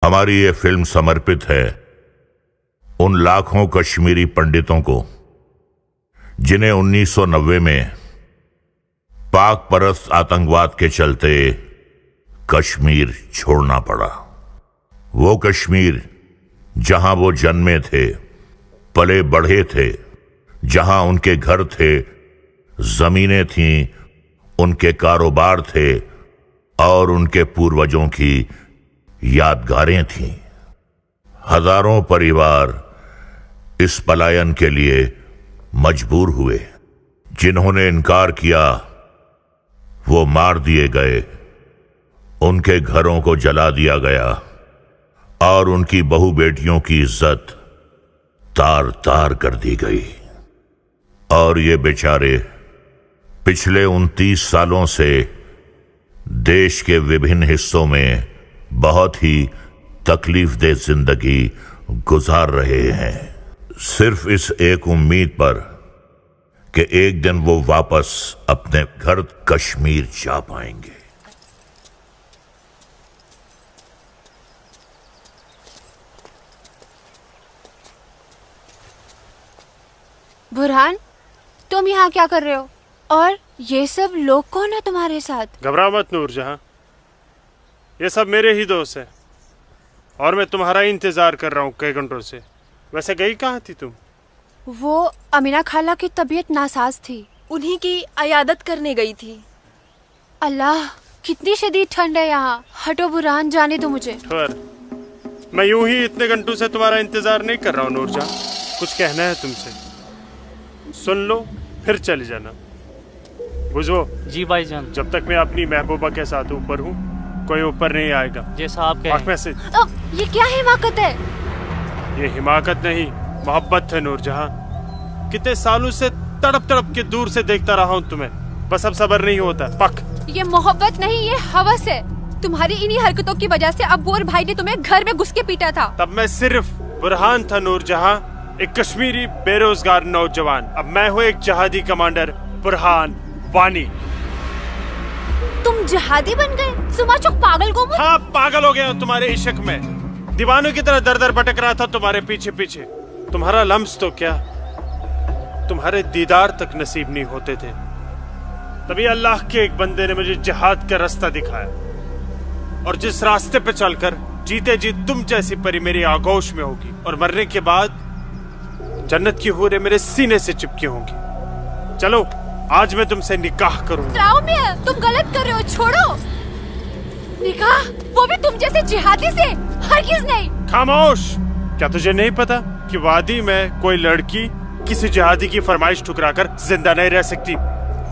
हमारी ये फिल्म समर्पित है उन लाखों कश्मीरी पंडितों को जिन्हें 1990 में पाक परस्त आतंकवाद के चलते कश्मीर छोड़ना पड़ा। वो कश्मीर जहां वो जन्मे थे, पले बढ़े थे, जहां उनके घर थे, जमीनें थीं, उनके कारोबार थे और उनके पूर्वजों की यादगारें थीं। हजारों परिवार इस पलायन के लिए मजबूर हुए। जिन्होंने इनकार किया वो मार दिए गए, उनके घरों को जला दिया गया और उनकी बहू बेटियों की इज्जत तार तार कर दी गई। और ये बेचारे पिछले 29 सालों से देश के विभिन्न हिस्सों में बहुत ही तकलीफदेह जिंदगी गुजार रहे हैं, सिर्फ इस एक उम्मीद पर कि एक दिन वो वापस अपने घर कश्मीर जा पाएंगे। बुरहान, तुम यहाँ क्या कर रहे हो? और ये सब लोग कौन है तुम्हारे साथ? घबराओ मत नूरजहां, ये सब मेरे ही दोस्त हैं और मैं तुम्हारा ही इंतजार कर रहा हूँ कई घंटों से। वैसे गई कहाँ थी तुम? वो अमीना खाला की तबीयत नासाज थी, उन्हीं की अयादत करने गई थी। अल्लाह, कितनी शदीद ठंड है यहाँ। हटो बुरहान, जाने दो मुझे। पर मैं यूं ही इतने घंटों से तुम्हारा इंतजार नहीं कर रहा हूँ नूरजहां। कुछ कहना है तुमसे, सुन लो फिर चले जाना। बुझो जी भाईजान। जब तक मैं अपनी महबूबा के साथ ऊपर हूँ कोई ऊपर नहीं आएगा। जैसा आप कहें। से ये क्या हिमाकत है? ये हिमाकत नहीं, मोहब्बत है नूरजहां। कितने सालों से तड़प तड़प के दूर से देखता रहा हूँ तुम्हें, बस अब सब्र नहीं होता। पक ये मोहब्बत नहीं, ये हवस है। तुम्हारी इन्हीं हरकतों की वजह से अब्बू और भाई ने तुम्हें घर में घुस के पीटा था। तब मैं सिर्फ बुरहान था नूरजहां, एक कश्मीरी बेरोजगार नौजवान। अब मैं हूँ एक जहादी कमांडर, बुरहान वानी। तुम जहादी बन गए? सुमाचुक पागल को? हाँ, पागल हो गया हूँ तुम्हारे इश्क में। दीवानों की तरह दर दर भटक रहा था तुम्हारे पीछे पीछे। तुम्हारा लम्स तो क्या, तुम्हारे दीदार तक नसीब नहीं होते थे। तभी अल्लाह के एक बंदे ने मुझे जिहाद का रास्ता दिखाया, और जिस रास्ते पे चलकर जीते जी तुम जैसी परी मेरी आगोश में होगी और मरने के बाद जन्नत की हूरें मेरे सीने से चिपकी होंगी। चलो आज मैं तुमसे निकाह करूंगा। तुम गलत कर रहे हो, छोड़ो। निकाह? वो भी तुम जैसे जिहादी से? हरगिज़ नहीं। खामोश। क्या तुझे नहीं पता कि वादी में कोई लड़की किसी जिहादी की फरमाइश ठुकराकर जिंदा नहीं रह सकती?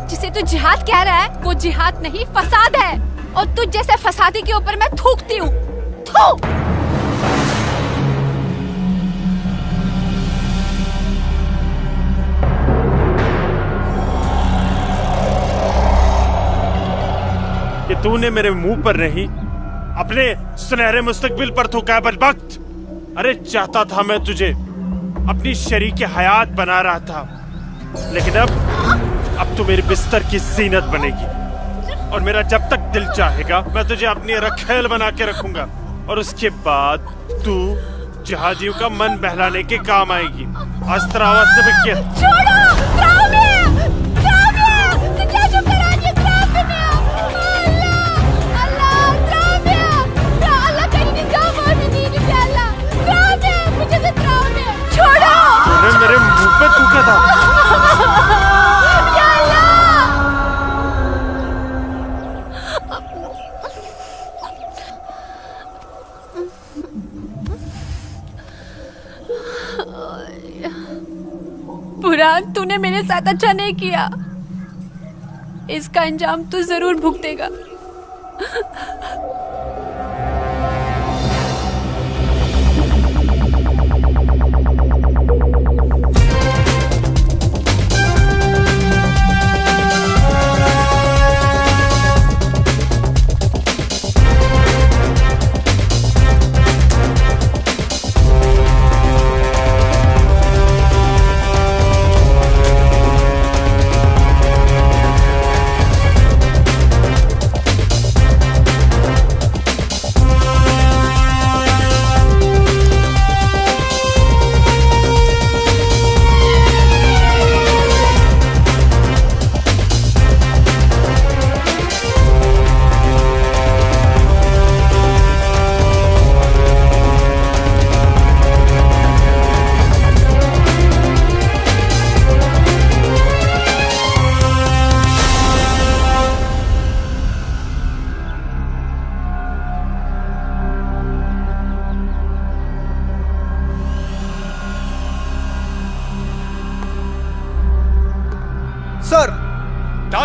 जिसे तू जिहाद कह रहा है वो जिहाद नहीं, फसाद है। और तुझ जैसे फसादी के ऊपर मैं थूकती हूँ। थू। कि तूने मेरे मुंह पर नहीं, अपने सुनहरे मुस्तकबिल पर थूका बदबख्त। अरे चाहता था मैं तुझे अपनी शरीक हयात बना रहा था, लेकिन अब तू मेरे बिस्तर की जीनत बनेगी। और मेरा जब तक दिल चाहेगा मैं तुझे अपनी रखेल बना के रखूंगा, और उसके बाद तू जिहादियों का मन बहलाने के काम आएगी। मेरे मुंह पे थूका था। बुरहान, तूने मेरे साथ अच्छा नहीं किया। इसका अंजाम तू जरूर भुगतेगा।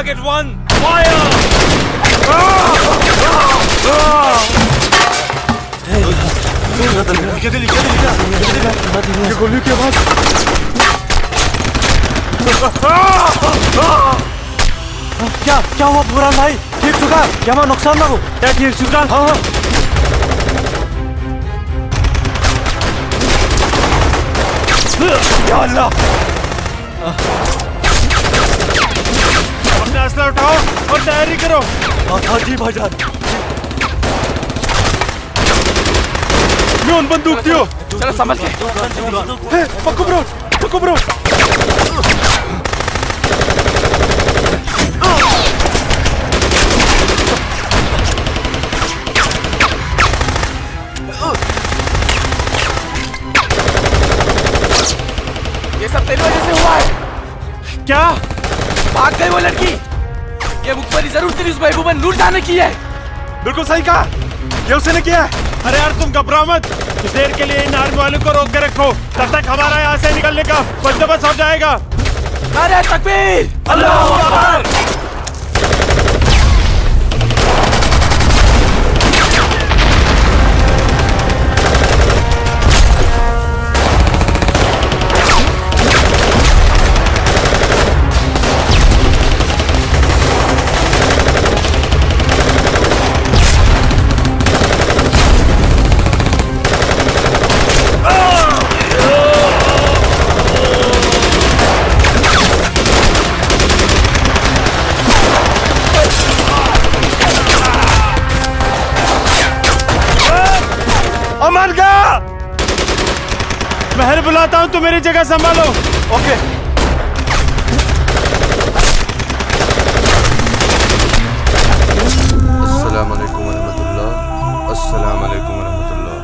Target 1, fire! ये गोली की आवाज। क्या हुआ बुरहान भाई? ठीक चुका? क्या वहाँ नुकसान ना हो? क्या ठीक चुका? हाँ हाँ। या अल्लाह! अपना असला उठाओ और तैयारी करो। हाँ जी भाईजान। न्यून बंदूक दियो। चलो संभल के। पक्को ब्रो, पक्को ब्रो। ये सब तेरी वजह से हुआ है। क्या? भाग गई वो लड़की। ये मुखबरी जरूर तेरी उस महबूबा नूरजहां ने की है। बिल्कुल सही कहा, ये उसने किया है। अरे यार तुम घबराओ मत, कुछ देर के लिए इन आर्मी वालों को रोक के रखो, तब तक हमारा यहाँ से निकलने का बंदोबस्त हो जाएगा। नारे तकबीर! अल्लाहू अकबर! महर बुलाता हूँ, तुम मेरी जगह संभालो। ओके। अस्सलाम वालेकुम रहमतुल्लाह। अस्सलाम वालेकुम रहमतुल्लाह।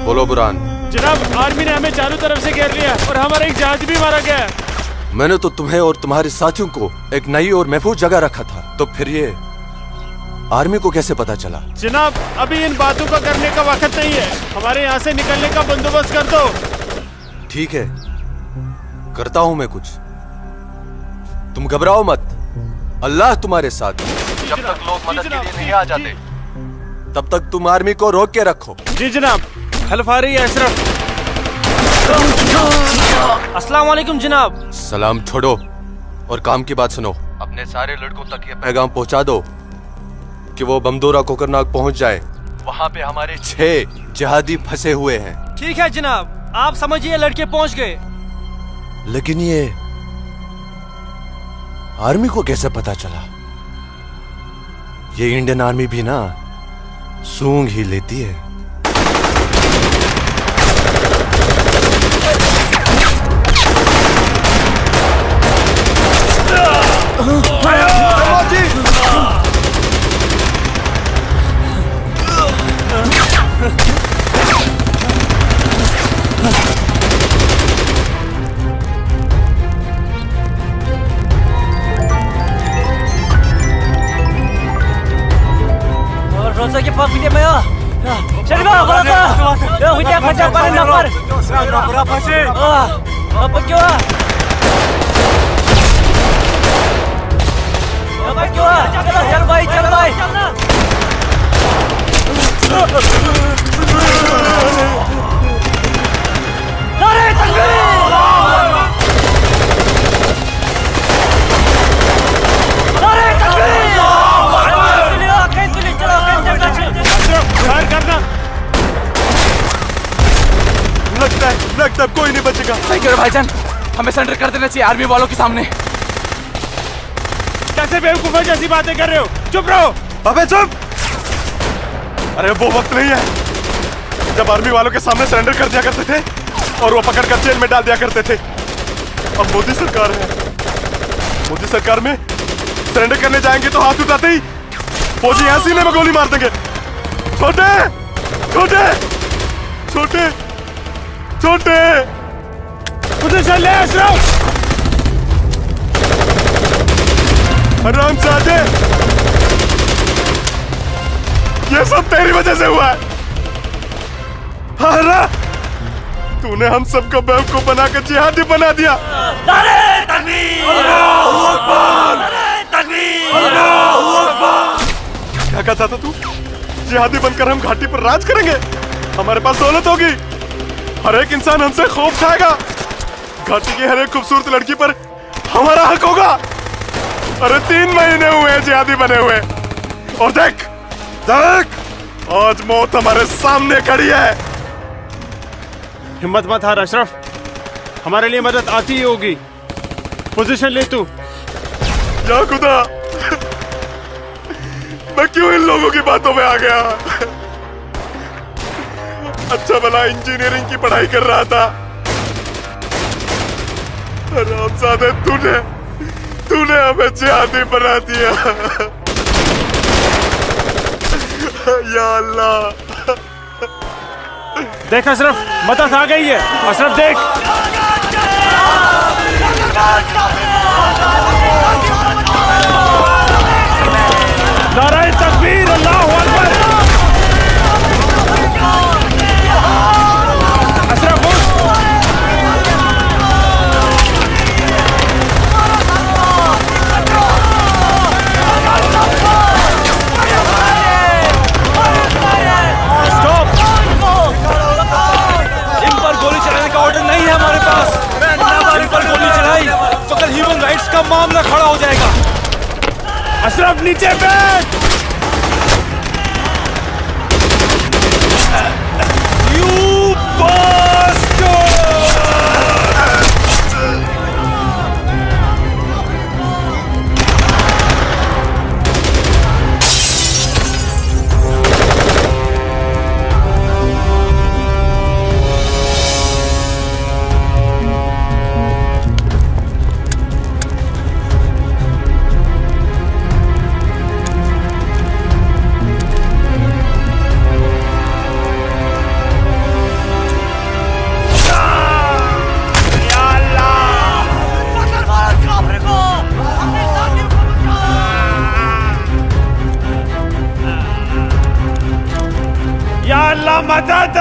बोलो बुरहान। जनाब, आर्मी ने हमें चारों तरफ से घेर लिया और हमारा एक जहाज भी मारा गया। मैंने तो तुम्हें और तुम्हारे साथियों को एक नई और महफूज जगह रखा था, तो फिर ये आर्मी को कैसे पता चला? जनाब, अभी इन बातों का करने का वक्त नहीं है, हमारे यहाँ से निकलने का बंदोबस्त कर दो। ठीक है, करता हूं मैं कुछ। तुम घबराओ मत, अल्लाह तुम्हारे साथ है। जब तक लोग मदद के लिए नहीं आ जाते, तब तक तुम आर्मी को रोक के रखो। जी जनाब। खलफारी अशरफ। अस्सलाम वालेकुम जनाब। सलाम छोड़ो और काम की बात सुनो। अपने सारे लड़कों तक ये पैगाम पहुंचा दो कि वो बमदोरा कोकरनाग पहुंच जाए। वहां पे हमारे 6 जिहादी फंसे हुए हैं। ठीक है जनाब, आप समझिए लड़के पहुंच गए। लेकिन ये आर्मी को कैसे पता चला? ये इंडियन आर्मी भी ना सूंघ ही लेती है। Rosa ke pak video maya. Cari bang, kalau tak, dah video macam apa ni nampak? Berapa sih? Apa kau? Apa kau? Chal bhai, chal bhai. Nare takbir! लगता है कोई नहीं बचेगा। सही करो भाईजान, हमें सरेंडर कर देना चाहिए आर्मी वालों के सामने। कैसे बेवकूफों जैसी बातें कर रहे हो? चुप रहो। अबे चुप। अरे वो वक्त नहीं है जब आर्मी वालों के सामने सरेंडर कर दिया करते थे और वो पकड़ कर जेल में डाल दिया करते थे। अब मोदी सरकार है, मोदी सरकार में सरेंडर करने जाएंगे तो हाथ उठाते ही फौजी यहाँ सीने में गोली मार देंगे। छोटे छोटे छोटे छोटे उधर चल ले अशरफ। हरामजादे, ये सब तेरी वजह से हुआ है। हारा, तूने हम सबको बेवकूफ बनाकर जिहादी बना दिया। क्या कहता था तू? जिहादी बनकर हम घाटी पर राज करेंगे, हमारे पास दौलत होगी, हर एक इंसान हमसे खौफ खाएगा, घाटी की हर एक खूबसूरत लड़की पर हमारा हक होगा। अरे 3 महीने हुए हैं जिहादी बने हुए, और देख देख आज मौत हमारे सामने खड़ी है। हिम्मत मत हार अशरफ, हमारे लिए मदद आती ही होगी। पोजीशन ले तू। या खुदा, मैं क्यों इन लोगों की बातों में आ गया? अच्छा भला इंजीनियरिंग की पढ़ाई कर रहा था। हरामजादे, तूने हमें जिहादी बना दिया। या अल्लाह। देख अशरफ, मदद आ गई है। अशरफ देख। नाराए तकबीर, अल्लाहु अकबर। अशरफ उठ। स्टॉप। इन पर गोली चलाने का ऑर्डर नहीं है हमारे पास। इन पर गोली चलाई तो कल ह्यूमन राइट्स का मामला खड़ा हो जाएगा। अशरफ नीचे बैठ। You bastard! या अल्लाह मदद।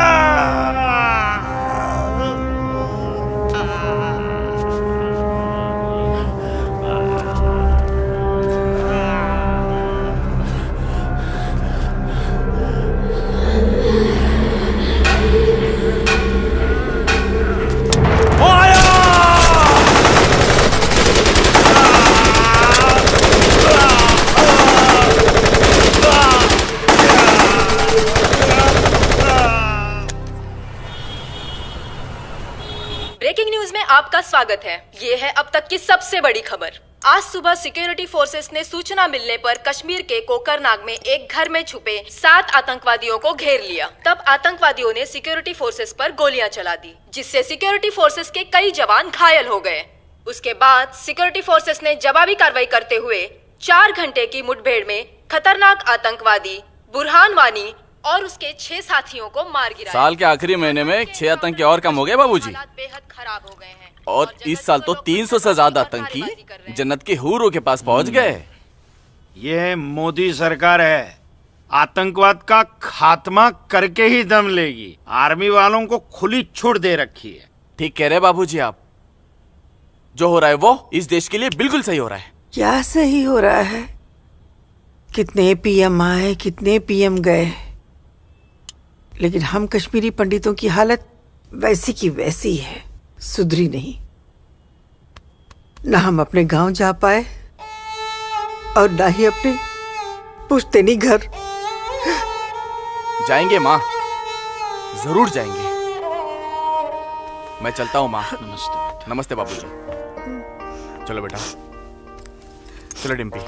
ब्रेकिंग न्यूज में आपका स्वागत है। ये है अब तक की सबसे बड़ी खबर। आज सुबह सिक्योरिटी फोर्सेस ने सूचना मिलने पर कश्मीर के कोकरनाग में एक घर में छुपे 7 आतंकवादियों को घेर लिया। तब आतंकवादियों ने सिक्योरिटी फोर्सेस पर गोलियां चला दी, जिससे सिक्योरिटी फोर्सेस के कई जवान घायल हो गए। उसके बाद सिक्योरिटी फोर्सेस ने जवाबी कार्रवाई करते हुए 4 घंटे की मुठभेड़ में खतरनाक आतंकवादी बुरहान वानी और उसके 6 साथियों को मार गिराया। साल के आखिरी महीने में 6 आतंकी और कम हो गए बाबूजी। हालात बेहद खराब हो गए हैं और इस साल तो 300 से ज्यादा आतंकी जन्नत की हूरों के पास पहुंच गए। ये मोदी सरकार है, आतंकवाद का खात्मा करके ही दम लेगी। आर्मी वालों को खुली छूट दे रखी है। ठीक कह रहे बाबूजी आप। जो हो रहा है वो इस देश के लिए बिल्कुल सही हो रहा है। क्या सही हो रहा है? कितने पीएम आए, कितने पीएम गए, लेकिन हम कश्मीरी पंडितों की हालत वैसी की वैसी है, सुधरी नहीं। ना हम अपने गांव जा पाए और ना ही अपने पुश्तैनी घर। जाएंगे माँ, जरूर जाएंगे। मैं चलता हूँ माँ। नमस्ते। नमस्ते बाबूजी। चलो बेटा, चलो डिम्पी।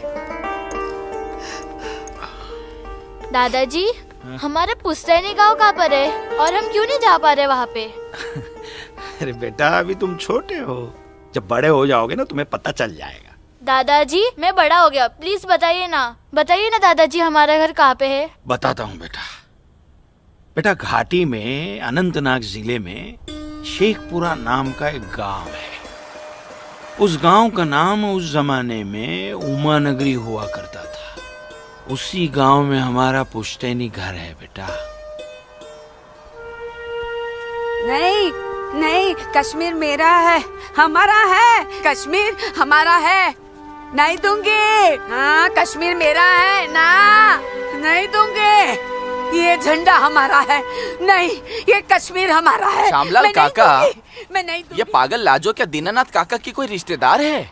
दादाजी, हमारे पुश्तैनी गांव कहाँ पर है और हम क्यों नहीं जा पा रहे वहाँ पे? अरे बेटा, अभी तुम छोटे हो, जब बड़े हो जाओगे ना तुम्हें पता चल जाएगा। दादाजी, मैं बड़ा हो गया, प्लीज बताइए ना दादाजी, हमारा घर कहाँ पे है? बताता हूँ बेटा। बेटा, घाटी में अनंतनाग जिले में शेखपुरा नाम का एक गांव है। उस गांव का नाम उस जमाने में उमा नगरी हुआ करता था। उसी गांव में हमारा पुश्तैनी घर है बेटा। नहीं, नहीं, कश्मीर मेरा है, हमारा है। कश्मीर हमारा है, नहीं दूंगी। हाँ, कश्मीर मेरा है ना, नहीं दूंगी। ये झंडा हमारा है, नहीं, ये कश्मीर हमारा है। श्यामलाल मैं नहीं काका, दूंगी, मैं नहीं दूंगी। ये पागल लाजो क्या दीनानाथ काका की कोई रिश्तेदार है?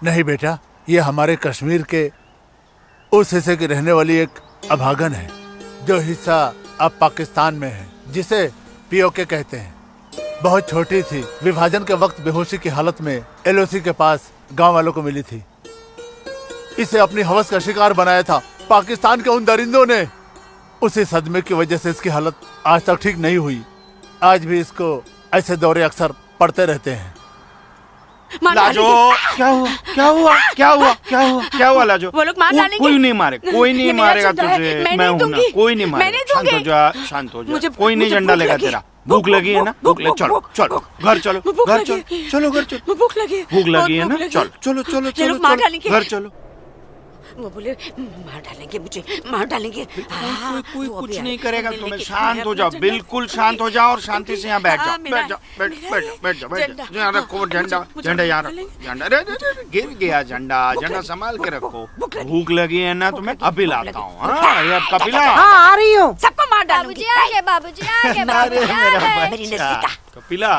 नहीं बेटा, ये हमारे कश्मीर के उस हिस्से की रहने वाली एक अभागन है, जो हिस्सा अब पाकिस्तान में है, जिसे पीओके कहते हैं। बहुत छोटी थी, विभाजन के वक्त बेहोशी की हालत में एलओसी के पास गांव वालों को मिली थी। इसे अपनी हवस का शिकार बनाया था पाकिस्तान के उन दरिंदों ने। उसी सदमे की वजह से इसकी हालत आज तक ठीक नहीं हुई। आज भी इसको ऐसे दौरे अक्सर पड़ते रहते हैं। लाजो, क्या हुआ क्या हुआ क्या हुआ क्या हुआ क्या हुआ लाजो? वो लोग मार डालेंगे। कोई नहीं मारे, कोई नहीं मारेगा तुझे। मैं हूं ना, कोई नहीं मारेगा। शांत हो जा, शांत हो जा। कोई नहीं झंडा लेगा तेरा। भूख लगी है ना? भूख लगी, चलो चलो घर चलो, घर चलो, चलो घर चलो। भूख लगी है ना? चलो चलो चलो चलो, घर चलो। वो बोले मार डालेंगे मुझे, मार डालेंगे। कोई कुछ नहीं करेगा तुम्हें। शांत हो जाओ, बिल्कुल शांत हो जाओ और शांति से यहाँ बैठ जाओ, बैठ जाओ, बैठ जाओ। यहाँ रखो झंडा, झंडा यहाँ रखो, झंडा गिर गया झंडा, झंडा संभाल के रखो। भूख लगी है ना तुम्हें? अभी लाता हूँ। कपिला, हाँ आ रही हूँ। सबको मार डालूंगी। बाबूजी आ गए। कपिला,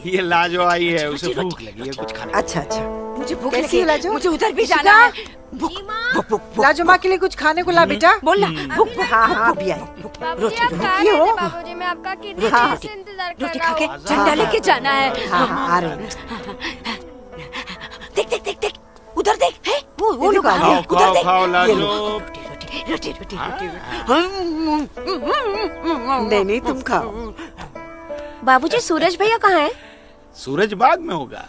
ये लाजो आई है, उसे भूख लगी है, कुछ खाने। अच्छा अच्छा, मुझे भूख कैसी लगी है लाजो? मुझे उधर भी जाना है। लाजो माँ के लिए कुछ खाने को ला बेटा। बोल ना। हाँ हाँ अभी आई। बाबूजी आप कहाँ हो? रहते? बाबूजी मैं आपका कितने हाँ। देर से इंतजार कर रोटी रहा खा के हूँ। झंडा लेके जाना है। हाँ हाँ आ रही हूँ। देख देख देख देख, उधर देख, है वो लोग आ खाओ गए। उधर खाओ देख। खाओ लाजो। रोटी रोटी रोटी। नहीं नहीं तुम खाओ। बाबूजी सूरज भैया कहाँ है? सूरज बाग में होगा।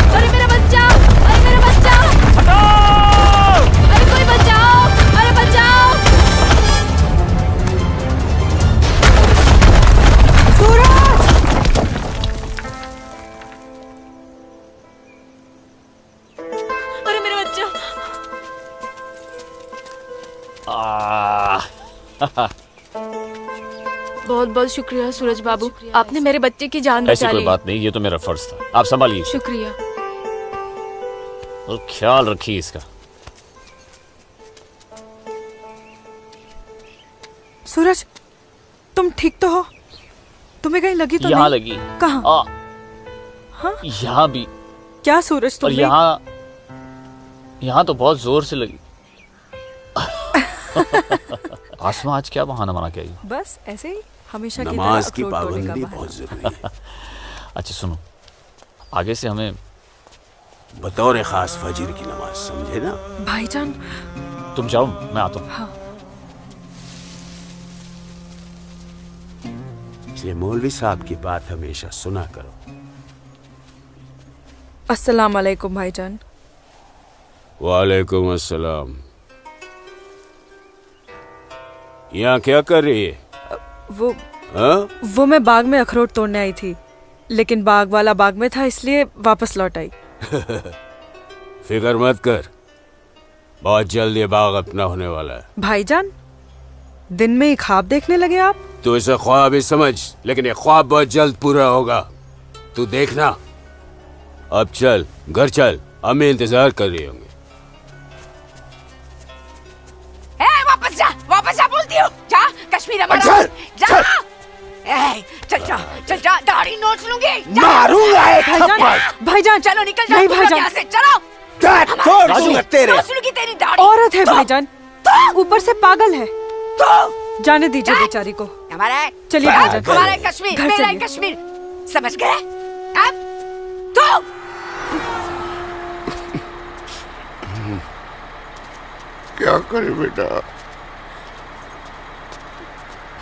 अरे मेरा बच्चा, अरे मेरा बच्चा, अरे कोई बचाओ, अरे बचाओ। अरे मेरा बच्चा। बहुत बहुत शुक्रिया सूरज बाबू, आपने मेरे बच्चे की जान ऐसी बचा कोई ली। बात नहीं, ये तो मेरा फर्ज था। आप संभालिए शुक्रिया। और ख्याल रखिए इसका। सूरज, तुम ठीक तो हो? तुम्हें कहीं लगी तो यहाँ नहीं? लगी। कहाँ? हाँ? यहाँ भी। क्या सूरज और यहाँ तो बहुत जोर से लगी। आसमा आज क्या बहाना बना के आई? बस ऐसे ही हमेशा की नमाज की तरह अखरोट तोड़ने का पाबंदी बहाना। बहुत जरूरी है। अच्छा सुनो, आगे से हमें बतौर खास फजर की नमाज, समझे ना? भाईजान, तुम जाओ, मैं आता हूँ। हाँ। इसलिए मौलवी साहब की बात हमेशा सुना करो। अस्सलाम वालेकुम भाईजान। वालेकुम अस्सलाम। यहाँ क्या कर रही है? वो मैं बाग में अखरोट तोड़ने आई थी, लेकिन बाग वाला बाग में था, इसलिए वापस लौट आई। फिक्र मत कर, बहुत जल्द ये बाग अपना होने वाला है। भाईजान, दिन में ही ख्वाब देखने लगे आप? तू इसे ख्वाब ही समझ, लेकिन ये ख्वाब बहुत जल्द पूरा होगा, तू देखना। अब चल, घर चल, अम्मी इंतजार कर रही होंगी। वापस जा बोलती हूँ। जा, कश्मीर हमारा। जा, चल जा, चल जा, दाढ़ी नोच लूंगी। मारूंगा एक थप्पड़। भाईजान, चलो निकल जाओ। नहीं तुम लोग भाईजान। यहाँ से चलो। तोड़ दूंगा तेरे। नोच लूंगी तेरी दाढ़ी। औरत है भाईजान, ऊपर से पागल है। जाने दीजिए बेचारी को। हमारा है, चलिए हमारा है कश्मीर, घर मेरा है चलिए। कश्मीर, समझ गए? अब तो क्या करे बेटा,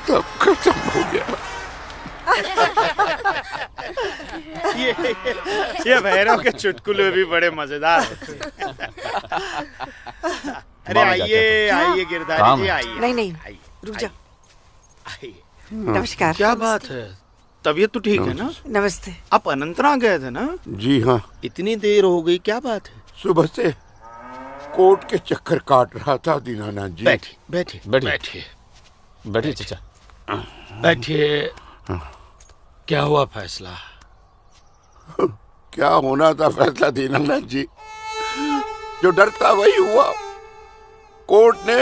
सब खत्म हो गया। ये भैरव के चुटकुले भी बड़े मजेदार होते हैं। अरे आइए आइए गिरधारी जी आइए। नहीं नहीं, रुक जाओ। नमस्कार। क्या बात है, तबीयत तो ठीक है ना? नमस्ते। आप अनंतनाग गए थे ना? जी हाँ। इतनी देर हो गई, क्या बात है? सुबह से कोर्ट के चक्कर काट रहा था दीनानाथ जी। बैठिए बैठिए बैठिए बैठिए चाचा। बैठिए। क्या हुआ फैसला? क्या होना था फैसला दीनानाथ जी, जो डर था वही हुआ। कोर्ट ने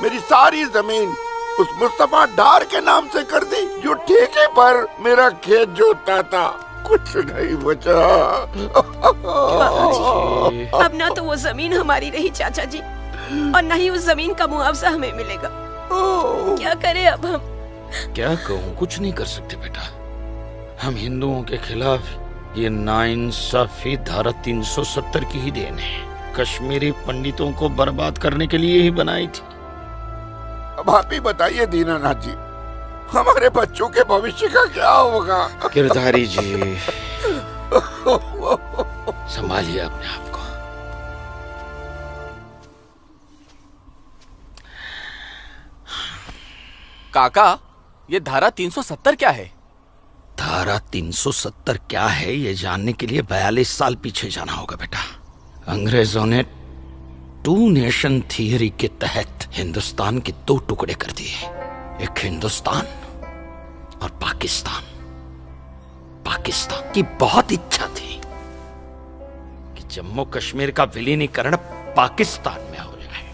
मेरी सारी जमीन उस मुस्तफा डार के नाम से कर दी, जो ठेके पर मेरा खेत जोतता था। कुछ नहीं बचा। अब ना तो वो जमीन हमारी रही चाचा जी, और न ही उस जमीन का मुआवजा हमें मिलेगा। क्या करें अब हम? क्या कहूँ, कुछ नहीं कर सकते बेटा। हम हिंदुओं के खिलाफ ये नाइंसाफी धारा 370 की ही देन है। कश्मीरी पंडितों को बर्बाद करने के लिए ही बनाई थी। अब आप ही बताइए दीनानाथ जी, हमारे बच्चों के भविष्य का क्या होगा? गिरधारी जी, संभालिए अपने आप को। काका, ये धारा 370 क्या है? धारा 370 क्या है, ये जानने के लिए 42 साल पीछे जाना होगा बेटा। अंग्रेजों ने टू नेशन थियरी के तहत हिंदुस्तान के 2 टुकड़े कर दिए, एक हिंदुस्तान और पाकिस्तान। पाकिस्तान की बहुत इच्छा थी कि जम्मू कश्मीर का विलीनीकरण पाकिस्तान में हो जाए,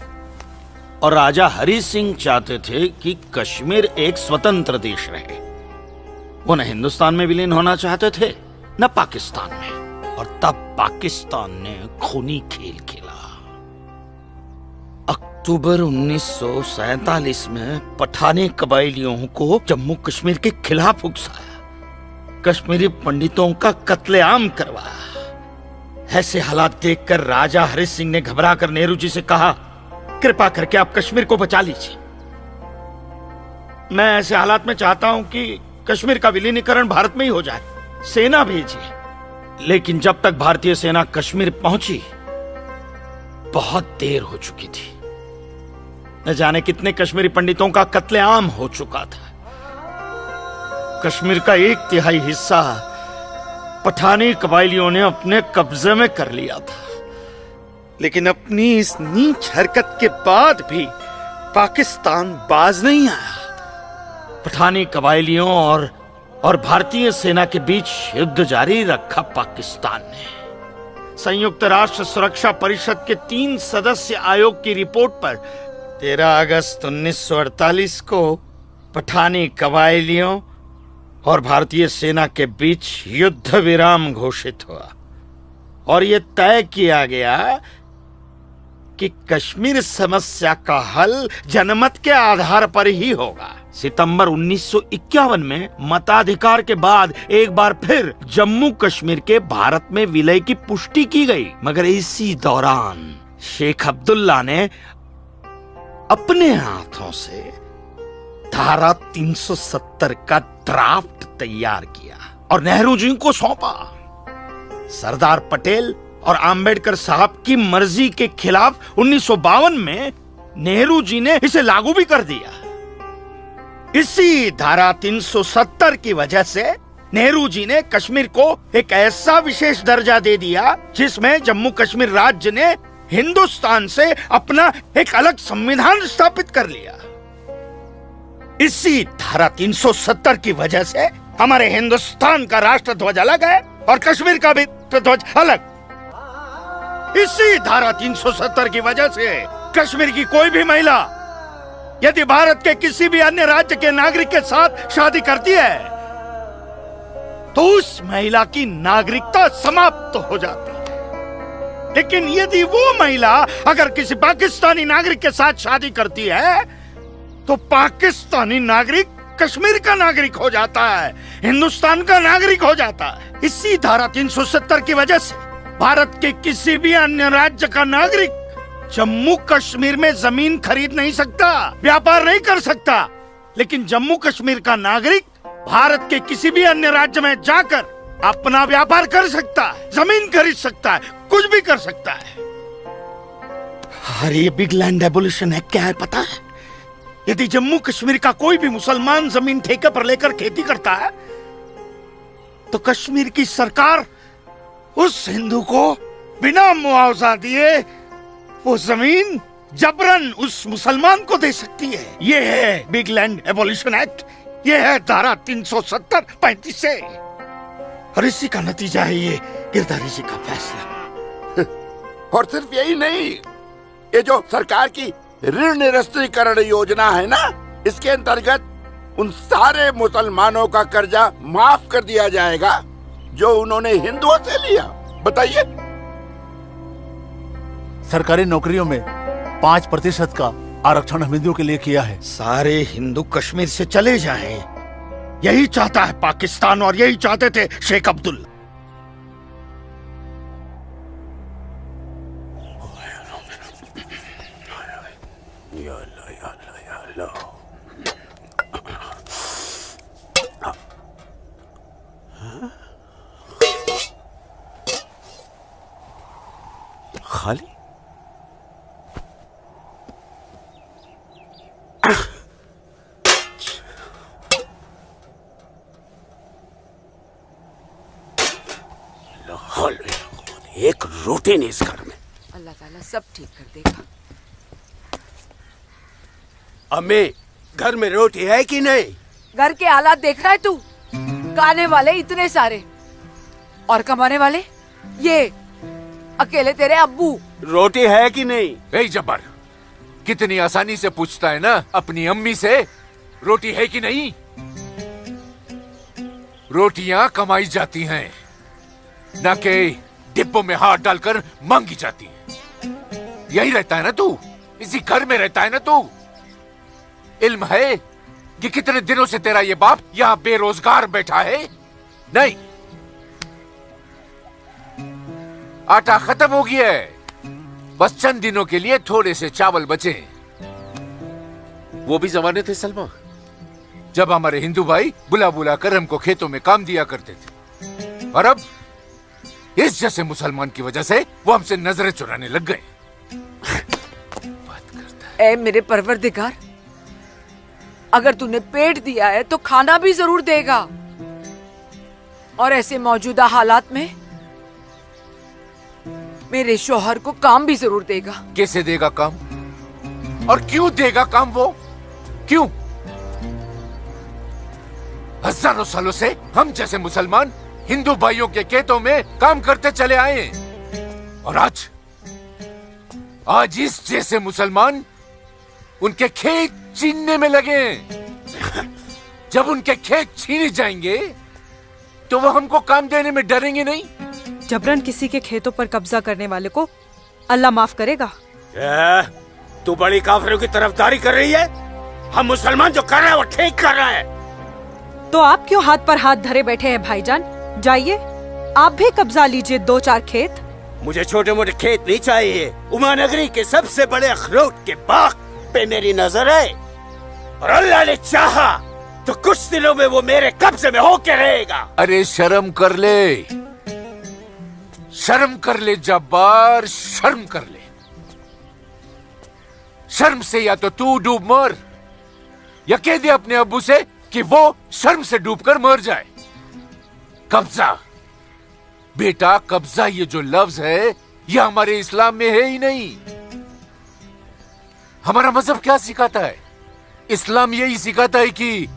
और राजा हरि सिंह चाहते थे कि कश्मीर एक स्वतंत्र देश रहे। वो न हिंदुस्तान में विलीन होना चाहते थे न पाकिस्तान में, और तब पाकिस्तान ने खूनी खेल खेला। अक्टूबर 1947 में पठानी कबाइलियों को जम्मू कश्मीर के खिलाफ उकसाया, कश्मीरी पंडितों का कत्लेआम करवाया। ऐसे हालात देखकर राजा हरि सिंह ने घबराकर नेहरू जी से कहा, कृपा करके आप कश्मीर को बचा लीजिए। मैं ऐसे हालात में चाहता हूं कि कश्मीर का विलीनीकरण भारत में ही हो जाए, सेना भेजिए। लेकिन जब तक भारतीय सेना कश्मीर पहुंची, बहुत देर हो चुकी थी। न जाने कितने कश्मीरी पंडितों का कत्लेआम हो चुका था। कश्मीर का 1/3 हिस्सा पठानी कबाइलियों ने अपने कब्जे में कर लिया था। लेकिन अपनी इस नीच हरकत के बाद भी पाकिस्तान बाज नहीं आया। पठानी कबाइलियों और भारतीय सेना के बीच युद्ध जारी रखा पाकिस्तान ने। संयुक्त राष्ट्र सुरक्षा परिषद के 3 सदस्य आयोग की रिपोर्ट पर 13 अगस्त 1948 को पठानी कबाइलियों और भारतीय सेना के बीच युद्ध विराम घोषित हुआ, और यह तय किया गया कि कश्मीर समस्या का हल जनमत के आधार पर ही होगा। सितंबर 1951 में मताधिकार के बाद एक बार फिर जम्मू कश्मीर के भारत में विलय की पुष्टि की गई, मगर इसी दौरान शेख अब्दुल्ला ने अपने हाथों से धारा 370 का ड्राफ्ट तैयार किया और नेहरू जी को सौंपा। सरदार पटेल और आम्बेडकर साहब की मर्जी के खिलाफ 1952 में नेहरू जी ने इसे लागू भी कर दिया। इसी धारा 370 की वजह से नेहरू जी ने कश्मीर को एक ऐसा विशेष दर्जा दे दिया जिसमें जम्मू कश्मीर राज्य ने हिंदुस्तान से अपना एक अलग संविधान स्थापित कर लिया। इसी धारा 370 की वजह से हमारे हिंदुस्तान का राष्ट्र ध्वज अलग है और कश्मीर का भी ध्वज अलग। इसी धारा 370 की वजह से कश्मीर की कोई भी महिला यदि भारत के किसी भी अन्य राज्य के नागरिक के साथ शादी करती है तो उस महिला की नागरिकता समाप्त हो जाती है। लेकिन यदि वो महिला अगर किसी पाकिस्तानी नागरिक के साथ शादी करती है तो पाकिस्तानी नागरिक कश्मीर का नागरिक हो जाता है, हिंदुस्तान का नागरिक हो जाता है। इसी धारा 370 की वजह से भारत के किसी भी अन्य राज्य का नागरिक जम्मू कश्मीर में जमीन खरीद नहीं सकता, व्यापार नहीं कर सकता। लेकिन जम्मू कश्मीर का नागरिक भारत के किसी भी अन्य राज्य में जाकर अपना व्यापार कर सकता है, जमीन खरीद सकता है, कुछ भी कर सकता है। अरे ये बिग लैंड एबोल्यूशन एक्ट क्या है पता है? यदि जम्मू कश्मीर का कोई भी मुसलमान जमीन ठेके पर लेकर खेती करता है तो कश्मीर की सरकार उस हिंदू को बिना मुआवजा दिए वो जमीन जबरन उस मुसलमान को दे सकती है। ये है बिग लैंड एबोल्यूशन एक्ट, ये है धारा 370-35 से। और इसी का नतीजा है ये गिरधारी जी का फैसला। और सिर्फ यही नहीं, ये जो सरकार की ऋण निरस्तीकरण योजना है ना, इसके अंतर्गत उन सारे मुसलमानों का कर्जा माफ कर दिया जाएगा जो उन्होंने हिंदुओं से लिया। बताइए। सरकारी नौकरियों में 5% का आरक्षण हम हिंदुओं के लिए किया है। सारे हिंदू कश्मीर से चले जाएं, यही चाहता है पाकिस्तान और यही चाहते थे शेख अब्दुल्ला। खाली एक रोटी नहीं इस घर में। अल्लाह ताला सब ठीक कर देगा। अम्मी, घर में रोटी है कि नहीं? घर के हालात देख रहा है तू? खाने वाले इतने सारे और कमाने वाले ये अकेले तेरे अब्बू। रोटी है कि नहीं? ए जब्बार, कितनी आसानी से पूछता है ना अपनी अम्मी से रोटी है कि नहीं। रोटियां कमाई जाती हैं, न कि डिब्बों में हाथ डालकर मांगी जाती हैं। यही रहता है ना तू, इसी घर में रहता है ना तू। इल्म है कि कितने दिनों से तेरा ये बाप यहाँ बेरोजगार बैठा है? नहीं, आटा खत्म हो गया है, बस चंद दिनों के लिए थोड़े से चावल बचे। वो भी जमाने थे सलमा, जब हमारे हिंदू भाई बुला बुला कर हमको खेतों में काम दिया करते थे, और अब इस जैसे मुसलमान की वजह से वो हमसे नजरें चुराने लग गए। ए मेरे परवरदिगार, अगर तूने पेट दिया है तो खाना भी जरूर देगा, और ऐसे मौजूदा हालात में मेरे शौहर को काम भी जरूर देगा। कैसे देगा काम और क्यों देगा काम? वो क्यों? हजारों सालों से हम जैसे मुसलमान हिंदू भाइयों के खेतों में काम करते चले आए, और आज इस जैसे मुसलमान उनके खेत छीनने में लगे। जब उनके खेत छीने जाएंगे तो वो हमको काम देने में डरेंगे नहीं। जबरन किसी के खेतों पर कब्जा करने वाले को अल्लाह माफ करेगा। तू बड़ी काफिरों की तरफदारी कर रही है? हम मुसलमान जो कर रहे हैं वो ठीक कर रहे हैं। तो आप क्यों हाथ पर हाथ धरे बैठे हैं भाईजान? जाइए आप भी कब्जा लीजिए 2-4 खेत। मुझे छोटे मोटे खेत नहीं चाहिए, उमा नगरी के सबसे बड़े अखरोट के बाग पे मेरी नजर है, और अल्लाह ने चाहा तो कुछ दिनों में वो मेरे कब्जे में होके रहेगा। अरे शर्म कर ले, शर्म कर ले जब्बार, शर्म कर ले। शर्म से या तो तू डूब मर, या कह दे अपने अब्बू से कि वो शर्म से डूबकर मर जाए। कब्जा बेटा, कब्जा ये जो लफ्ज है ये हमारे इस्लाम में है ही नहीं। हमारा मजहब क्या सिखाता है? इस्लाम यही सिखाता है कि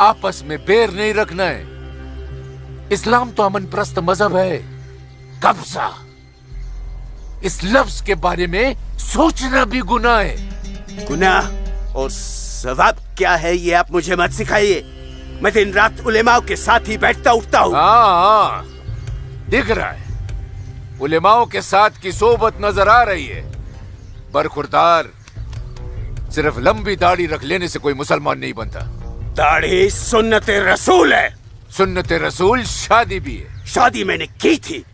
आपस में बैर नहीं रखना है। इस्लाम तो अमन प्रस्त मजहब है। कब्जा, इस लफ्ज के बारे में सोचना भी गुनाह है। गुनाह और सवाब क्या है ये आप मुझे मत सिखाइए। मैं दिन रात उलेमाओं के साथ ही बैठता उठता हूँ। हाँ, दिख रहा है, उलेमाओं के साथ की सोबत नजर आ रही है। बरखुरदार, सिर्फ लंबी दाढ़ी रख लेने से कोई मुसलमान नहीं बनता। दाढ़ी सुन्नत रसूल है। सुन्नत रसूल शादी भी है। शादी मैंने की थी,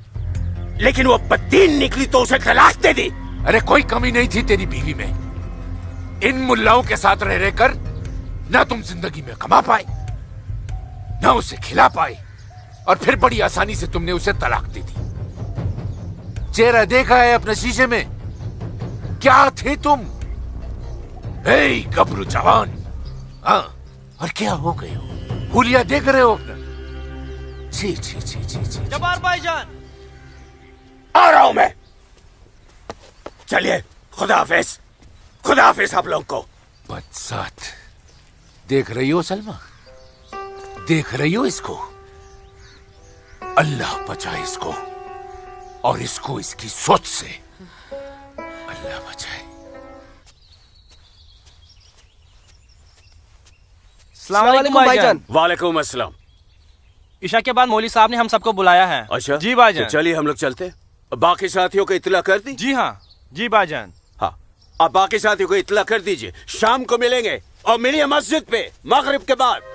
लेकिन वो बददीन निकली तो उसे तलाक दे दी। अरे कोई कमी नहीं थी तेरी बीवी में। इन मुल्लाओं के साथ रह रहकर ना तुम जिंदगी में कमा पाए, ना उसे खिला पाए, और फिर बड़ी आसानी से तुमने उसे तलाक दे दी। चेहरा देखा है अपने शीशे में? क्या थे तुम? गबरू जवान। हाँ, और क्या हो गए हो? हुलिया देख रहे हो अपना? जी जी जी जी जी। जब्बार भाईजान, आ रहा हूं मैं। चलिए, खुदा हाफिज। खुदा हाफिज आप लोग को। बदसात, देख रही हो सलमा? देख रही हो इसको? अल्लाह बचाए इसको, और इसको इसकी सोच से। अल्लाह बचाए। अस्सलाम वालेकुम भाईजान। वालेकुम अस्सलाम। ईशा के बाद मौली साहब ने हम सबको बुलाया है। अच्छा जी भाईजान। तो चलिए हम लोग चलते। बाकी साथियों को इत्तला कर दी? जी हाँ जी भाईजान। हाँ, आप बाकी साथियों को इत्तला कर दीजिए। शाम को मिलेंगे और मिलिए मस्जिद पे मगरिब के बाद।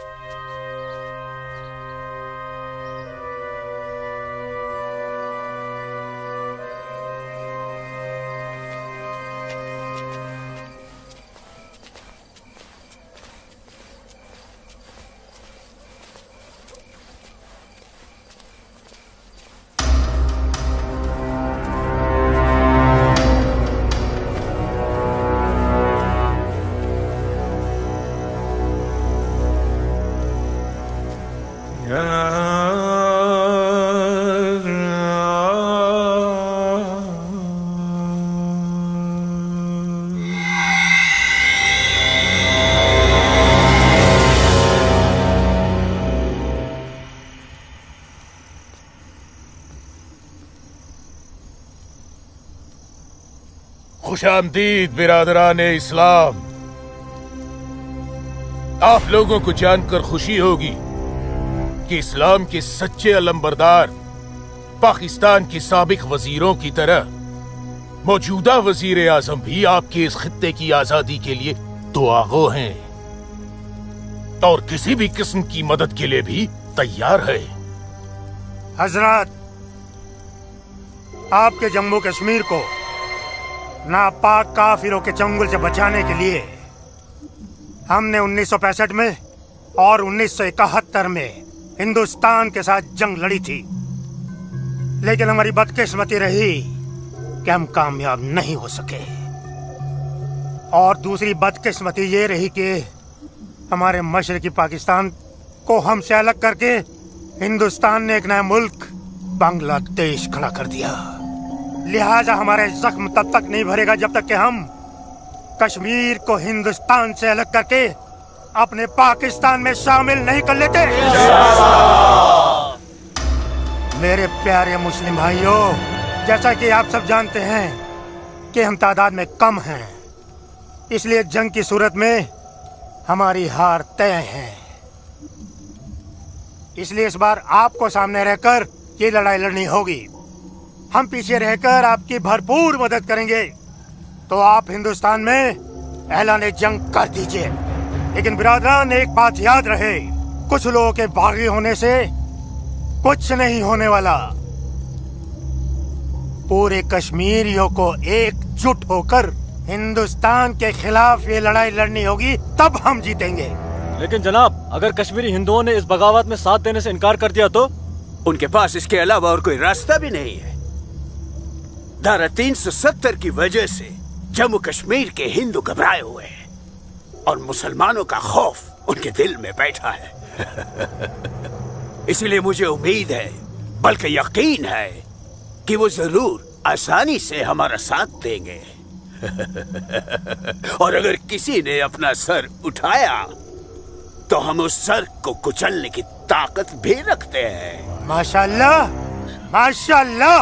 खुशामदीद बिरादरान इस्लाम। आप लोगों को जानकर खुशी होगी कि इस्लाम के सच्चे अलंबरदार पाकिस्तान के साबिक वजीरों की तरह मौजूदा वजीर आजम भी आपके इस खित्ते की आजादी के लिए दुआगो हैं और किसी भी किस्म की मदद के लिए भी तैयार है। हजरत, आपके जम्मू कश्मीर को नापाक काफिरों के चंगुल से बचाने के लिए हमने 1965 में और 1971 में हिंदुस्तान के साथ जंग लड़ी थी, लेकिन हमारी बदकिस्मती रही कि हम कामयाब नहीं हो सके। और दूसरी बदकिस्मती ये रही कि हमारे मशरकी पाकिस्तान को हमसे अलग करके हिंदुस्तान ने एक नया मुल्क बांग्लादेश खड़ा कर दिया। लिहाजा हमारे जख्म तब तक नहीं भरेगा जब तक कि हम कश्मीर को हिंदुस्तान से अलग करके अपने पाकिस्तान में शामिल नहीं कर लेते। मेरे प्यारे मुस्लिम भाइयों, जैसा कि आप सब जानते हैं कि हम तादाद में कम हैं, इसलिए जंग की सूरत में हमारी हार तय है। इसलिए इस बार आपको सामने रहकर ये लड़ाई लड़नी होगी। हम पीछे रहकर आपकी भरपूर मदद करेंगे, तो आप हिंदुस्तान में ऐलान जंग कर दीजिए। लेकिन बिरादरान, एक बात याद रहे, कुछ लोगों के बागी होने से कुछ नहीं होने वाला। पूरे कश्मीरियों को एकजुट होकर हिंदुस्तान के खिलाफ ये लड़ाई लड़नी होगी, तब हम जीतेंगे। लेकिन जनाब, अगर कश्मीरी हिंदुओं ने इस बगावत में साथ देने से इनकार कर दिया तो? उनके पास इसके अलावा और कोई रास्ता भी नहीं है। धारा 370 की वजह से जम्मू कश्मीर के हिंदू घबराए हुए हैं और मुसलमानों का खौफ उनके दिल में बैठा है। इसलिए मुझे उम्मीद है, बल्कि यकीन है, कि वो जरूर आसानी से हमारा साथ देंगे। और अगर किसी ने अपना सर उठाया तो हम उस सर को कुचलने की ताकत भी रखते हैं। माशाल्लाह, माशाल्लाह,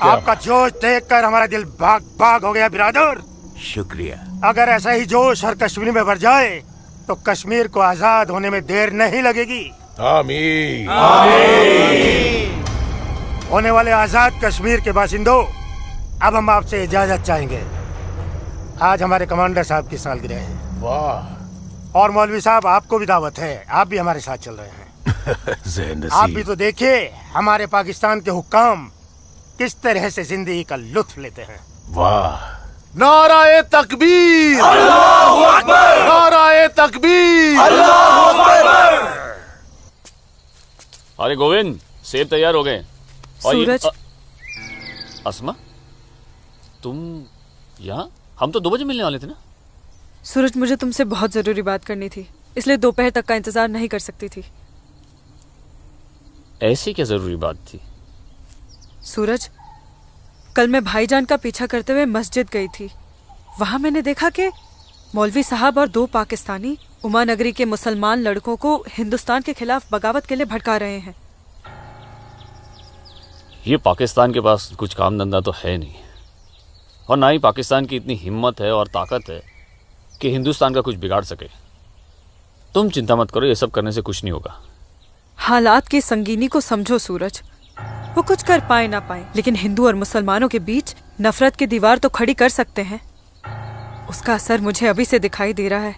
आपका जोश देखकर हमारा दिल भाग भाग हो गया बिरादर। शुक्रिया। अगर ऐसा ही जोश हर कश्मीर में भर जाए तो कश्मीर को आजाद होने में देर नहीं लगेगी। आमीन। आमीन। होने वाले आजाद कश्मीर के बासिंदों, अब हम आपसे इजाजत चाहेंगे। आज हमारे कमांडर साहब की सालगिरह है। वाह। और मौलवी साहब, आपको भी दावत है, आप भी हमारे साथ चल रहे हैं। आप भी तो देखिए हमारे पाकिस्तान के हुक्काम किस तरह से जिंदगी का लुत्फ लेते हैं। वाह। नाराए तकबीर, अल्लाहू अकबर, नाराए तकबीर, अल्लाहू अकबर। अरे गोविंद, सेब तैयार हो गए। सूरज। अस्मा, तुम यहाँ? हम तो 2 बजे मिलने वाले थे ना। सूरज, मुझे तुमसे बहुत जरूरी बात करनी थी, इसलिए दोपहर तक का इंतजार नहीं कर सकती थी। ऐसी क्या जरूरी बात थी? सूरज, कल मैं भाईजान का पीछा करते हुए मस्जिद गई थी। वहां मैंने देखा कि मौलवी साहब और 2 पाकिस्तानी उमा नगरी के मुसलमान लड़कों को हिंदुस्तान के खिलाफ बगावत के लिए भड़का रहे हैं। ये पाकिस्तान के पास कुछ काम धंधा तो है नहीं, और ना ही पाकिस्तान की इतनी हिम्मत है और ताकत है कि हिंदुस्तान का कुछ बिगाड़ सके। तुम चिंता मत करो, ये सब करने से कुछ नहीं होगा। हालात की संगीनी को समझो सूरज। वो कुछ कर पाए ना पाए, लेकिन हिंदू और मुसलमानों के बीच नफरत की दीवार तो खड़ी कर सकते हैं। उसका असर मुझे अभी से दिखाई दे रहा है।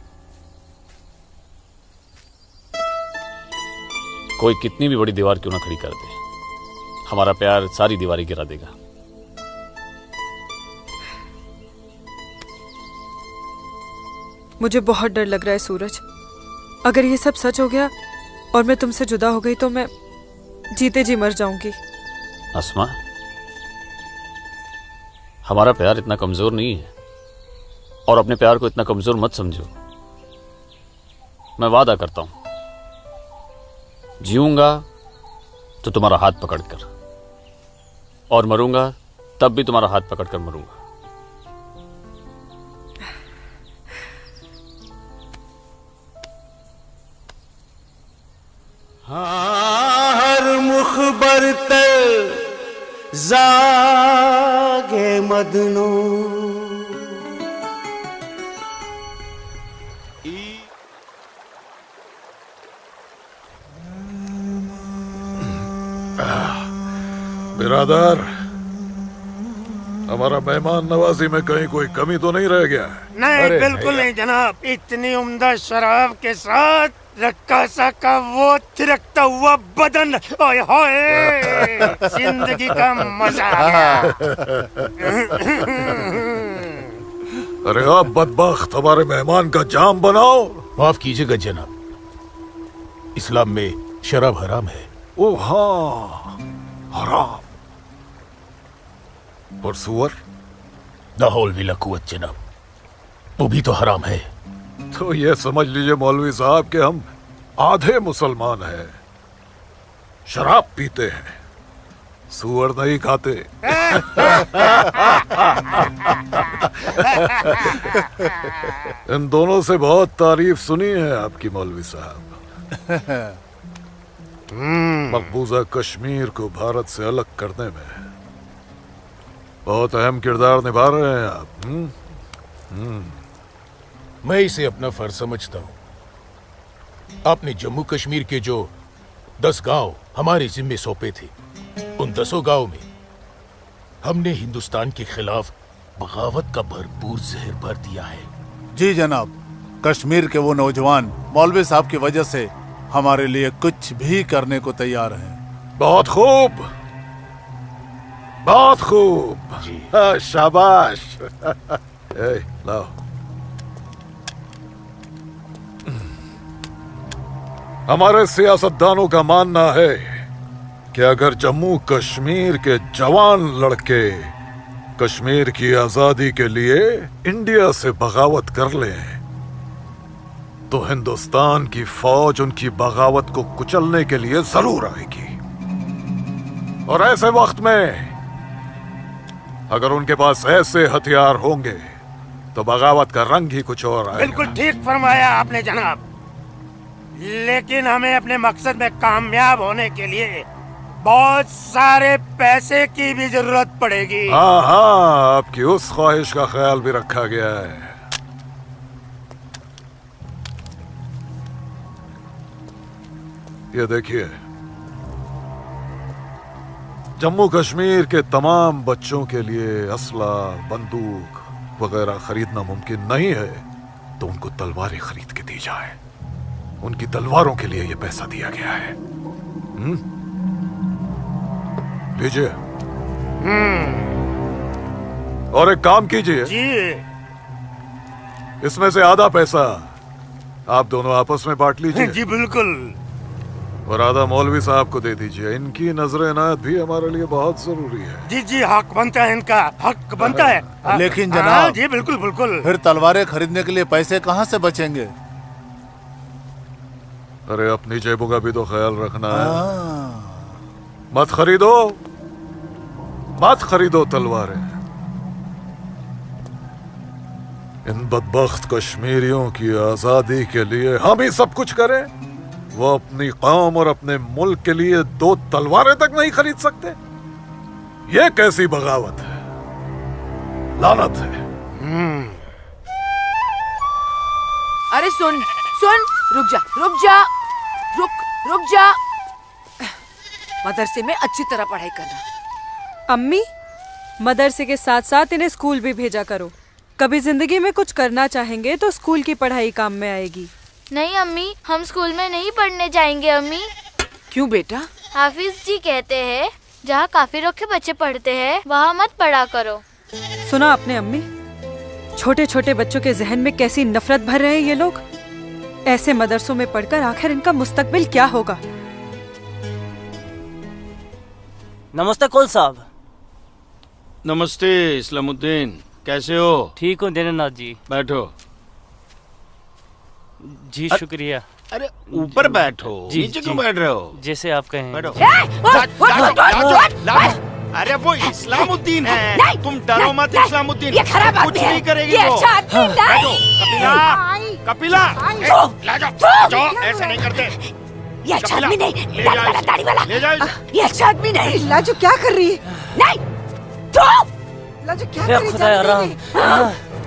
कोई कितनी भी बड़ी दीवार क्यों ना खड़ी कर दे, हमारा प्यार सारी दीवारें गिरा देगा। मुझे बहुत डर लग रहा है सूरज। अगर ये सब सच हो गया और मैं तुमसे जुदा हो गई तो मैं जीते जी मर जाऊंगी। अस्मा, हमारा प्यार इतना कमजोर नहीं है, और अपने प्यार को इतना कमजोर मत समझो। मैं वादा करता हूं, जीऊंगा तो तुम्हारा हाथ पकड़कर, और मरूंगा तब भी तुम्हारा हाथ पकड़कर मरूंगा। हर मुखबर तल जागे मदनो। बिरादर, हमारा मेहमान नवाजी में कहीं कोई कमी तो नहीं रह गया? नहीं, बिल्कुल नहीं जनाब। इतनी उम्दा शराब के साथ रक्कासा का वो थिरकता हुआ बदन, ओए होए, जिंदगी का मजा आ गया। अरे आप बदबख्त, हमारे मेहमान का जाम बनाओ। माफ कीजिएगा जनाब, इस्लाम में शराब हराम है। ओ हाँ, हराम। और सुअर? ला हौल वला कुव्वत जनाब, वो भी तो हराम है। तो ये समझ लीजिए मौलवी साहब कि हम आधे मुसलमान हैं, शराब पीते हैं, सुअर नहीं खाते। इन दोनों से बहुत तारीफ सुनी है आपकी मौलवी साहब। मकबूजा कश्मीर को भारत से अलग करने में बहुत अहम किरदार निभा रहे हैं आप। मैं इसे अपना फर्ज समझता हूँ। आपने जम्मू कश्मीर के जो 10 गांव हमारे जिम्मे सौंपे थे, उन 10 गांव में हमने हिंदुस्तान के खिलाफ बगावत का भरपूर जहर भर दिया है। जी जनाब, कश्मीर के वो नौजवान मौलवी साहब की वजह से हमारे लिए कुछ भी करने को तैयार हैं। बहुत खूब, बहुत खूब। शाबाश। लाओ। हमारे सियासतदानों का मानना है कि अगर जम्मू कश्मीर के जवान लड़के कश्मीर की आजादी के लिए इंडिया से बगावत कर लें तो हिंदुस्तान की फौज उनकी बगावत को कुचलने के लिए जरूर आएगी। और ऐसे वक्त में अगर उनके पास ऐसे हथियार होंगे तो बगावत का रंग ही कुछ और आएगा। बिल्कुल ठीक फरमाया आपने जनाब, लेकिन हमें अपने मकसद में कामयाब होने के लिए बहुत सारे पैसे की भी जरूरत पड़ेगी। हाँ हाँ, आपकी उस ख्वाहिश का ख्याल भी रखा गया है। ये देखिए, जम्मू कश्मीर के तमाम बच्चों के लिए असला, बंदूक वगैरह खरीदना मुमकिन नहीं है, तो उनको तलवारें खरीद के दी जाए। उनकी तलवारों के लिए ये पैसा दिया गया है। लीजिए। और एक काम कीजिए जी, इसमें से आधा पैसा आप दोनों आपस में बांट लीजिए। जी बिल्कुल। और आधा मौलवी साहब को दे दीजिए। इनकी नजर इनायत भी हमारे लिए बहुत जरूरी है। जी जी, हक बनता है, इनका हक बनता है। लेकिन जनाब, जी बिल्कुल बिल्कुल। फिर तलवारें खरीदने के लिए पैसे कहाँ से बचेंगे? अरे अपनी जेबों का भी तो ख्याल रखना है। मत खरीदो, मत खरीदो तलवारें। इन बदबख्त कश्मीरियों की आजादी के लिए हम ही सब कुछ करें, वो अपनी कौम और अपने मुल्क के लिए 2 तलवारें तक नहीं खरीद सकते। ये कैसी बगावत है, लानत है। अरे सुन सुन, रुक जा, रुक जा। मदरसे में अच्छी तरह पढ़ाई करना। अम्मी, मदरसे के साथ साथ इन्हें स्कूल भी भेजा करो। कभी जिंदगी में कुछ करना चाहेंगे तो स्कूल की पढ़ाई काम में आएगी। नहीं अम्मी, हम स्कूल में नहीं पढ़ने जाएंगे अम्मी। क्यों बेटा? हाफिज जी कहते हैं जहाँ काफिरों के बच्चे पढ़ते हैं वहाँ मत पढ़ा करो। सुना आपने अम्मी? छोटे छोटे बच्चों के जहन में कैसी नफरत भर रहे हैं ये लोग। ऐसे मदरसों में पढ़कर आखिर इनका मुस्तकबिल क्या होगा? नमस्ते कौल साहब। नमस्ते इस्लामुद्दीन, कैसे हो? ठीक हूँ दीनानाथ जी। बैठो। जी शुक्रिया। अरे ऊपर बैठो, नीचे क्यों बैठ रहे हो? जैसे आप कहें। बैठो। अरे वो इस्लामुद्दीन है, तुम डरो मत। इस्लामुद्दीन कुछ नहीं करेगी वो। बैठो। कपिला, ला जाओ, ऐसे नहीं करते। ये अच्छा आदमी नहीं, दाढ़ी वाला। ले जाओ इसे। ये अच्छा आदमी नहीं। लाजो क्या कर रही है? नहीं, तो लाजो क्या कर रही है?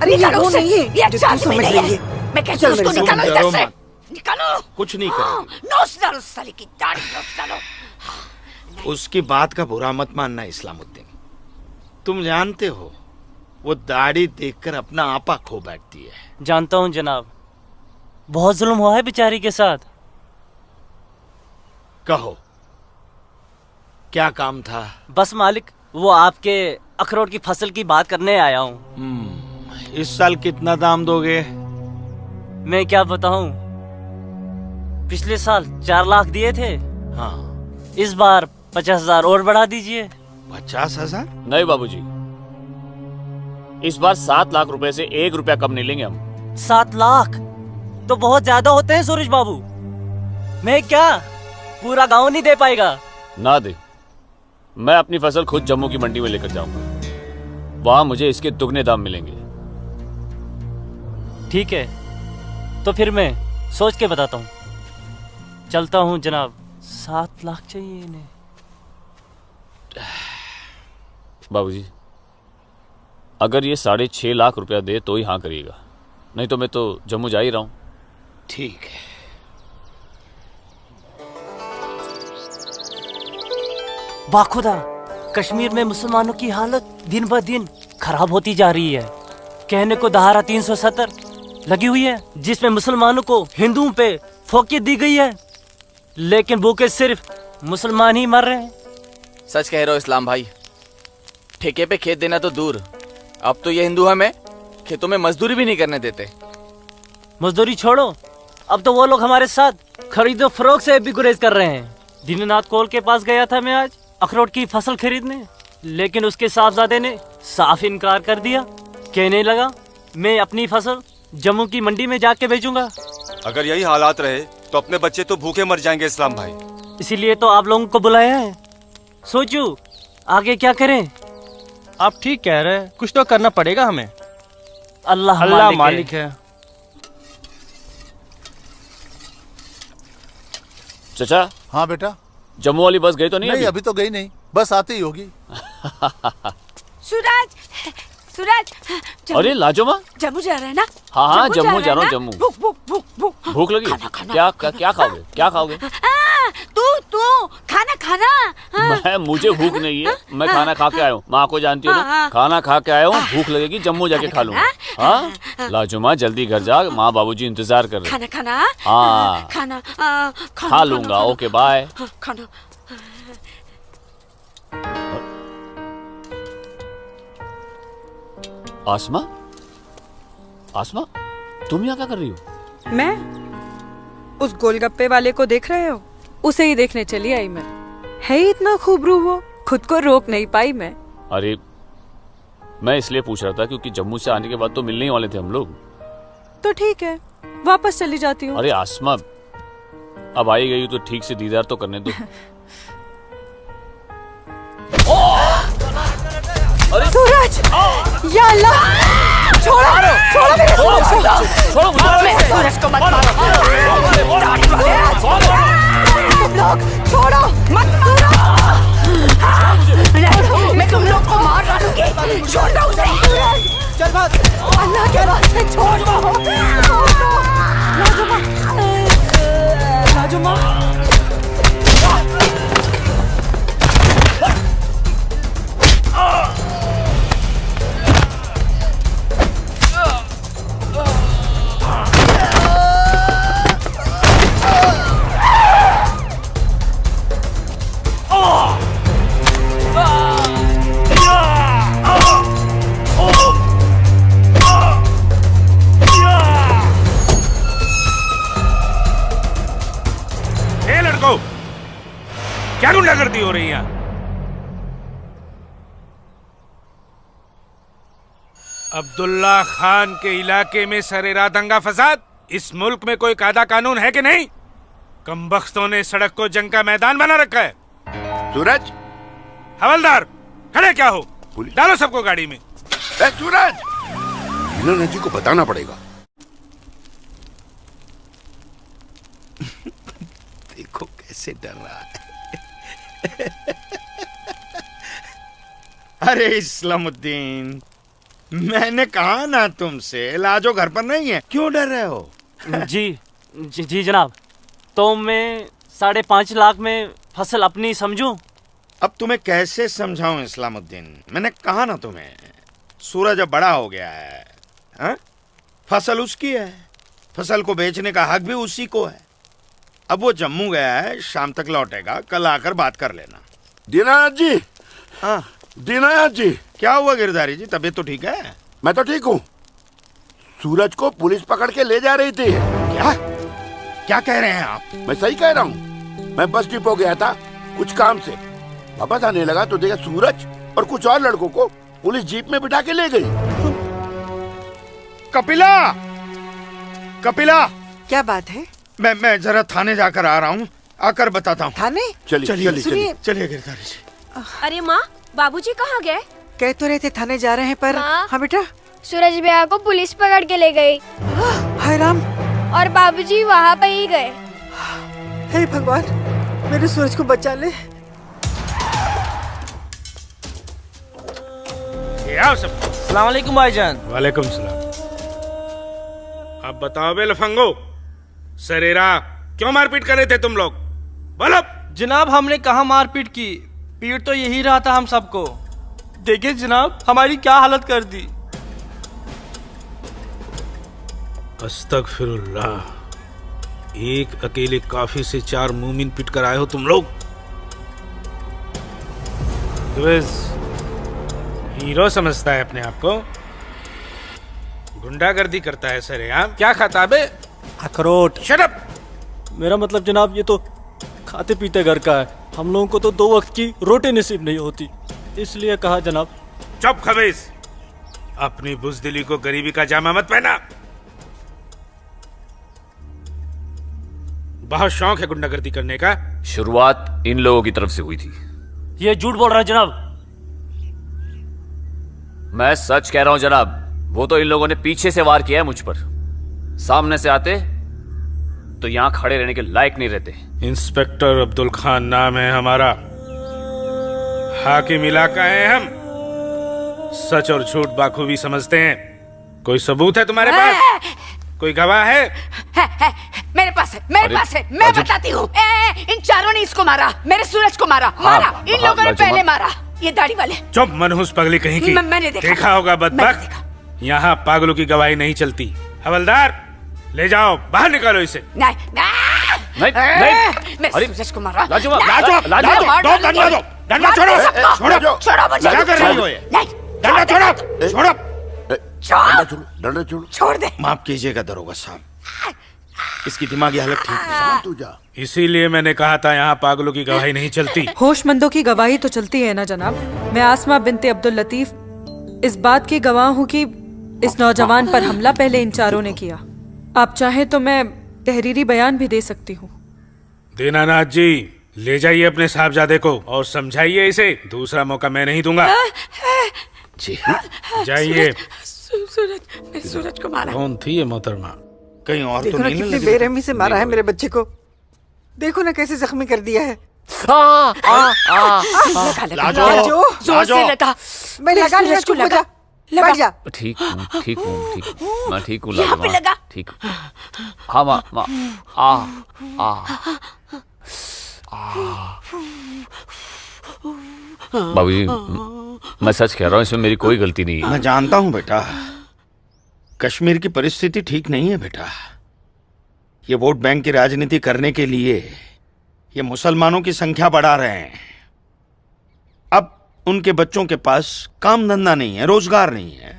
अरे ये वो नहीं है, ये अच्छा आदमी नहीं है। मैं कहती हूँ उसको निकालो इधर से, निकालो। कुछ नहीं करेगी। नोच डालो साले की दाढ़ी, नोच डालो। उसकी बात का बुरा मत मानना इस्लामुद्दीन। तुम जानते हो वो दाढ़ी देखकर अपना आपा खो बैठती है। जानता हूँ जनाब, बहुत जुल्म हुआ है बेचारी के साथ। कहो क्या काम था? बस मालिक, वो आपके अखरोट की फसल की बात करने आया हूँ। इस साल कितना दाम दोगे? मैं क्या बताऊं, पिछले साल 4 लाख दिए थे। हाँ, इस बार 50,000 और बढ़ा दीजिए। 50,000? नहीं बाबूजी, इस बार 7 लाख रुपए से 1 रुपया कम नहीं लेंगे हम। 7 लाख तो बहुत ज्यादा होते हैं सूरज बाबू। मैं क्या पूरा गांव नहीं दे पाएगा? ना दे, मैं अपनी फसल खुद जम्मू की मंडी में लेकर जाऊंगा। वहां मुझे इसके दुगने दाम मिलेंगे। ठीक है, तो फिर मैं सोच के बताता हूँ। चलता हूँ जनाब। 7 लाख चाहिए इन्हें। बाबूजी, अगर ये 6.5 लाख रुपया दे तो ही हाँ करिएगा, नहीं तो मैं तो जम्मू जा ही रहा हूँ। ठीक है। बाखुदा, कश्मीर में मुसलमानों की हालत दिन ब दिन खराब होती जा रही है। कहने को धारा 370 लगी हुई है जिसमें मुसलमानों को हिंदुओं पे फोकियत दी गई है, लेकिन भूखे सिर्फ मुसलमान ही मर रहे हैं। सच कह रहे हो इस्लाम भाई, ठेके पे खेत देना तो दूर, अब तो ये हिंदू हमें खेतों में मजदूरी भी नहीं करने देते। मजदूरी छोड़ो, अब तो वो लोग हमारे साथ खरीदो फरोख्त से भी गुरेज कर रहे हैं। दीननाथ कौल के पास गया था मैं आज अखरोट की फसल खरीदने, लेकिन उसके साहबजादे ने साफ इनकार कर दिया। कहने लगा मैं अपनी फसल जम्मू की मंडी में जाके बेचूंगा। अगर यही हालात रहे तो अपने बच्चे तो भूखे मर जाएंगे इस्लाम भाई। इसीलिए तो आप लोगों को बुलाया है। सोचो आगे क्या करें। आप ठीक कह रहे हैं, कुछ तो करना पड़ेगा हमें। अल्लाह मालिक है। चचा। हाँ बेटा। जम्मू वाली बस गई तो नहीं? नहीं, अभी तो गई नहीं, बस आती ही होगी। सूरज, सूरज। अरे लाजो माँ, जम्मू जा रहे हैं ना? हाँ जम्मू जा रहा हूँ। जम्मू भूख भूख भूख भूख भूख लगी? क्या खाओगे? क्या खाओगे? तू खाना खाना। मैं मुझे भूख नहीं है, मैं खाना खा के आया हूँ। माँ को जानती हो ना, खाना खा के आया हूँ, भूख लगेगी जम्मू जाके खा लूंगा। हाँ लाजुमा जल्दी घर जा, माँ बाबूजी इंतजार कर रहे। खाना खाना हाँ खाना खा लूंगा। Okay bye. खाना। आसमा, आसमा तुम यहाँ क्या कर रही हो? मैं उस गोलगप्पे वाले को देख रहे हो? उसे ही देखने चली आई मैं। है ही इतना खूबरू वो, खुद को रोक नहीं पाई मैं। अरे मैं इसलिए पूछ रहा था क्योंकि जम्मू से आने के बाद तो मिलने ही वाले थे हम लोग। तो ठीक है, वापस चली जाती हूँ। अरे आसमा अब आई गई तो ठीक से दीदार तो करने दो। सूरज, या अल्लाह, छोड़ो छोड़ो मेरे सूरज को। मेरे सूरज को मत मारो। तुम लोग छोड़ो मत मारो। मैं तुम लोग को मार डालूंगी। छोड़ दो उसे। चल भाग। अल्लाह के वास्ते छोड़ दो। लाजुमा, लाजुमा। क्या गुंडागर्दी हो रही है? अब्दुल्ला खान के इलाके में सरेरा दंगा फसाद। इस मुल्क में कोई कायदा कानून है कि नहीं? कमबख्तों ने सड़क को जंग का मैदान बना रखा है। सूरज, हवलदार खड़े क्या हो? डालो सबको गाड़ी में। सूरज, इन्होंने जी को बताना पड़ेगा। देखो कैसे डर रहा है। अरे इस्लामुद्दीन, मैंने कहा ना तुमसे, लाजो घर पर नहीं है, क्यों डर रहे हो? जी जनाब, तो मैं 5.5 लाख में फसल अपनी समझूं? अब तुम्हें कैसे समझाऊं इस्लामुद्दीन? मैंने कहा ना तुम्हें, सूरज अब बड़ा हो गया है, हा? फसल उसकी है, फसल को बेचने का हक भी उसी को है। अब वो जम्मू गया है, शाम तक लौटेगा, कल आकर बात कर लेना। दीनानाथ जी। हाँ दीनानाथ जी। क्या हुआ गिरधारी जी, तबीयत तो ठीक है? मैं तो ठीक हूँ। सूरज को पुलिस पकड़ के ले जा रही थी। क्या कह रहे हैं आप? मैं सही कह रहा हूँ। मैं बस डिपो गया था कुछ काम से, वापस आने लगा तो देखा सूरज और कुछ और लड़कों को पुलिस जीप में बिठा के ले गई। कपिला, कपिला, क्या बात है? मैं जरा थाने जाकर आ रहा हूँ, आकर बताता हूँ। थाने? चलिए गिरधारी जी। अरे माँ, बाबूजी कहाँ गए? कह तो रहे थे थाने जा रहे हैं पर। हाँ बेटा। सूरज भैया को पुलिस पकड़ के ले गई। हाय राम। और बाबूजी वहाँ पे ही गए। हे भगवान, मेरे सूरज को बचा ले। अस्सलाम वालेकुम भाईजान। वालेकुम सलाम। अब बताओ बे लफंगो, सरेरा क्यों मारपीट कर रहे थे तुम लोग? बोलो। जनाब हमने कहा मारपीट की, पीट तो यही रहा था हम सबको। देखिए जनाब हमारी क्या हालत कर दी। अस्तगफिरुल्लाह, एक अकेले काफी से 4 मूमिन पिट कर आए हो तुम लोग। हीरो समझता है अपने आप को, गुंडागर्दी करता है सरेआम। क्या खाता बे? अखरोट। Shut up. मेरा मतलब जनाब ये तो खाते पीते घर का है, हम लोगों को तो 2 वक्त की रोटी नसीब नहीं होती, इसलिए कहा जनाब। चुप खबीस, अपनी बुज़दिली को गरीबी का जामा मत पहना। बहुत शौक है गुंडागर्दी करने का। शुरुआत इन लोगों की तरफ से हुई थी। ये झूठ बोल रहा है जनाब। मैं सच कह रहा हूं जनाब, वो तो इन लोगों ने पीछे से वार किया है मुझ पर। सामने से आते तो यहां खड़े रहने के लायक नहीं रहते। इंस्पेक्टर अब्दुल खान नाम है हमारा, हाकिम इलाका है हम, सच और झूठ बाखूबी समझते हैं। कोई सबूत है तुम्हारे पास? कोई गवाह है? मेरे पास है, मेरे पास है, मैं बताती हूँ। इन चारों ने इसको मारा, मेरे सूरज को मारा, मारा इन लोगों ने पहले मारा, ये दाढ़ी वाले। चुप मनहूस पगली कहीं की। मैंने देखा होगा बदबख्त, यहाँ पागलों की गवाही नहीं चलती। हवलदार ले जाओ, बाहर निकालो इसे। नहीं मेरे सूरज को मारा। डंडा छोड़ो, छोड़ो, छोड़ो मुझे। क्या कर रही हो ये? डंडा छोड़ो, छोड़ो, डंडा छोड़ो, छोड़ दे। माफ कीजिएगा दरोगा साहब, इसकी दिमागी हालत ठीक नहीं। तू जा। इसीलिए मैंने कहा था यहाँ पागलों की गवाही नहीं चलती। होशमंदों की गवाही तो चलती है ना जनाब। मैं आसमा बिनते अब्दुल लतीफ इस बात की गवाह हूँ कि इस नौजवान पर हमला पहले इन चारों ने किया। आप चाहे तो मैं तहरीरी बयान भी दे सकती हूँ। दीनानाथ जी, ले जाइए अपने साहबजादे को और समझाइए इसे, दूसरा मौका मैं नहीं दूंगा। जी जाइए। सूरज, मेरे सूरज को मारा। कौन थी ये मोहतरमा? कहीं और देखो तो ना नहीं कितनी लगी? बेरहमी से मारा है मेरे बच्चे को। देखो ना कैसे जख्मी कर दिया है। लाजो, जोर से लगा। मैं लगा लिया, चुप हो जा, बैठ जा। ठीक हूँ, ठीक हूँ, ठीक हूँ, मैं ठीक हूँ यहाँ पे लाजमा, लगा। ठीक हूँ। हाँ माँ, माँ, बाबूजी, मैं सच कह रहा हूँ, इसमें मेरी कोई गलती नहीं है। मैं जानता हूँ बेटा, कश्मीर की परिस्थिति ठीक नहीं है बेटा। ये वोट बैंक की राजनीति करने के लिए ये मुसलमानों की संख्या बढ़ा रहे हैं। अब उनके बच्चों के पास काम धंधा नहीं है, रोजगार नहीं है,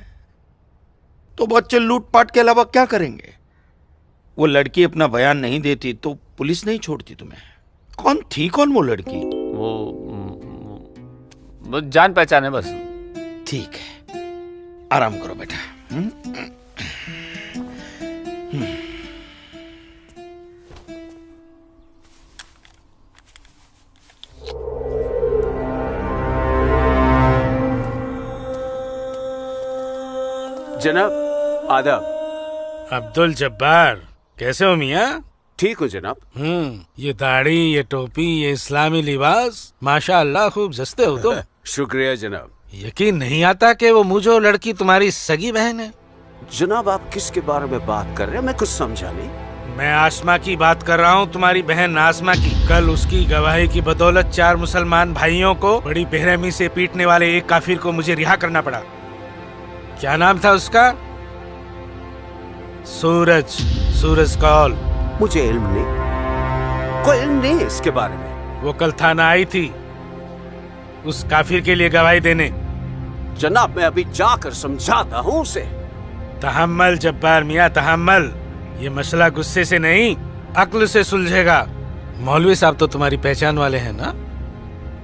तो बच्चे लूटपाट के अलावा क्या करेंगे? वो लड़की अपना बयान नहीं देती तो पुलिस नहीं छोड़ती तुम्हें। कौन थी, कौन वो लड़की? वो जान पहचान है बस। ठीक है, आराम करो बेटा। जनाब आदाब। अब्दुल जब्बार, कैसे हो मियाँ? ठीक हो जनाब। ये दाढ़ी, ये टोपी, ये इस्लामी लिबास, माशाअल्लाह खूब जस्ते हो तुम। शुक्रिया जनाब। यकीन नहीं आता कि वो मुझे लड़की तुम्हारी सगी बहन है। जनाब आप किसके बारे में बात कर रहे हैं? मैं कुछ समझा नहीं। मैं आसमा की बात कर रहा हूँ, तुम्हारी बहन आसमा की। कल उसकी गवाही की बदौलत 4 मुसलमान भाइयों को बड़ी बेरहमी से पीटने वाले एक काफिर को मुझे रिहा करना पड़ा। क्या नाम था उसका? सूरज, सूरज कौल। मुझे इल्म नहीं, कोई इल्म नहीं है इसके बारे में। वो कल थाना आई थी उस काफिर के लिए गवाही देने। जनाब मैं अभी जाकर समझाता हूँ उसे। तहम्मल जब्बार मियाँ, तहम्मल। ये मसला गुस्से से नहीं, अक्ल से सुलझेगा। मौलवी साहब तो तुम्हारी पहचान वाले हैं ना?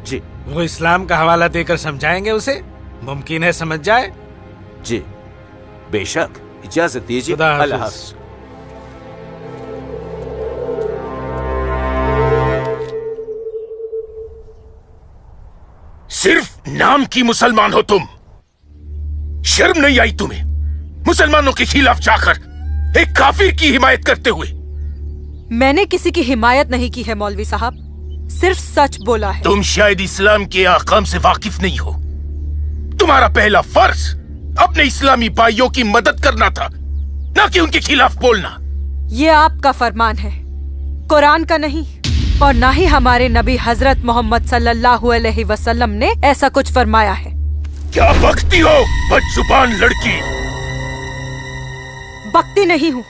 जी। वो इस्लाम का हवाला देकर समझाएंगे उसे, मुमकिन है समझ जाए। जी बेशक, इजाजत दीजिए। अल्लाह हाफ़िज़। सिर्फ नाम की मुसलमान हो तुम, शर्म नहीं आई तुम्हें मुसलमानों के खिलाफ जाकर एक काफिर की हिमायत करते हुए? मैंने किसी की हिमायत नहीं की है मौलवी साहब, सिर्फ सच बोला है। तुम शायद इस्लाम के अहकाम से वाकिफ नहीं हो। तुम्हारा पहला फर्ज अपने इस्लामी भाइयों की मदद करना था, ना कि उनके खिलाफ बोलना। ये आपका फरमान है, कुरान का नहीं, और ना ही हमारे नबी हजरत मोहम्मद सल्लल्लाहु अलैहि वसल्लम ने ऐसा कुछ फरमाया है। क्या बकती हो बदजुबान लड़की? बकती नहीं हूँ,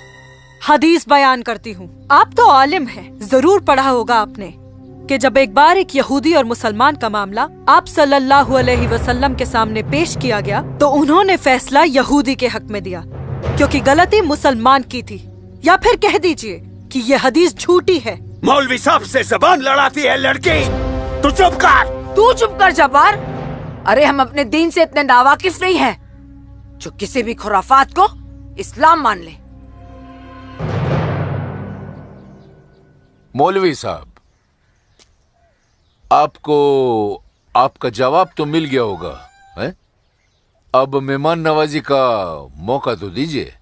हदीस बयान करती हूँ। आप तो आलिम हैं, जरूर पढ़ा होगा आपने कि जब एक बार एक यहूदी और मुसलमान का मामला आप सल्लल्लाहु अलैहि वसल्लम के सामने पेश किया गया तो उन्होंने फैसला यहूदी के हक में दिया, क्योंकि गलती मुसलमान की थी। या फिर कह दीजिए कि ये हदीस झूठी है। मौलवी साहब से जबान लड़ाती है लड़की, तू चुप कर। तू चुप कर जब्बार। अरे हम अपने दीन से इतने नावाकिफ नहीं हैं जो किसी भी खुराफात को इस्लाम मान ले। मौलवी साहब, आपको आपका जवाब तो मिल गया होगा, है? अब मेहमान नवाजी का मौका तो दीजिए।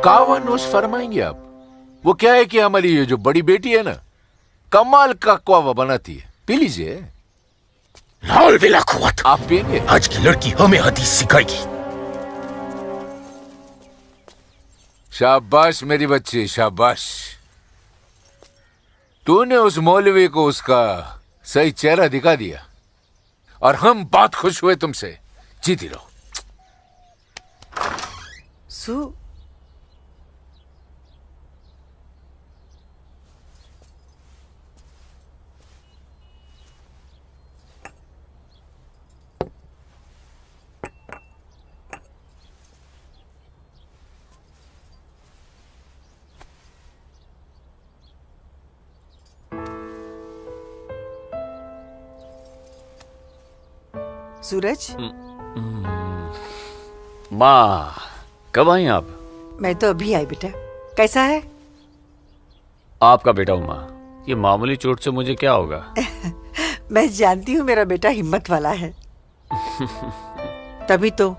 कावा नोश फरमाएंगे आप? वो क्या है कि हमारी ये जो बड़ी बेटी है ना, कमाल का कावा बनाती है, पी लीजिए। आप पिएंगे? आज की लड़की हमें हदीस सिखाएगी। शाबाश मेरी बच्ची, शाबाश। तूने उस मौलवी को उसका सही चेहरा दिखा दिया और हम बहुत खुश हुए तुमसे। जीती रहो। सु सूरज, माँ कब आई आप? मैं तो अभी आई बेटा। कैसा है? आपका बेटा हूँ माँ। ये मामूली चोट से मुझे क्या होगा? मैं जानती हूँ मेरा बेटा हिम्मत वाला है। तभी तो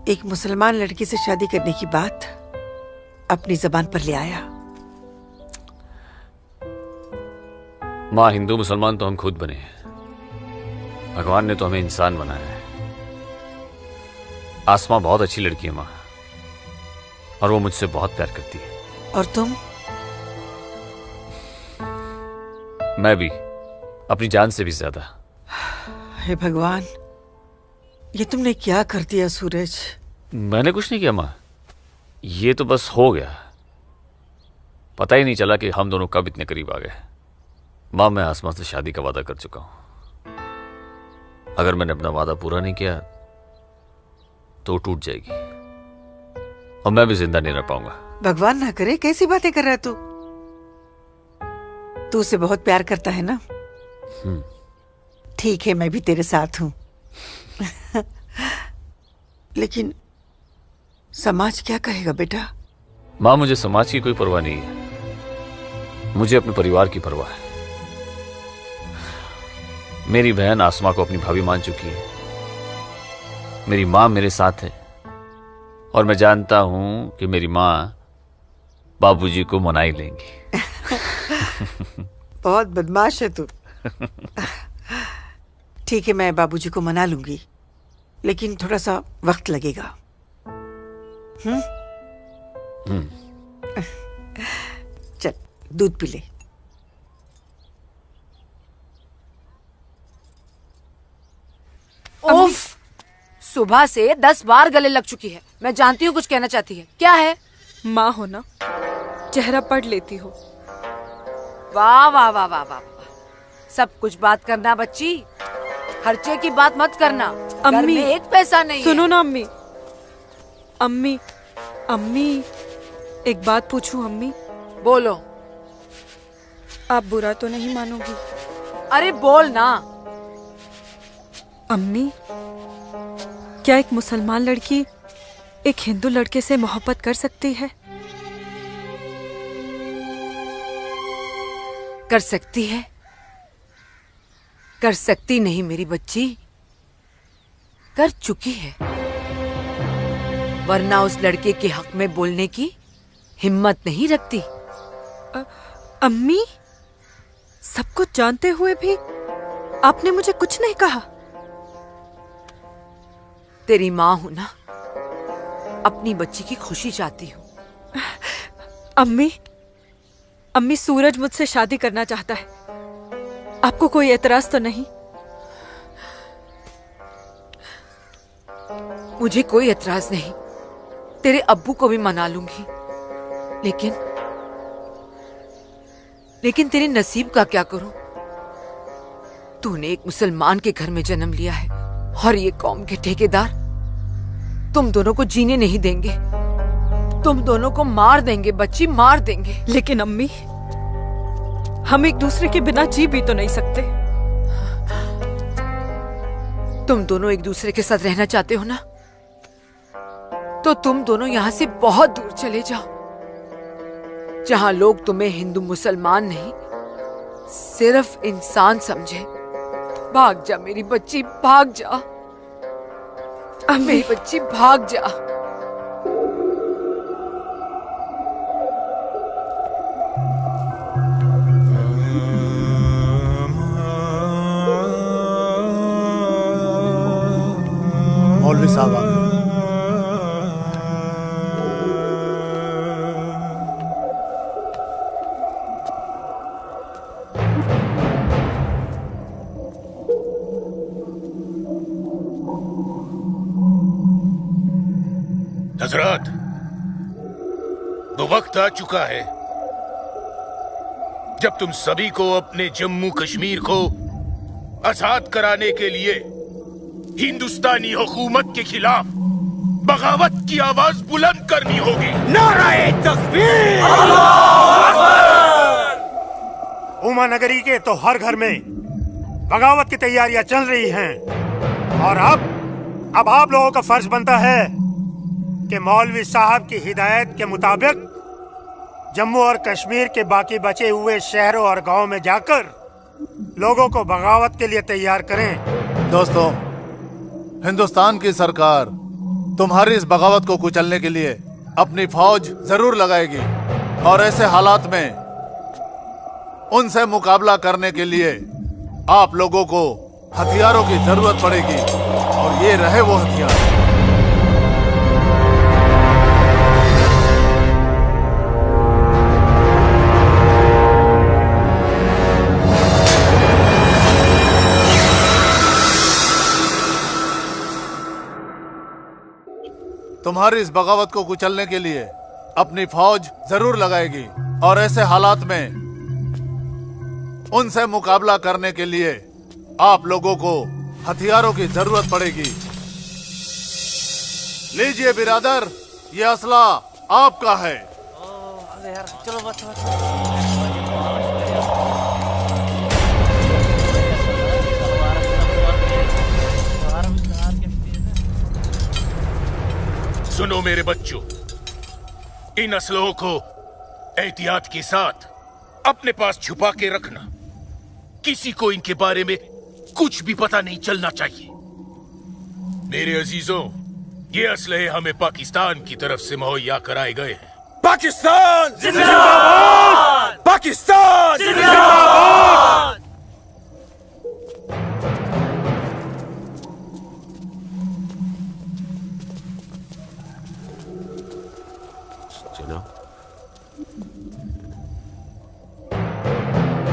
एक मुसलमान लड़की से शादी करने की बात अपनी जबान पर ले आया। माँ, हिंदू मुसलमान तो हम खुद बने हैं। भगवान ने तो हमें इंसान बनाया है। आसमां बहुत अच्छी लड़की है माँ, और वो मुझसे बहुत प्यार करती है। और तुम? मैं भी, अपनी जान से भी ज्यादा। हे भगवान, ये तुमने क्या कर दिया सूरज? मैंने कुछ नहीं किया माँ, ये तो बस हो गया। पता ही नहीं चला कि हम दोनों कब इतने करीब आ गए। माँ, मैं आसमां से शादी का वादा कर चुका हूं। अगर मैंने अपना वादा पूरा नहीं किया तो वो टूट जाएगी और मैं भी जिंदा नहीं रह पाऊंगा। भगवान ना करे, कैसी बातें कर रहा है तू? तू उसे बहुत प्यार करता है ना? ठीक है, मैं भी तेरे साथ हूं। लेकिन समाज क्या कहेगा बेटा? माँ, मुझे समाज की कोई परवाह नहीं है, मुझे अपने परिवार की परवाह है। मेरी बहन आसमा को अपनी भाभी मान चुकी है, मेरी माँ मेरे साथ है, और मैं जानता हूं कि मेरी माँ बाबूजी को मना ही लेंगी। बहुत बदमाश है तू। ठीक है, मैं बाबूजी को मना लूंगी, लेकिन थोड़ा सा वक्त लगेगा। चल दूध पी ले। उफ, सुबह से 10 बार गले लग चुकी है। मैं जानती हूँ कुछ कहना चाहती है। क्या है? माँ हो ना, चेहरा पढ़ लेती हो। वाह वाह वाह वाह वाह, सब कुछ बात करना बच्ची, खर्चे की बात मत करना। घर में एक पैसा नहीं। सुनो ना अम्मी। अम्मी, अम्मी, एक बात पूछूं अम्मी? बोलो। आप बुरा तो नहीं मानोगी? अरे बोल ना। अम्मी, क्या एक मुसलमान लड़की एक हिंदू लड़के से मोहब्बत कर सकती है? कर सकती है, कर सकती नहीं मेरी बच्ची, कर चुकी है। वरना उस लड़के के हक में बोलने की हिम्मत नहीं रखती। अम्मी, सब कुछ जानते हुए भी आपने मुझे कुछ नहीं कहा। तेरी माँ हूं ना, अपनी बच्ची की खुशी चाहती हूँ। अम्मी, अम्मी, सूरज मुझसे शादी करना चाहता है। आपको कोई एतराज तो नहीं? मुझे कोई एतराज नहीं, तेरे अब्बू को भी मना लूंगी। लेकिन तेरे नसीब का क्या करूं? तूने एक मुसलमान के घर में जन्म लिया है, और ये कौम के ठेकेदार तुम दोनों को जीने नहीं देंगे। तुम दोनों को मार देंगे बच्ची, मार देंगे। लेकिन अम्मी, हम एक दूसरे के बिना जी भी तो नहीं सकते। तुम दोनों एक दूसरे के साथ रहना चाहते हो ना, तो तुम दोनों यहाँ से बहुत दूर चले जाओ, जहाँ लोग तुम्हें हिंदू मुसलमान नहीं, सिर्फ इंसान समझे। भाग जा मेरी बच्ची, भाग जा। मेरी बच्ची भाग जा। मौलवी साहब आ गए। हजरात, वो वक्त आ चुका है जब तुम सभी को अपने जम्मू कश्मीर को आजाद कराने के लिए हिंदुस्तानी हुकूमत के खिलाफ बगावत की आवाज बुलंद करनी होगी। नाराए तकबीर! उमा नगरी के तो हर घर में बगावत की तैयारियां चल रही हैं और अब आप लोगों का फर्ज बनता है कि मौलवी साहब की हिदायत के मुताबिक जम्मू और कश्मीर के बाकी बचे हुए शहरों और गांवों में जाकर लोगों को बगावत के लिए तैयार करें। दोस्तों, हिंदुस्तान की सरकार तुम्हारी इस बगावत को कुचलने के लिए अपनी फौज जरूर लगाएगी और ऐसे हालात में उनसे मुकाबला करने के लिए आप लोगों को हथियारों की जरूरत पड़ेगी और ये रहे वो हथियार। तुम्हारी इस बगावत को कुचलने के लिए अपनी फौज जरूर लगाएगी और ऐसे हालात में उनसे मुकाबला करने के लिए आप लोगों को हथियारों की जरूरत पड़ेगी। लीजिए बिरादर, ये असला आपका है। चलो बस सुनो मेरे बच्चों, इन असलों को एहतियात के साथ अपने पास छुपा के रखना। किसी को इनके बारे में कुछ भी पता नहीं चलना चाहिए। मेरे अजीजों, ये असलहे हमें पाकिस्तान की तरफ से मुहैया कराए गए हैं। पाकिस्तान जिंदाबाद! पाकिस्तान जिंदाबाद!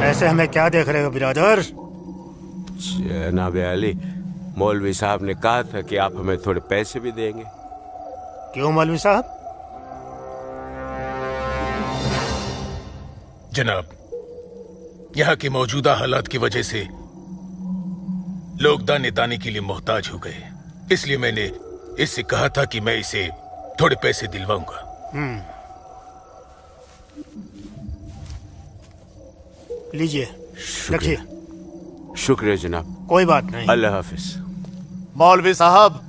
ऐसे हमें क्या देख रहे हो बिरादर? जनाब अली, मौलवी साहब ने कहा था कि आप हमें थोड़े पैसे भी देंगे। क्यों मौलवी साहब? जनाब, यहाँ के मौजूदा हालात की वजह से लोग दाने दाने के लिए मोहताज हो गए, इसलिए मैंने इससे कहा था कि मैं इसे थोड़े पैसे दिलवाऊंगा। लीजिए, रखिए। शुक्रिया जनाब। कोई बात नहीं। अल्लाह हाफिज। मौलवी साहब,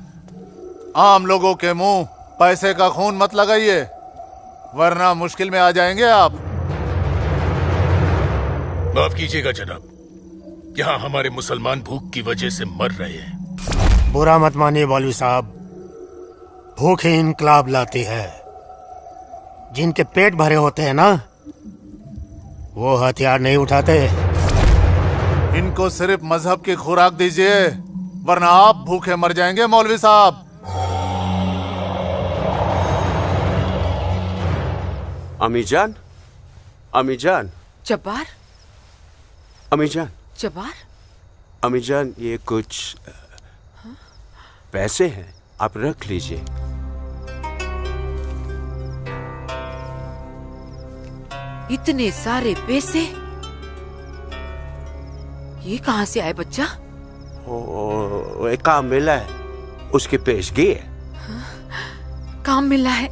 आम लोगों के मुंह पैसे का खून मत लगाइए, वरना मुश्किल में आ जाएंगे आप। माफ कीजिएगा जनाब, यहाँ हमारे मुसलमान भूख की वजह से मर रहे हैं। बुरा मत मानिए मौलवी साहब, भूख ही इनकलाब लाती है। जिनके पेट भरे होते हैं ना, वो हथियार नहीं उठाते। इनको सिर्फ मजहब की खुराक दीजिए, वरना आप भूखे मर जाएंगे मौलवी साहब। अमीजान, अमीजान, जब्बार, अमीजान, जब्बार, अमीजान, ये कुछ पैसे हैं, आप रख लीजिए। इतने सारे पैसे ये कहाँ से आए बच्चा? एक काम मिला है, उसकी पेशगी है। काम मिला है?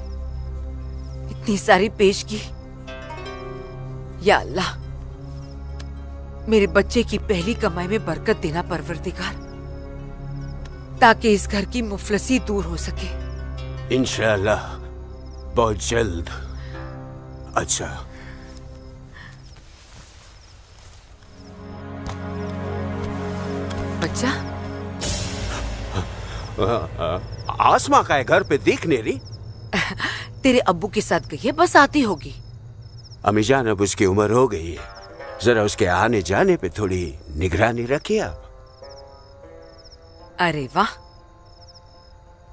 इतनी सारी पेशगी। या अल्लाह, मेरे बच्चे की पहली कमाई में बरकत देना परवरदिगार, ताकि इस घर की मुफलसी दूर हो सके। इंशाअल्लाह बहुत जल्द। अच्छा, बच्चा, आसमा का है घर पे दिख नहीं रही। तेरे अब्बू के साथ गई है, बस आती होगी। अमीजान, अब उसकी उम्र हो गई है, जरा उसके आने जाने पे थोड़ी निगरानी रखिए आप। अरे वाह,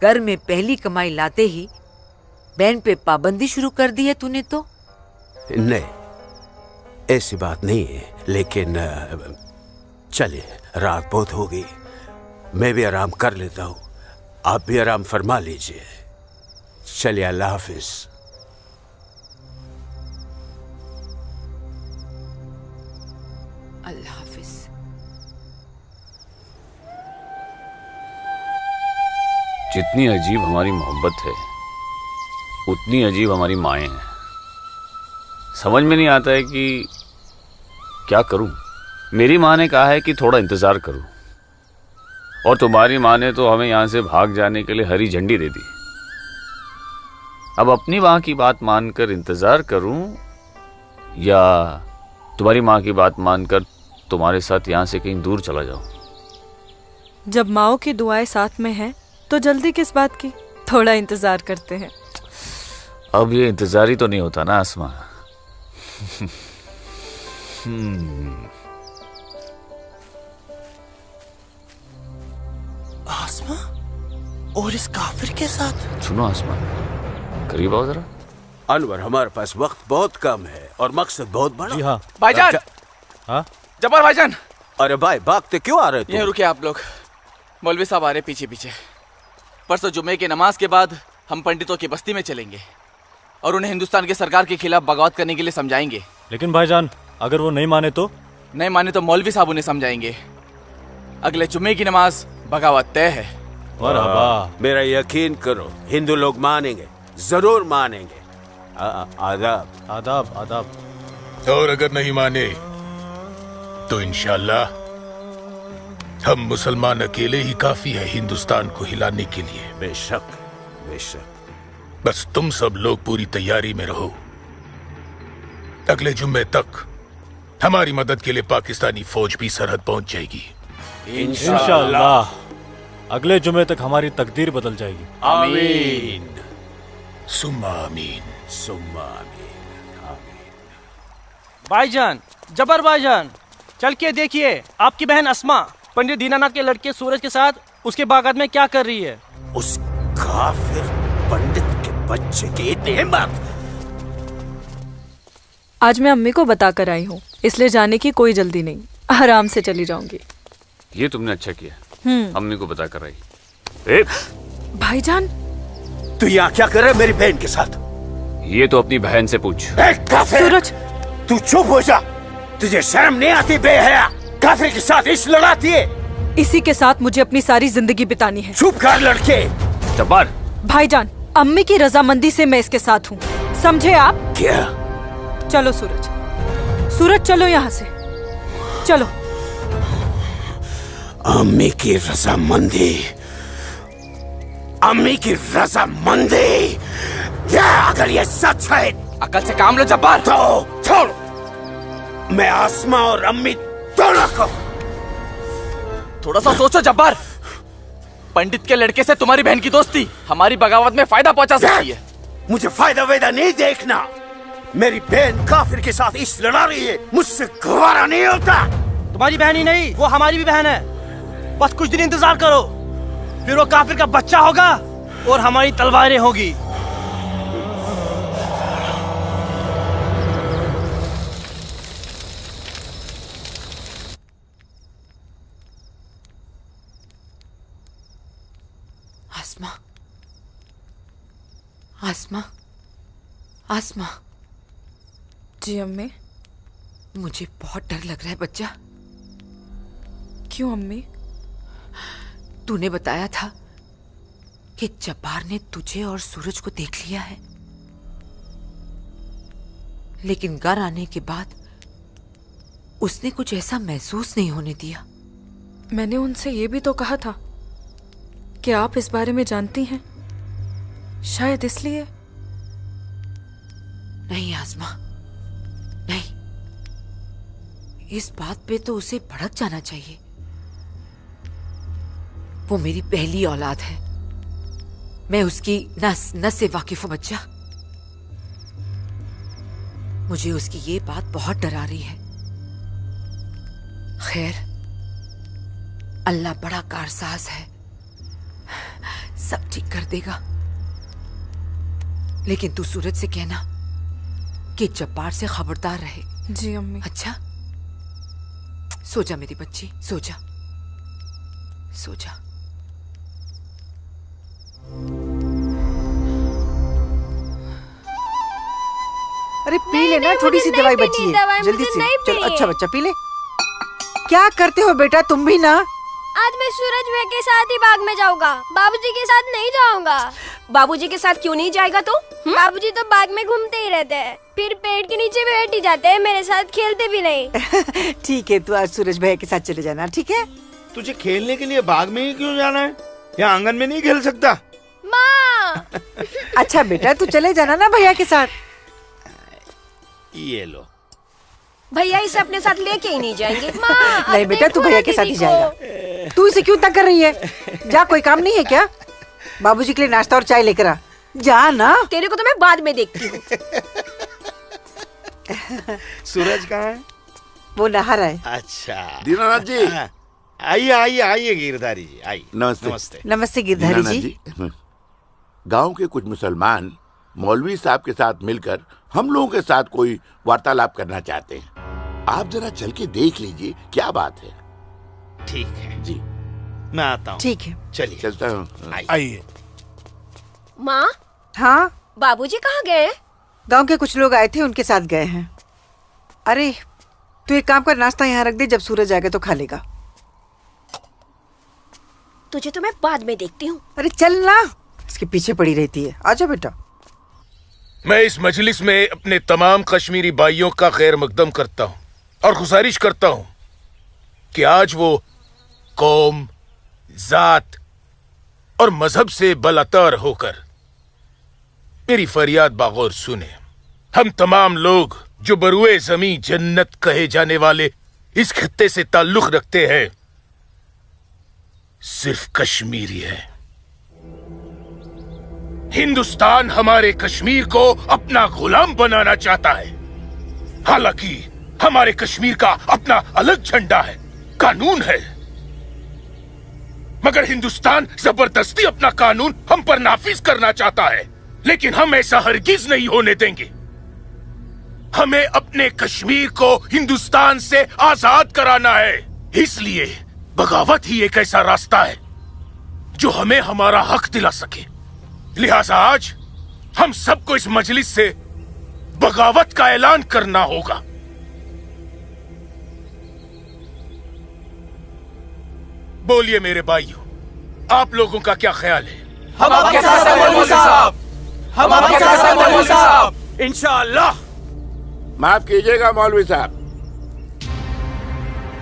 घर में पहली कमाई लाते ही बहन पे पाबंदी शुरू कर दी है तूने तो। नहीं, ऐसी बात नहीं है, लेकिन चलिए, रात बहुत हो गई, मैं भी आराम कर लेता हूँ, आप भी आराम फरमा लीजिए। चलिए, अल्लाह हाफिज। अल्लाह हाफिज। जितनी अजीब हमारी मोहब्बत है उतनी अजीब हमारी माएँ हैं। समझ में नहीं आता है कि क्या करूं। मेरी माँ ने कहा है कि थोड़ा इंतजार करूं, और तुम्हारी माँ ने तो हमें यहां से भाग जाने के लिए हरी झंडी दे दी। अब अपनी माँ की बात मानकर इंतजार करूं या तुम्हारी माँ की बात मानकर तुम्हारे साथ यहां से कहीं दूर चला जाऊं। जब माओ की दुआएं साथ में हैं, तो जल्दी किस बात की, थोड़ा इंतजार करते हैं। अब ये इंतजार ही तो नहीं होता ना आसमा। आसमा और इस काफिर के साथ? सुनो आसमा, करीब आओ जरा। अनवर, हमारे पास वक्त बहुत कम है और मकसद बहुत बड़ा। जी हाँ। भाईजान। हाँ? जब्बार भाईजान। अरे भाई, भागते क्यों आ रहे हो? यहीं रुके आप लोग। मौलवी साहब आ रहे पीछे पीछे। परसों जुम्मे की नमाज के बाद हम पंडितों की बस्ती में चलेंगे और उन्हें हिंदुस्तान की सरकार के खिलाफ बगावत करने के लिए समझाएंगे। लेकिन भाईजान, अगर वो नहीं माने तो? नहीं माने तो मौलवी साहब उन्हें समझाएंगे। अगले जुम्मे की नमाज बगावत तय है। मेरा यकीन करो, हिंदू लोग मानेंगे, जरूर मानेंगे। आदाब आदाब आदाब। और अगर नहीं माने तो इंशाल्लाह हम मुसलमान अकेले ही काफी है हिंदुस्तान को हिलाने के लिए। बेशक बेशक। बस तुम सब लोग पूरी तैयारी में रहो। अगले जुम्मे तक हमारी मदद के लिए पाकिस्तानी फौज भी सरहद पहुंच जाएगी। इंशाअल्लाह अगले जुम्मे तक हमारी तकदीर बदल जाएगी। आमीन सुम्मा आमीन सुम्मा आमीन। भाईजान, जबर भाईजान, चल के देखिए आपकी बहन अस्मा पंडित दीनानाथ के लड़के सूरज के साथ उसके बागात में क्या कर रही है। उस काफिर पंडित के बच्चे की इतनी हिम्मत। आज मैं अम्मी को बता कर आई हूँ, इसलिए जाने की कोई जल्दी नहीं, आराम से चली जाऊंगी। ये तुमने अच्छा किया, अम्मी को बता कर आई। भाईजान, तू यहाँ क्या कर रहा है मेरी बहन के साथ? ये तो अपनी बहन से पूछ। सूरज, तू चुप हो जा। तुझे शर्म नहीं आती बेहया? काफिर के साथ इश्क लड़ाती है। इसी के साथ मुझे अपनी सारी जिंदगी बितानी है। चुप कर लड़के। जब्बार। भाईजान, अम्मी की रजामंदी से मैं इसके साथ हूँ, समझे आप? क्या? चलो सूरज, सूरज चलो यहाँ से, चलो। अम्मी की रजामंदी, अम्मी की रजामंदी। अगर ये सच है, अकल से काम लो जब्बार। तो छोड़, मैं आसमा और अम्मी दोनों को। थोड़ा सा सोचो जब्बार, पंडित के लड़के से तुम्हारी बहन की दोस्ती हमारी बगावत में फायदा पहुंचा सकती है। मुझे फायदा वेदा नहीं देखना। मेरी बहन काफिर के साथ इश्क लड़ा रही है, मुझसे गवारा नहीं होता। तुम्हारी बहन ही नहीं, वो हमारी भी बहन है। बस कुछ दिन इंतजार करो, फिर वो काफिर का बच्चा होगा और हमारी तलवारें होगी। आसमा, आसमा, आसमा। जी अम्मी। मुझे बहुत डर लग रहा है बच्चा। क्यों अम्मी? तूने बताया था कि जब्बार ने तुझे और सूरज को देख लिया है, लेकिन घर आने के बाद उसने कुछ ऐसा महसूस नहीं होने दिया। मैंने उनसे ये भी तो कहा था कि आप इस बारे में जानती हैं, शायद इसलिए। नहीं आसमा, नहीं, इस बात पे तो उसे भड़क जाना चाहिए। वो मेरी पहली औलाद है, मैं उसकी नस नस से वाकिफ हूं बच्चा। मुझे उसकी ये बात बहुत डरा रही है। खैर, अल्लाह बड़ा कारसाज है, सब ठीक कर देगा। लेकिन तू सूरज से कहना कि जब्बार से खबरदार रहे। जी अम्मी। अच्छा, सो जा मेरी बच्ची, सो जा, सो जा। अरे पी लेना, थोड़ी सी दवाई बची है, जल्दी से। चलो अच्छा बच्चा पी ले। क्या करते हो बेटा तुम भी ना? आज मैं सूरज भैया के साथ ही बाग में जाऊंगा, बाबूजी के साथ नहीं जाऊंगा। बाबूजी के साथ क्यों नहीं जाएगा तो? बाबूजी तो बाग में घूमते ही रहते हैं, फिर पेड़ के नीचे बैठ ही जाते हैं, मेरे साथ खेलते भी नहीं। ठीक है, तू आज सूरज भैया के साथ चले जाना, ठीक है? तुझे खेलने के लिए बाग में ही क्यों जाना है? यहाँ आंगन में नहीं खेल सकता? माँ। अच्छा बेटा तू चले जाना ना भैया के साथ। ये लो। भैया इसे अपने साथ लेके ही नहीं जाएंगे। नहीं बेटा तू भैया के साथ ही जाएगा। तू इसे क्यों तंग कर रही है? जा, कोई काम नहीं है क्या? बाबूजी के लिए नाश्ता और चाय लेकर आ, जा ना। तेरे को तो मैं बाद में देखती हूँ। सूरज कहाँ है? वो नहा रहा है। अच्छा दीनानाथ जी। आइए आइए आइए गिरधारी जी, आइए। नमस्ते। नमस्ते। नमस्ते गिरधारी जी। गांव के कुछ मुसलमान मौलवी साहब के साथ मिलकर हम लोगों के साथ कोई वार्तालाप करना चाहते हैं। आप जरा चल के देख लीजिए क्या बात है। ठीक है जी, मैं आता हूँ। ठीक है, चलिए चलता हूँ। आइए। माँ। हाँ बाबूजी कहाँ गए? गांव के कुछ लोग आए थे, उनके साथ गए हैं। अरे तू एक काम कर, नाश्ता यहाँ रख दे, जब सूरज आएगा तो खा लेगा। तुझे तो मैं बाद में देखती हूँ। अरे चल ना, इसके पीछे पड़ी रहती है। आजा बेटा। मैं इस मजलिस में अपने तमाम कश्मीरी भाइयों का खैर मकदम करता हूँ और गुजारिश करता हूँ कि आज वो कौम, जात और मजहब से बलातर होकर मेरी फरियाद बागौर सुने। हम तमाम लोग जो बरुए जमी जन्नत कहे जाने वाले इस खित्ते से ताल्लुक रखते हैं, सिर्फ कश्मीरी है। हिंदुस्तान हमारे कश्मीर को अपना गुलाम बनाना चाहता है। हालांकि हमारे कश्मीर का अपना अलग झंडा है, कानून है, मगर हिंदुस्तान जबरदस्ती अपना कानून हम पर नाफिज करना चाहता है। लेकिन हम ऐसा हरगिज नहीं होने देंगे। हमें अपने कश्मीर को हिंदुस्तान से आजाद कराना है। इसलिए बगावत ही एक ऐसा रास्ता है जो हमें हमारा हक दिला सके। लिहाजा आज हम सबको इस मजलिस से बगावत का ऐलान करना होगा। बोलिए मेरे भाइयों, आप लोगों का क्या ख्याल है? हम आपके साथ हैं मौलवी साहब, हम आपके साथ हैं मौलवी साहब, इंशाअल्लाह। माफ कीजिएगा मौलवी साहब,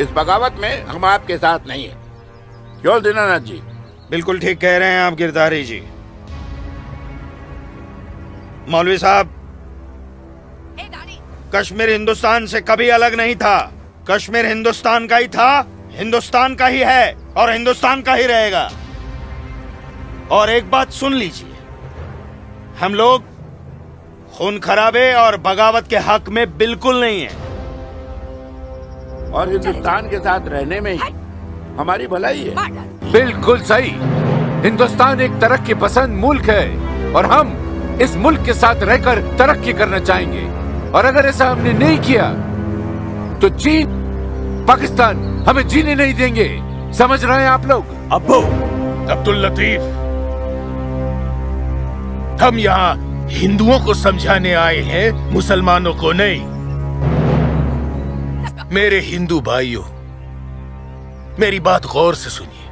इस बगावत में हम आपके साथ नहीं है। क्यों दीनानाथ जी? बिल्कुल ठीक कह रहे हैं आप गिरधारी जी। मौलवी साहब, कश्मीर हिंदुस्तान से कभी अलग नहीं था। कश्मीर हिंदुस्तान का ही था, हिंदुस्तान का ही है और हिंदुस्तान का ही रहेगा। और एक बात सुन लीजिए, हम लोग खून खराबे और बगावत के हक में बिल्कुल नहीं है। और हिंदुस्तान के साथ रहने में ही हमारी भलाई है। बिल्कुल सही। हिंदुस्तान एक तरक्की पसंद मुल्क है और हम इस मुल्क के साथ रहकर तरक्की करना चाहेंगे। और अगर ऐसा हमने नहीं किया तो चीन, पाकिस्तान हमें जीने नहीं देंगे। समझ रहे हैं आप लोग? अब्बू अब्दुल लतीफ, हम यहाँ हिंदुओं को समझाने आए हैं, मुसलमानों को नहीं। मेरे हिंदू भाइयों, मेरी बात गौर से सुनिए।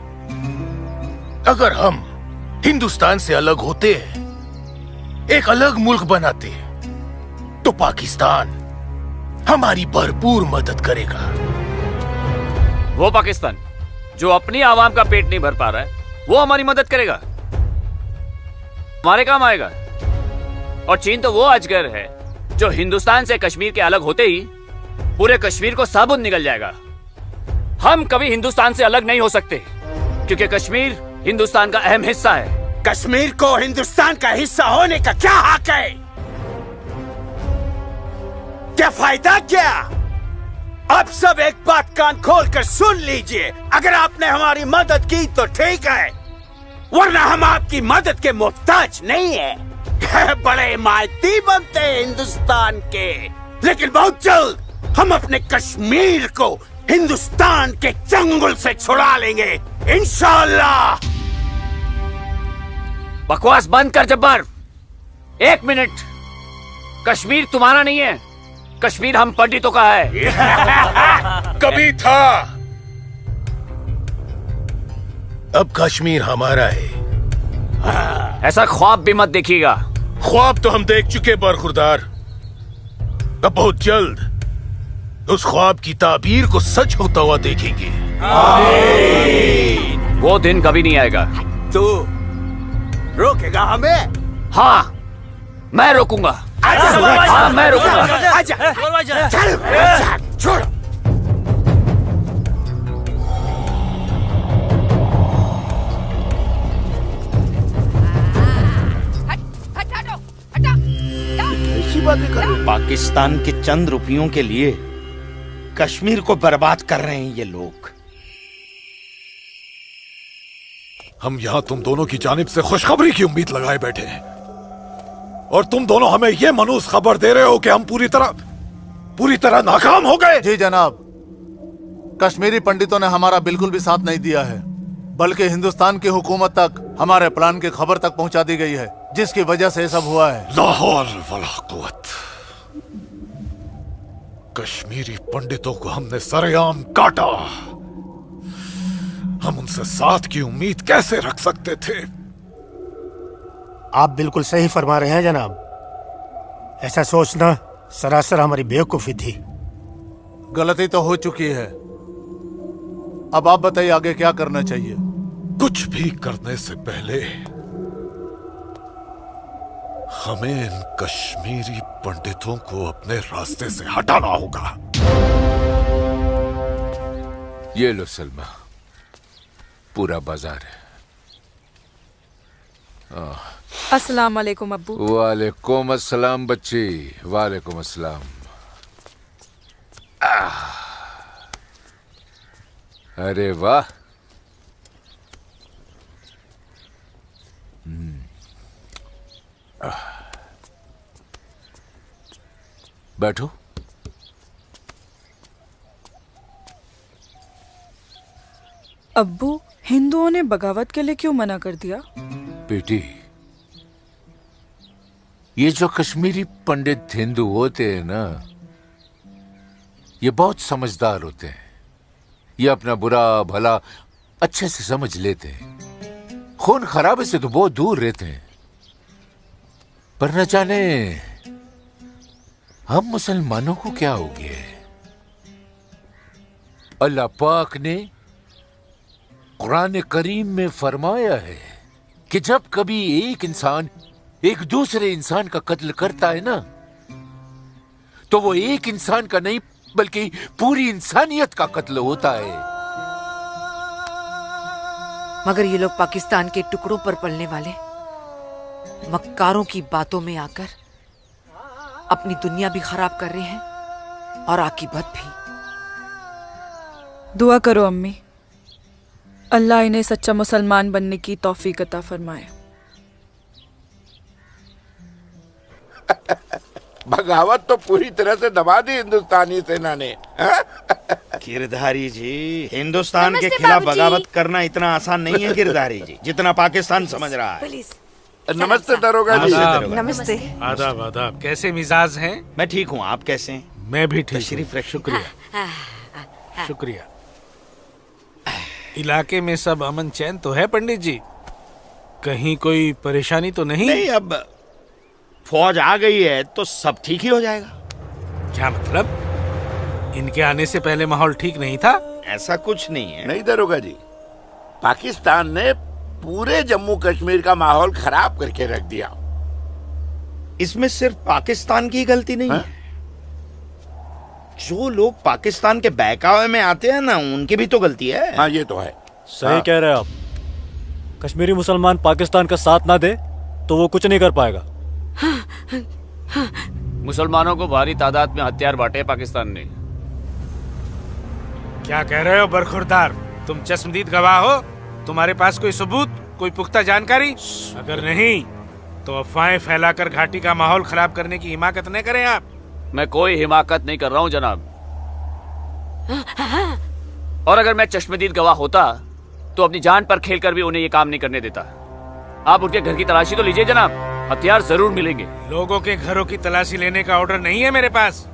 अगर हम हिंदुस्तान से अलग होते हैं, एक अलग मुल्क बनाते हैं, तो पाकिस्तान हमारी भरपूर मदद करेगा। वो पाकिस्तान जो अपनी आवाम का पेट नहीं भर पा रहा है, वो हमारी मदद करेगा, हमारे काम आएगा। और चीन तो वो अजगर है जो हिंदुस्तान से कश्मीर के अलग होते ही पूरे कश्मीर को साबुत निकल जाएगा। हम कभी हिंदुस्तान से अलग नहीं हो सकते, क्योंकि कश्मीर हिंदुस्तान का अहम हिस्सा है। कश्मीर को हिंदुस्तान का हिस्सा होने का क्या हक है? क्या फायदा क्या? अब सब एक बात कान खोल कर सुन लीजिए। अगर आपने हमारी मदद की तो ठीक है, वरना हम आपकी मदद के मोहताज नहीं है। बड़े हिमायती बनते हैं हिंदुस्तान के, लेकिन बहुत जल्द हम अपने कश्मीर को हिंदुस्तान के चंगुल से छुड़ा लेंगे, इंशाअल्लाह। बकवास बंद कर जब्बार। 1 मिनट, कश्मीर तुम्हारा नहीं है, कश्मीर हम पंडितों का है। कभी था, अब कश्मीर हमारा है। ऐसा ख्वाब भी मत देखिएगा। ख्वाब तो हम देख चुके बरखुरदार, अब बहुत जल्द उस ख्वाब की ताबीर को सच होता हुआ देखेंगे। वो दिन कभी नहीं आएगा। तू रोकेगा हमें? हाँ, मैं रोकूंगा। हाँ, मैं रोकूंगा। आजा, चल, छोड़ो। ऐसी बातें कर रहे हैं। पाकिस्तान के चंद रुपयों के लिए कश्मीर को बर्बाद कर रहे हैं ये लोग। हम यहाँ तुम दोनों की जानिब से खुशखबरी की उम्मीद लगाए बैठे हैं, और तुम दोनों हमें यह मनूस खबर दे रहे हो कि हम पूरी तरह नाकाम हो गए। जी जनाब, कश्मीरी पंडितों ने हमारा बिल्कुल भी साथ नहीं दिया है, बल्कि हिंदुस्तान की हुकूमत तक हमारे प्लान की खबर तक पहुंचा दी गई है, जिसकी वजह से ये सब हुआ है। ला हौल वला कुव्वत। कश्मीरी पंडितों को हमने सरेआम काटा। हम उनसे साथ की उम्मीद कैसे रख सकते थे? आप बिल्कुल सही फरमा रहे हैं जनाब। ऐसा सोचना सरासर हमारी बेवकूफी थी। गलती तो हो चुकी है, अब आप बताइए आगे क्या करना चाहिए। कुछ भी करने से पहले हमें इन कश्मीरी पंडितों को अपने रास्ते से हटाना होगा। ये लो सलमा, पूरा बाजार है। अस्सलाम वालेकुम अब्बू। वालेकुम अस्सलाम बच्ची, वालेकुम अस्सलाम। अरे वाह, बैठो। अब्बू, हिंदुओं ने बगावत के लिए क्यों मना कर दिया? बेटी, ये जो कश्मीरी पंडित हिंदू होते हैं ना, ये बहुत समझदार होते हैं। ये अपना बुरा भला अच्छे से समझ लेते हैं। खून खराबे से तो बहुत दूर रहते हैं। पर न जाने हम मुसलमानों को क्या हो गया है। अल्लाह पाक ने कुरान करीम में फरमाया है कि जब कभी एक इंसान एक दूसरे इंसान का कत्ल करता है ना, तो वो एक इंसान का नहीं बल्कि पूरी इंसानियत का कत्ल होता है। मगर ये लोग पाकिस्तान के टुकड़ों पर पलने वाले मक्कारों की बातों में आकर अपनी दुनिया भी खराब कर रहे हैं और आकीबत भी। दुआ करो अम्मी, अल्लाह इन्हें सच्चा मुसलमान बनने की तौफीक अता फरमाए। बगावत तो पूरी तरह से दबा दी हिंदुस्तानी सेना ने। गिरधारी जी, हिंदुस्तान के खिलाफ बगावत करना इतना आसान नहीं है गिरधारी जी, जितना पाकिस्तान समझ रहा है। नमस्ते दरोगा जी। नमस्ते। आदाब आदाब। कैसे मिजाज हैं? मैं ठीक हूँ, आप कैसे हैं? मैं भी ठीक तशरीफ हूँ। शुक्रिया शुक्रिया। इलाके में सब अमन चैन तो है पंडित जी? कहीं कोई परेशानी तो नहीं? नहीं, अब फौज आ गई है तो सब ठीक ही हो जाएगा। क्या मतलब? इनके आने से पहले माहौल ठीक नहीं था? ऐसा कुछ नहीं है। नहीं दरोगा जी, पाकिस्तान ने पूरे जम्मू कश्मीर का माहौल खराब करके रख दिया। इसमें सिर्फ पाकिस्तान की गलती नहीं है। जो लोग पाकिस्तान के बहकावे में आते हैं ना, उनकी भी तो गलती है। हाँ, ये तो है। सही कह रहे हैं आप। कश्मीरी मुसलमान पाकिस्तान का साथ ना दे तो वो कुछ नहीं कर पाएगा। मुसलमानों को भारी तादाद में हथियार बांटे पाकिस्तान ने। क्या कह रहे हो बरखुरदार? तुम चश्मदीद गवाह हो? तुम्हारे पास कोई सबूत, कोई पुख्ता जानकारी? अगर नहीं तो अफवाहें फैलाकर घाटी का माहौल खराब करने की हिमाकत न करें आप। मैं कोई हिमाकत नहीं कर रहा हूँ जनाब। और अगर मैं चश्मदीद गवाह होता तो अपनी जान पर खेलकर भी उन्हें ये काम नहीं करने देता। आप उनके घर की तलाशी तो लीजिए जनाब। हथियार जरूर मिलेंगे। लोगों के घरों की तलाशी लेने का ऑर्डर नहीं है मेरे पास।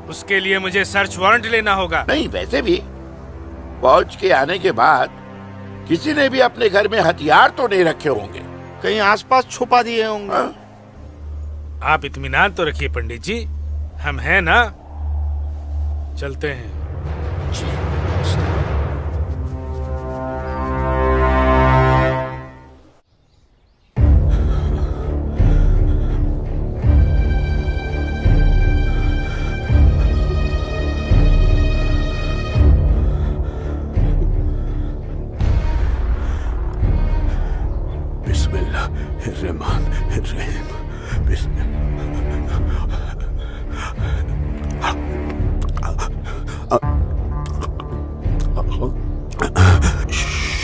उसके लिए मुझे सर्च वारंट लेना होगा। नहीं, वैसे भी फौज के आने के बाद किसी ने भी अपने घर में हथियार तो नहीं रखे होंगे, कहीं आसपास छुपा दिए होंगे। आप इत्मीनान तो रखिए पंडित जी, हम हैं ना। चलते हैं।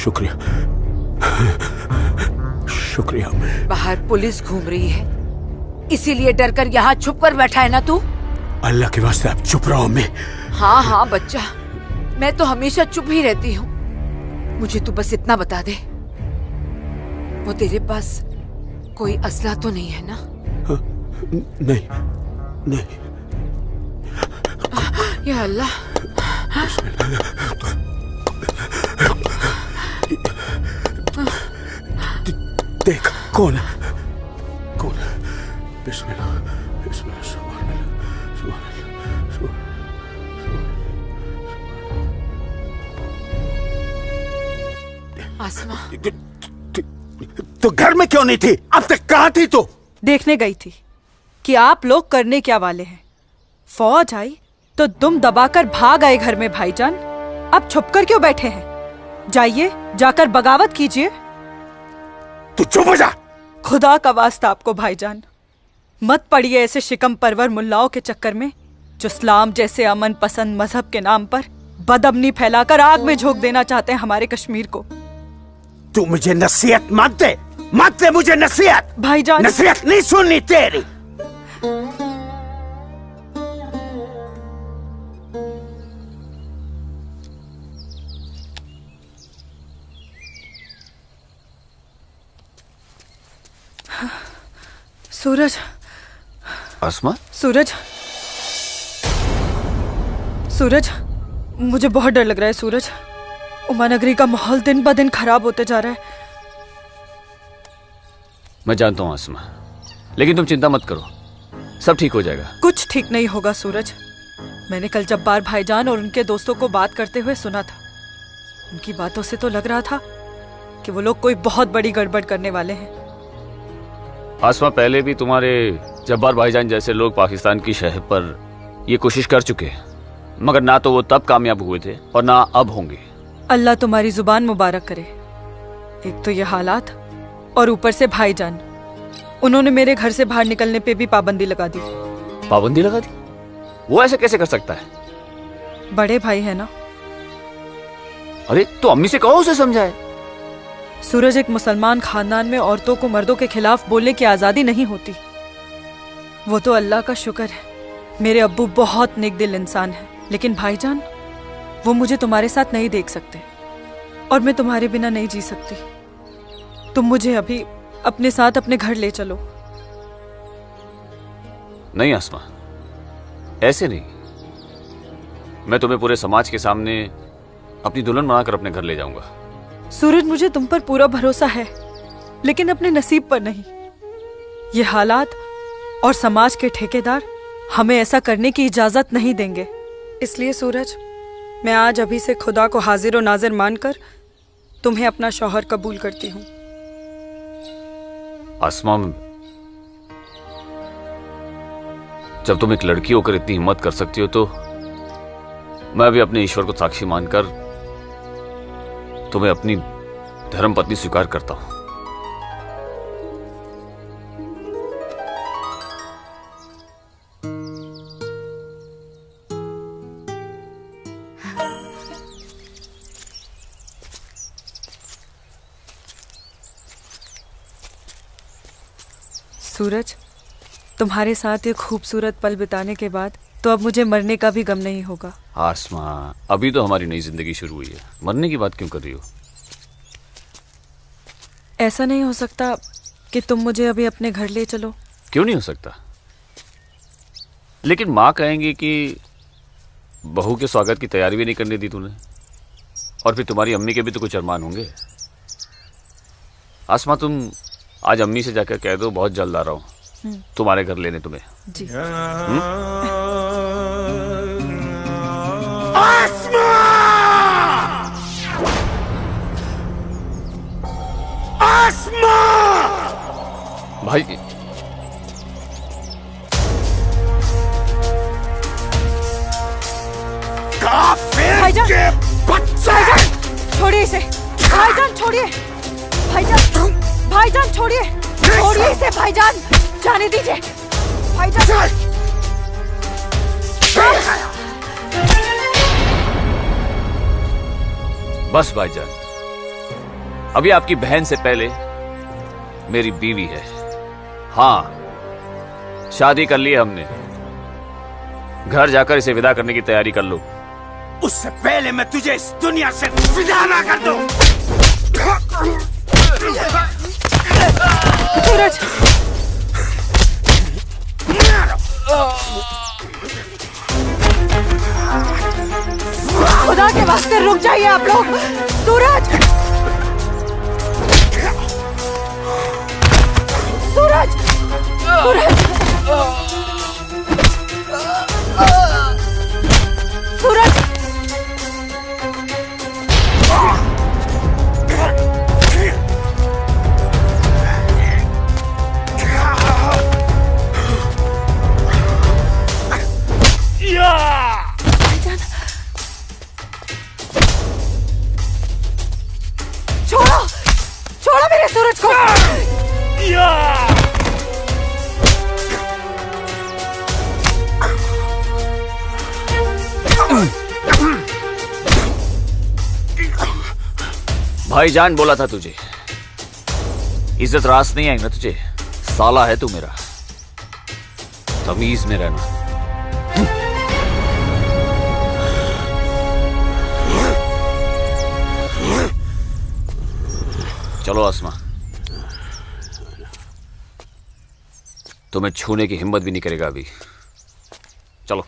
शुक्रिया, शुक्रिया। बाहर पुलिस घूम रही है, इसीलिए डर कर यहाँ छुप कर बैठा है ना तू? अल्लाह के वास्ते आप चुप रहो। मैं हाँ हाँ बच्चा, मैं तो हमेशा चुप ही रहती हूँ। मुझे तू बस इतना बता दे, वो तेरे पास कोई असला तो नहीं है ना? नहीं, नहीं। या अल्लाह। देख कौन है, कौन है? बिस्मिल्लाह, बिस्मिल्लाह, सुभान अल्लाह, सुभान अल्लाह। आसमा, तो घर में क्यों नहीं थी? अब तक कहाँ थी तू? देखने गई थी कि आप लोग करने क्या वाले हैं। फौज आई तो दुम दबाकर भाग आए घर में भाईजान। अब छुपकर क्यों बैठे हैं? जाइए, जाकर बगावत कीजिए। तू चुप हो जा। खुदा का वास्ता आपको भाईजान, मत पड़िए ऐसे शिकम परवर मुल्लाओं के चक्कर में जो इस्लाम जैसे अमन पसंद मजहब के नाम पर बदअमनी फैलाकर आग में झोंक देना चाहते हैं हमारे कश्मीर को। तू मुझे नसीहत मत दे, मत दे मुझे नसीहत। भाईजान, नसीहत नहीं सुननी तेरी। सूरज, आसमा, सूरज, सूरज, मुझे बहुत डर लग रहा है सूरज। उमा नगरी का माहौल दिन ब दिन खराब होते जा रहा है। मैं जानता हूँ आसमा, लेकिन तुम चिंता मत करो, सब ठीक हो जाएगा। कुछ ठीक नहीं होगा सूरज। मैंने कल जब्बार भाईजान और उनके दोस्तों को बात करते हुए सुना था। उनकी बातों से तो लग रहा था कि वो लोग कोई बहुत बड़ी गड़बड़ करने वाले हैं। आसमा, पहले भी तुम्हारे जब्बार भाईजान जैसे लोग पाकिस्तान की शहर पर ये कोशिश कर चुके हैं, मगर ना तो वो तब कामयाब हुए थे और ना अब होंगे। अल्लाह तुम्हारी जुबान मुबारक करे। एक तो ये हालात और ऊपर से भाईजान, उन्होंने मेरे घर से बाहर निकलने पे भी पाबंदी लगा दी। पाबंदी लगा दी? वो ऐसे कैसे कर सकता है? बड़े भाई है ना। अरे तो अम्मी से कहो, उसे समझाए। सूरज, एक मुसलमान खानदान में औरतों को मर्दों के खिलाफ बोलने की आजादी नहीं होती। वो तो अल्लाह का शुक्र है, मेरे अब्बू बहुत नेक दिल इंसान है। लेकिन भाईजान, वो मुझे तुम्हारे साथ नहीं देख सकते और मैं तुम्हारे बिना नहीं जी सकती। तुम मुझे अभी अपने साथ अपने घर ले चलो। नहीं आसमा, ऐसे नहीं। मैं तुम्हें पूरे समाज के सामने अपनी दुल्हन बनाकर अपने घर ले जाऊंगा। सूरज, मुझे तुम पर पूरा भरोसा है, लेकिन अपने नसीब पर नहीं। ये हालात और समाज के ठेकेदार हमें ऐसा करने की इजाजत नहीं देंगे। इसलिए सूरज, मैं आज अभी से खुदा को हाजिर और नाजिर मानकर तुम्हें अपना शौहर कबूल करती हूँ। आसमा, जब तुम एक लड़की होकर इतनी हिम्मत कर सकती हो तो मैं भी अपने ईश्वर को साक्षी मानकर तुम्हें अपनी धर्मपत्नी स्वीकार करता हूं। सूरज, तुम्हारे साथ ये खूबसूरत पल बिताने के बाद तो अब मुझे मरने का भी गम नहीं होगा। आसमा, अभी तो हमारी नई जिंदगी शुरू हुई है, मरने की बात क्यों कर रही हो? ऐसा नहीं हो सकता कि तुम मुझे अभी अपने घर ले चलो। क्यों नहीं हो सकता? लेकिन माँ कहेंगी कि बहू के स्वागत की तैयारी भी नहीं करने दी तूने, और फिर तुम्हारी अम्मी के भी तो कुछ अरमान होंगे। आसमा, तुम आज अम्मी से जाकर कह दो बहुत जल्द आ रहा हूँ तुम्हारे घर लेने तुम्हें। जी। आसमा! आसमा! भाई काफिर के बच्चे! छोड़िए इसे भाईजान, छोड़िए भाईजान, भाईजान छोड़िए, छोड़िए इसे भाईजान, जाने दीजिए भाईजान। बस भाईजान, अभी आपकी बहन से पहले मेरी बीवी है। हाँ, शादी कर ली है हमने। घर जाकर इसे विदा करने की तैयारी कर लो। उससे पहले मैं तुझे इस दुनिया से विदा ना कर दूं। सूरज, खुदा के वास्ते रुक जाइए आप लोग। सूरज, सूरज, सूरज, सूरज, छोड़ो, छोड़ो मेरे सूरज को। भाईजान बोला था तुझे, इज्जत रास नहीं आएगी ना तुझे। साला है तू मेरा, तमीज में रहना। चलो आसमा, तुम्हें छूने की हिम्मत भी नहीं करेगा अभी। चलो।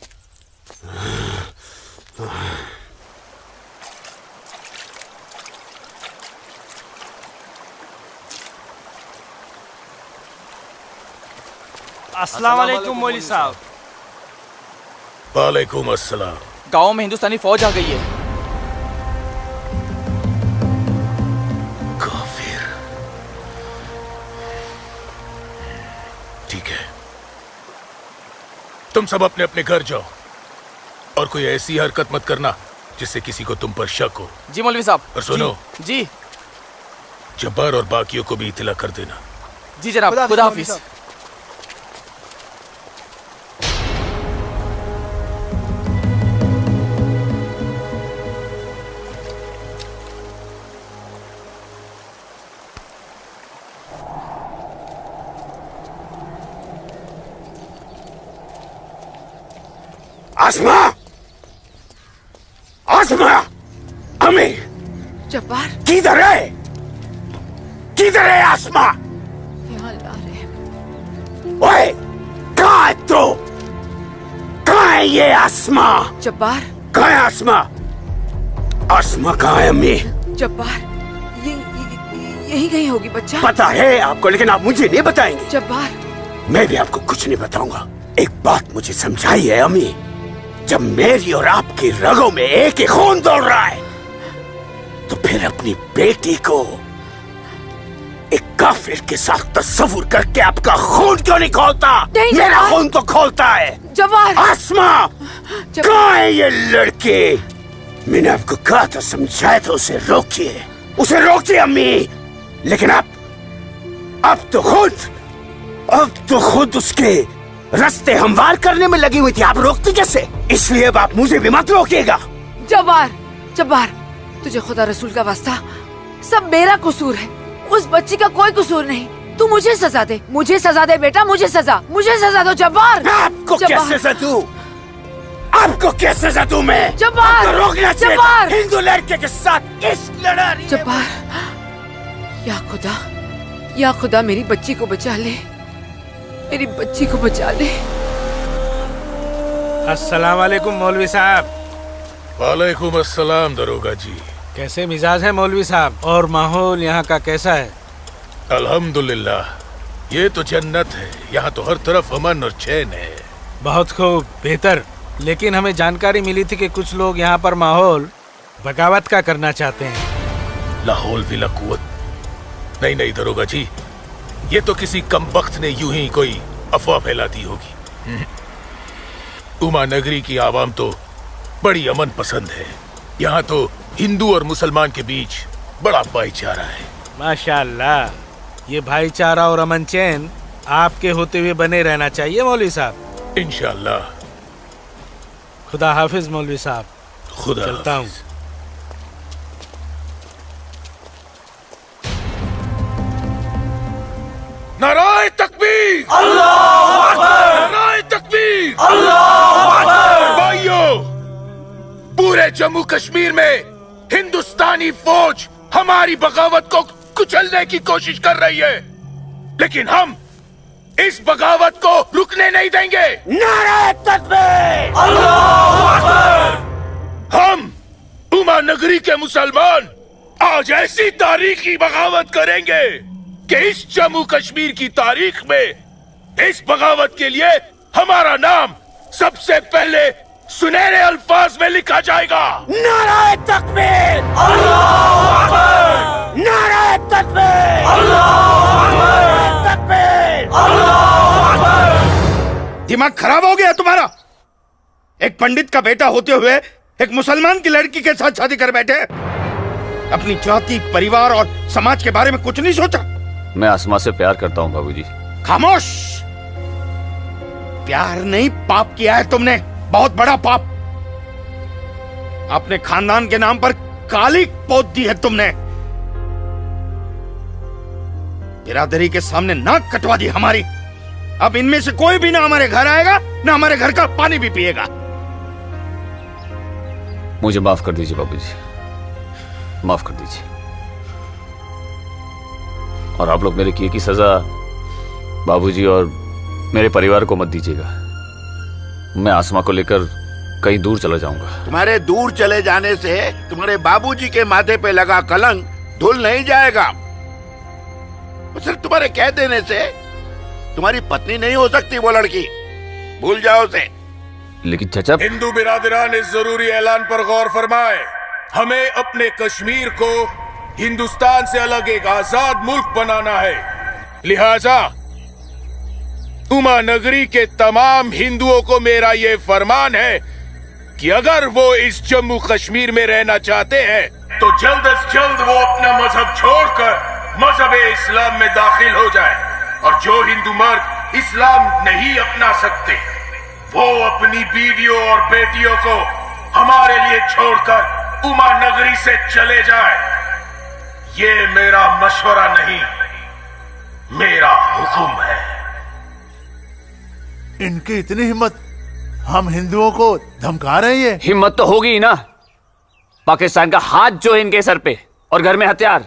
अस्सलाम वालेकुम मौलवी साहब। वालेकुम अस्सलाम। गांव में हिंदुस्तानी फौज आ गई है। काफिर। ठीक है, तुम सब अपने अपने घर जाओ और कोई ऐसी हरकत मत करना जिससे किसी को तुम पर शक हो। जी मौलवी साहब। और सुनो जी, जब्बार और बाकियों को भी इत्तला कर देना। जी जनाब, खुदा हाफिज। आसमा! आसमा! अम्मी! जब्बार, किधर है? किधर है आसमा? यहाँ ला रहे हैं। ओए! कहाँ है तू? कहाँ है ये आसमा? जब्बार, कहाँ है आसमा? आसमा कहाँ है अम्मी? जब्बार, यही कहीं होगी बच्चा। पता है आपको, लेकिन आप मुझे नहीं बताएंगे। जब्बार, मैं भी आपको कुछ नहीं बताऊंगा। एक बात मुझे समझाई है अम्मी, जब मेरी और आपकी रगों में एक ही खून दौड़ रहा है, तो फिर अपनी बेटी को एक काफिर के साथ तस्वुर करके आपका खून क्यों नहीं खोलता? मेरा खून तो खोलता है। जब्बार! आसमा! कहाँ है ये लड़के? मैंने आपको कहा था, समझाया था, उसे रोकिए, उसे रोकिए अम्मी। लेकिन अब तो खुद उसके रास्ते हमवार करने में लगी हुई थी। आप रोकती कैसे? इसलिए अब आप मुझे भी मत रोकिएगा। जब्बार, जब्बार, तुझे खुदा रसूल का वास्ता, सब मेरा कसूर है, उस बच्ची का कोई कसूर नहीं। तू मुझे सजा दे, मुझे सजा दे बेटा, मुझे सजा दो जब्बार। आपको क्या सजा दूं? आपको क्या सजा दूं मैं? जब्बार! आपको रोकना चाहिए जब्बार! हिंदू लड़के के साथ इश्क लड़ा रही है। जब्बार, या खुदा, या खुदा मेरी बच्ची को बचा ले, मेरी बच्ची को बचा ले। अस्सलाम वालेकुम मौलवी साहब। वालेकुम अस्सलाम दरोगा जी। कैसे मिजाज है मौलवी साहब, और माहौल यहाँ का कैसा है? अल्हम्दुलिल्लाह, ये तो जन्नत है। यहाँ तो हर तरफ अमन और चैन है। बहुत खूब, बेहतर। लेकिन हमें जानकारी मिली थी कि कुछ लोग यहाँ पर माहौल बगावत का करना चाहते हैं। लाहौल विला कुवत। नहीं नहीं दरोगा जी, ये तो किसी कमबख्त ने यूं ही कोई अफवाह फैला दी होगी। उमा नगरी की आवाम तो बड़ी अमन पसंद है। यहाँ तो हिंदू और मुसलमान के बीच बड़ा भाईचारा है। माशाअल्लाह, ये भाईचारा और अमन चैन आपके होते हुए बने रहना चाहिए मौलवी साहब। इंशाअल्लाह। खुदा हाफिज मौलवी साहब। खुदा चलता हूँ। नाराए तकबीर, अल्लाहू अकबर, नाराए तकबीर, अल्लाहू अकबर। भाइयों, पूरे जम्मू कश्मीर में हिंदुस्तानी फौज हमारी बगावत को कुचलने की कोशिश कर रही है, लेकिन हम इस बगावत को रुकने नहीं देंगे। नाराए तकबीर, अल्लाहू अकबर। हम उमा नगरी के मुसलमान आज ऐसी तारीखी बगावत करेंगे कि इस जम्मू कश्मीर की तारीख में इस बगावत के लिए हमारा नाम सबसे पहले सुनहरे अल्फाज में लिखा जाएगा। नाराए तकबीर, अल्लाहू अकबर, नाराए तकबीर, अल्लाहू अकबर, तकबीर, अल्लाहू अकबर। दिमाग खराब हो गया तुम्हारा? एक पंडित का बेटा होते हुए एक मुसलमान की लड़की के साथ शादी कर बैठे। अपनी जाति, परिवार और समाज के बारे में कुछ नहीं सोचा। मैं आसमा से प्यार करता हूँ बाबूजी। खामोश। प्यार नहीं, पाप किया है तुमने, बहुत बड़ा पाप। अपने खानदान के नाम पर काली पोत दी है तुमने। बिरादरी के सामने नाक कटवा दी हमारी। अब इनमें से कोई भी ना हमारे घर आएगा, ना हमारे घर का पानी भी पिएगा। मुझे माफ कर दीजिए बाबूजी, माफ कर दीजिए। और आप लोग मेरे किए की सजा बाबूजी और मेरे परिवार को मत दीजिएगा। मैं आसमा को लेकर कहीं दूर चला जाऊंगा। तुम्हारे दूर चले जाने से तुम्हारे बाबूजी के माथे पे लगा कलंक धुल नहीं जाएगा। सिर्फ तुम्हारे कह देने से तुम्हारी पत्नी नहीं हो सकती वो लड़की, भूल जाओ उसे। लेकिन चाचा, हिंदू बिरादरान इस जरूरी ऐलान पर गौर फरमाए। हमें अपने कश्मीर को हिंदुस्तान से अलग एक आजाद मुल्क बनाना है। लिहाजा उमा नगरी के तमाम हिंदुओं को मेरा ये फरमान है कि अगर वो इस जम्मू कश्मीर में रहना चाहते हैं तो जल्द से जल्द वो अपना मजहब छोड़कर मजहब इस्लाम में दाखिल हो जाए। और जो हिंदू मर्द इस्लाम नहीं अपना सकते वो अपनी बीवियों और बेटियों को हमारे लिए छोड़कर उमा नगरी से चले जाए। ये मेरा मशवरा नहीं, मेरा हुक्म है। इनकी इतनी हिम्मत, हम हिंदुओं को धमका रहे हैं। हिम्मत तो होगी ही ना। पाकिस्तान का हाथ जो है इनके सर पे और घर में हथियार।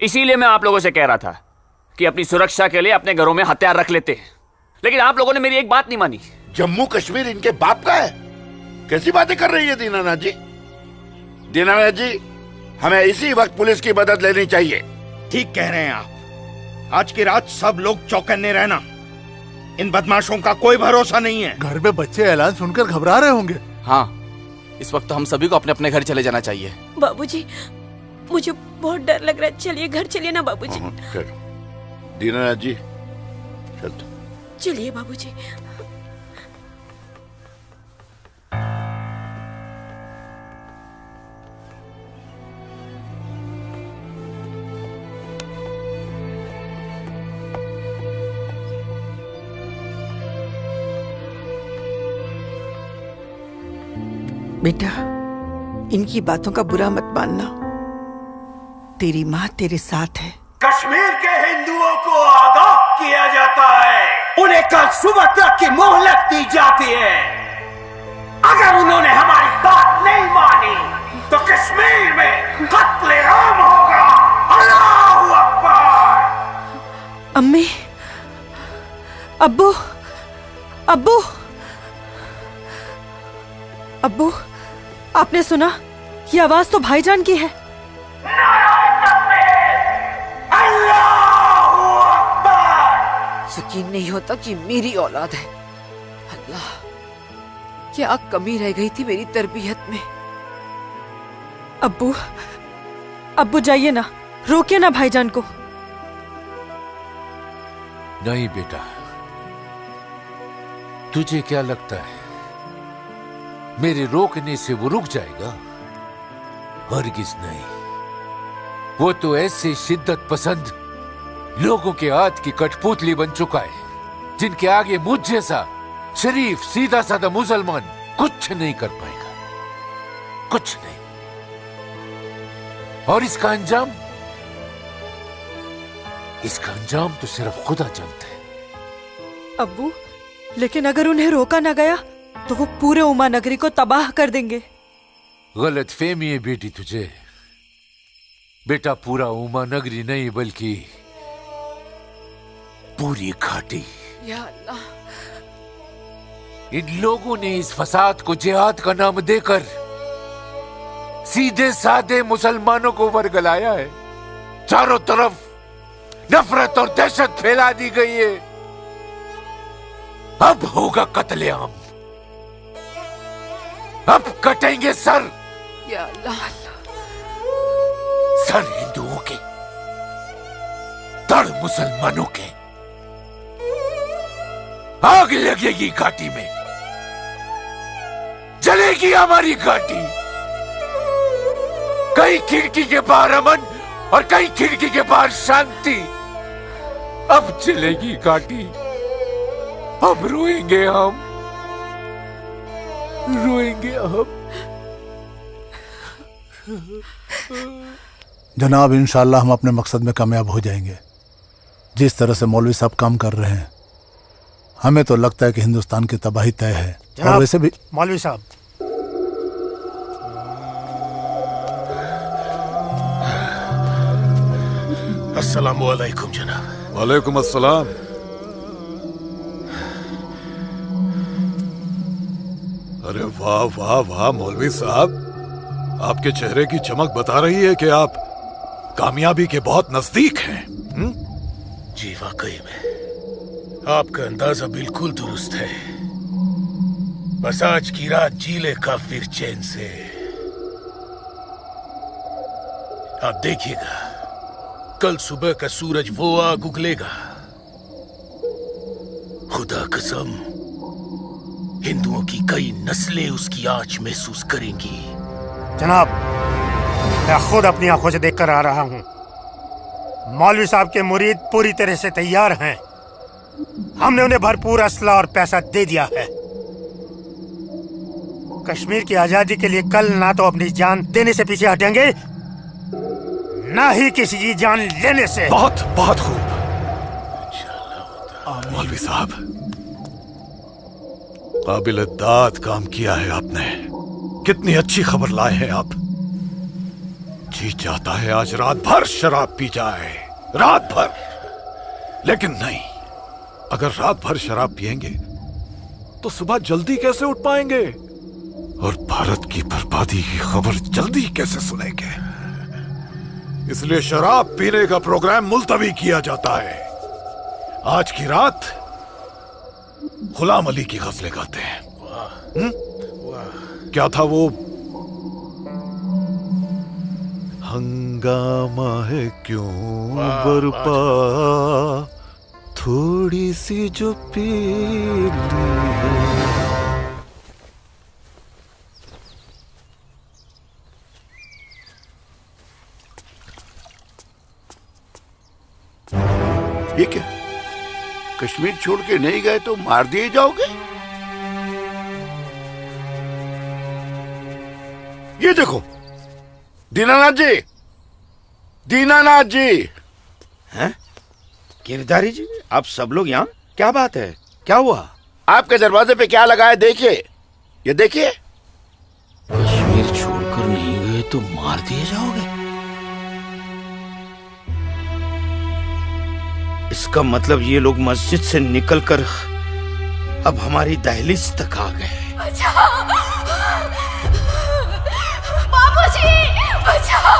इसीलिए मैं आप लोगों से कह रहा था कि अपनी सुरक्षा के लिए अपने घरों में हथियार रख लेते हैं, लेकिन आप लोगों ने मेरी एक बात नहीं मानी। जम्मू कश्मीर इनके बाप का है? कैसी बातें कर रही है दीनानाथ जी? दीनानाथ जी, हमें इसी वक्त पुलिस की मदद लेनी चाहिए। ठीक कह रहे हैं आप। आज की रात सब लोग चौकन्ने रहना। इन बदमाशों का कोई भरोसा नहीं है। घर में बच्चे ऐलान सुनकर घबरा रहे होंगे। हाँ, इस वक्त हम सभी को अपने अपने घर चले जाना चाहिए। बाबूजी, मुझे बहुत डर लग रहा है। चलिए घर चलिए ना बाबूजी। दीनानाथ जी, चल। चलिए बाबूजी। बेटा, इनकी बातों का बुरा मत मानना। तेरी माँ तेरे साथ है। कश्मीर के हिंदुओं को आगाह किया जाता है। उन्हें कल सुबह तक की मोहलत दी जाती है। अगर उन्होंने हमारी बात नहीं मानी तो कश्मीर में कत्ले आम होगा। अल्लाहू अकबर। अब्बू, अब्बू, अब्बू, आपने सुना? ये आवाज तो भाईजान की है। यकीन नहीं होता कि मेरी औलाद है। अल्लाह, क्या कमी रह गई थी मेरी तरबियत में। अब्बू, अब्बू जाइए ना, रोकिए ना भाईजान को। नहीं बेटा, तुझे क्या लगता है मेरे रोकने से वो रुक जाएगा? हरगिज नहीं। वो तो ऐसे शिद्दत पसंद लोगों के हाथ की कठपुतली बन चुका है जिनके आगे मुझ जैसा शरीफ सीधा साधा मुसलमान कुछ नहीं कर पाएगा, कुछ नहीं। और इसका अंजाम तो सिर्फ खुदा जानता है। अब्बू, लेकिन अगर उन्हें रोका ना गया तो वो पूरे उमा नगरी को तबाह कर देंगे। गलत फहमी है बेटी तुझे। बेटा, पूरा उमा नगरी नहीं बल्कि पूरी घाटी। या अल्लाह, इन लोगों ने इस फसाद को जिहाद का नाम देकर सीधे साधे मुसलमानों को वरगलाया है। चारों तरफ नफरत और दहशत फैला दी गई है। अब होगा कत्लेआम, अब कटेंगे सर। या अल्लाह, सर हिंदुओं के, धड़ मुसलमानों के। आग लगेगी घाटी में, जलेगी हमारी घाटी। कई खिड़की के बाहर अमन और कई खिड़की के बाहर शांति। अब चलेगी घाटी, अब रोएंगे हम, रोएंगे हम। जनाब, इंशाअल्लाह हम अपने मकसद में कामयाब हो जाएंगे। जिस तरह से मौलवी साहब काम कर रहे हैं, हमें तो लगता है कि हिंदुस्तान की तबाही तय है। और वैसे भी मौलवी साहब, अस्सलामु अलैकुम जनाब। वालेकुम अस्सलाम। अरे वाह वाह वाह मौलवी साहब, आपके चेहरे की चमक बता रही है कि आप कामयाबी के बहुत नजदीक हैं। जी वाकई में आपका अंदाजा बिल्कुल दुरुस्त है। बस आज की रात जी ले काफिर चैन से। आप देखिएगा, कल सुबह का सूरज वो आग उगलेगा। खुदा कसम, हिंदुओं की कई नस्लें उसकी आंच महसूस करेंगी। जनाब, मैं खुद अपनी आंखों से देखकर आ रहा हूँ। मौलवी साहब के मुरीद पूरी तरह से तैयार हैं। हमने उन्हें भरपूर असला और पैसा दे दिया है। कश्मीर की आजादी के लिए कल ना तो अपनी जान देने से पीछे हटेंगे, ना ही किसी की जान लेने से। बहुत बहुत खूब मौलवी साहब, काबिल दाद काम किया है आपने। कितनी अच्छी खबर लाए हैं आप। जी चाहता है आज रात भर शराब पी जाए, रात भर। लेकिन नहीं, अगर रात भर शराब पिएंगे तो सुबह जल्दी कैसे उठ पाएंगे और भारत की बर्बादी की खबर जल्दी कैसे सुनेंगे। इसलिए शराब पीने का प्रोग्राम मुलतवी किया जाता है। आज की रात गुलाम अली की गजलें गाते हैं। क्या था वो? हंगामा है क्यों बरपा, थोड़ी सी जो पी ली है। ये क्या, कश्मीर छोड़ के नहीं गए तो मार दिए जाओगे? ये देखो, दीनानाथ जी, दीनानाथ जी। हैं? गिरधारी जी, आप सब लोग यहाँ? क्या बात है, क्या हुआ? आपके दरवाजे पे क्या लगा है देखिए, ये देखिए। कश्मीर छोड़कर नहीं गए तो मार दिए जाओगे? इसका मतलब ये लोग मस्जिद से निकलकर अब हमारी दहलीज तक आ गए। बाबूजी, बचाओ।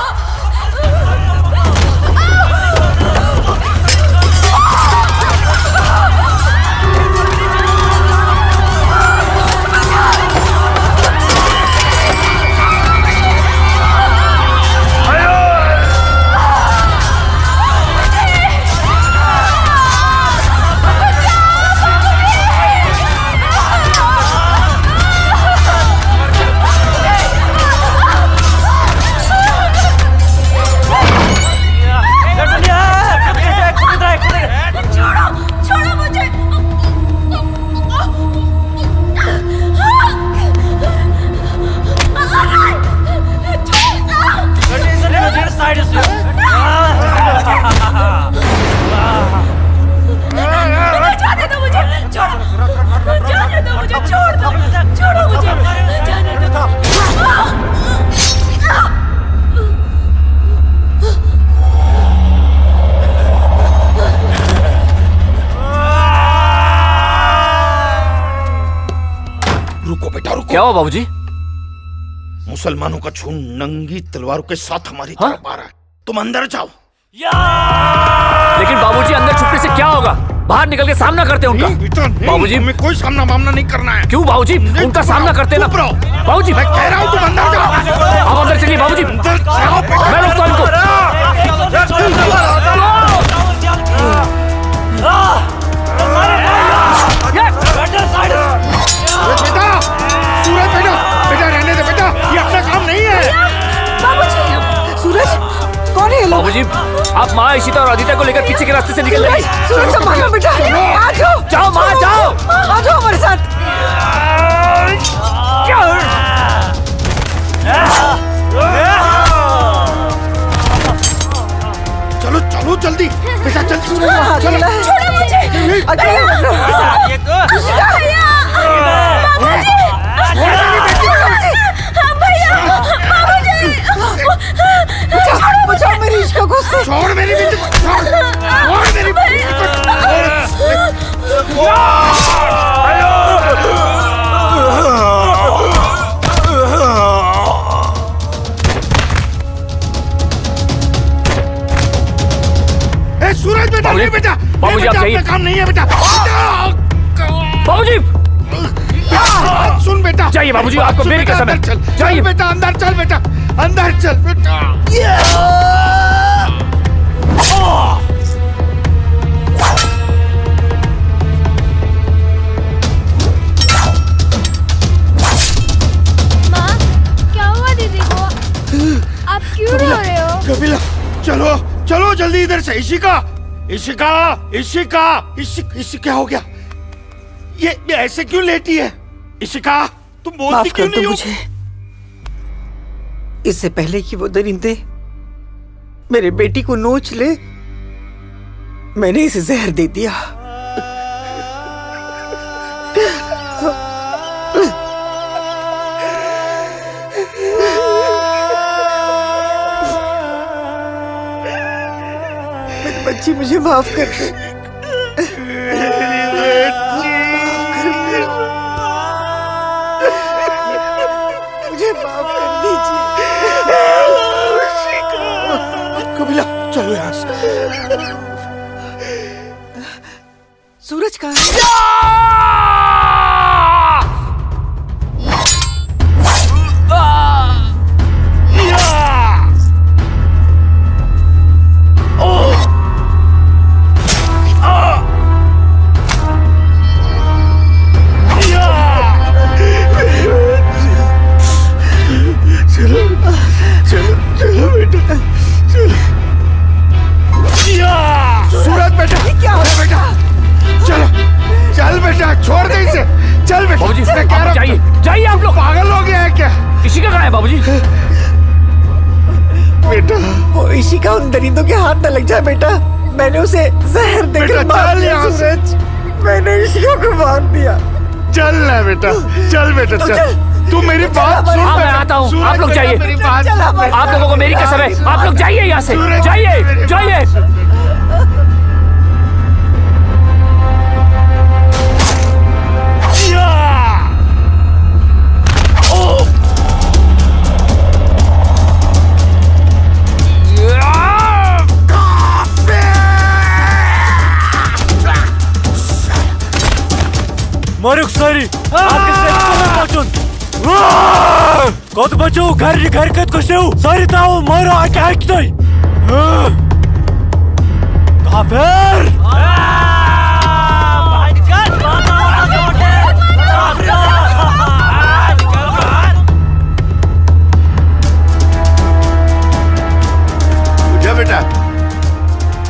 क्या हुआ बाबूजी? मुसलमानों का झुंड नंगी तलवारों के साथ हमारी तरफ आ रहा है। तुम अंदर जाओ। लेकिन बाबूजी अंदर छुपने से क्या होगा? बाहर निकल के सामना करते हैं उनका। बाबूजी हमें कोई सामना मामला नहीं करना है। क्यों बाबूजी? उनका सामना करते ना। बाबूजी मैं कह रहा हूँ तुम अंदर जाओ। आप अंदर चलिए बाबूजी। मैं रोकता हूं इनको। सूरज बेटा, बेटा रहने दे बेटा, ये अपना काम नहीं है। बाबूजी, सूरज कौन है ये लोग? बाबूजी आप माँ इशिता और आदित्य को लेकर पीछे के रास्ते से निकल जाइए। सूरज संभालो बेटा, आ जाओ। जाओ माँ जाओ। आ जाओ हमारे साथ। चलो चलो जल्दी बेटा, चल चलो। छोड़ो मुझे, अकेले मत रहो। बचाओ मेरी इश्क को से। छोड़ मेरी बेटी को, छोड़ मेरी बेटी को। सूरज बेटा, नहीं बेटा, बाबूजी आप जाइए। काम नहीं है बेटा। बाबूजी सुन बेटा, जाइए बाबूजी, आपको मेरी कसम है। जाइए बेटा, अंदर चल बेटा, अंदर चल बेटा। माँ, क्या हुआ दीदी को? आप क्यों रो रहे हो? कपिला, चलो चलो जल्दी इधर से। इशिका, इशिका, इशिका, इशिका, क्या हो गया? ये ऐसे क्यों लेटी है? इशिका, तुम बोलती क्यों नहीं हो? मुझे इससे पहले कि वो दरिंदे मेरे बेटी को नोच ले, मैंने इसे जहर दे दिया। मेरी बच्ची, मुझे माफ कर दे। मुझे माफ कर दीजिए। कपिला, चलो यहाँ से। सूरज कहाँ है? सूरज बेटा, क्या हो बेटा? चलो चल बेटा, छोड़ दे इसे। चल बेटा, बाबूजी मैं कह रहा जाइए, जाइए आप लोग। पागल हो गया है क्या? इशिका कहाँ है बाबूजी? बेटा, वो इशिका उन दरिंदों के हाथ न लग जाए बेटा। मैंने उसे जहर देकर मार दिया सूरज। मैंने इशिका को मार दिया। चल ना बेटा, चल बेटा, चल। तू मेरी बात सुन। हाँ मैं आता हूँ, आप लोग जाइए। आप लोगों को मेरी कसम है, आप लोग जाइए यहाँ से। जाइए जाइए। कत बचो घर कत कशेव सारी ताव मारो अटैक नहीं काफिर पूजा बेटा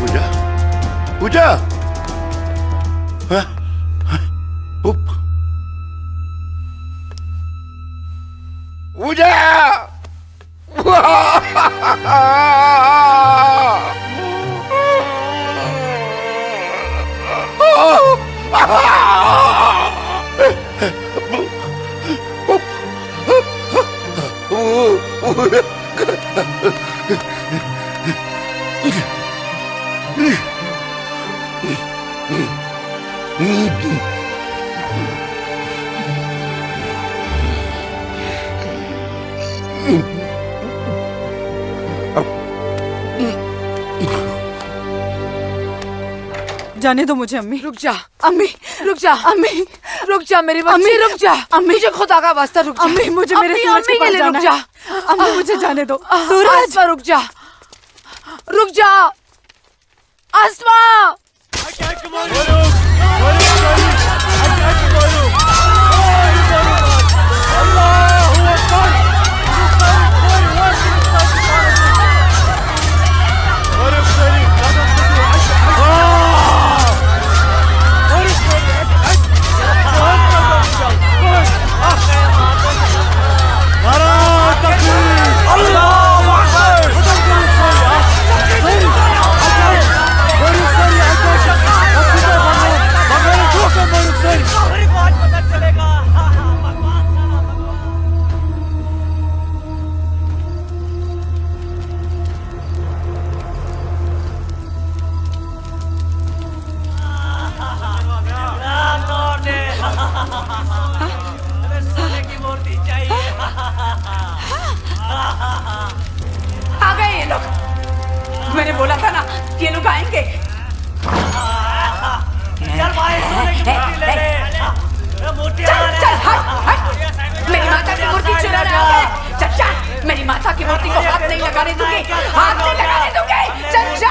पूजा पूजा हाँ? पूजा जाने दो मुझे अम्मी। रुक जा अम्मी, रुक जा अम्मी, रुक जा मेरी बच्ची, रुक जा अम्मी, मुझे खुदा का वास्ता रुक जा अम्मी, मुझे मेरे सूरज के पास रुक जा अम्मी, मुझे जाने दो। सूरज रुक जा, रुक जा आसमा। आ गए ये लोग, मैंने बोला था ना ये लोग आएंगे। चल हट हट, मेरी माता की मूर्ति चुराने आ गए। चल जा, मेरी माता की मूर्ति को हाथ नहीं लगाने दूंगी, हाथ नहीं लगाने दूंगी। चल जा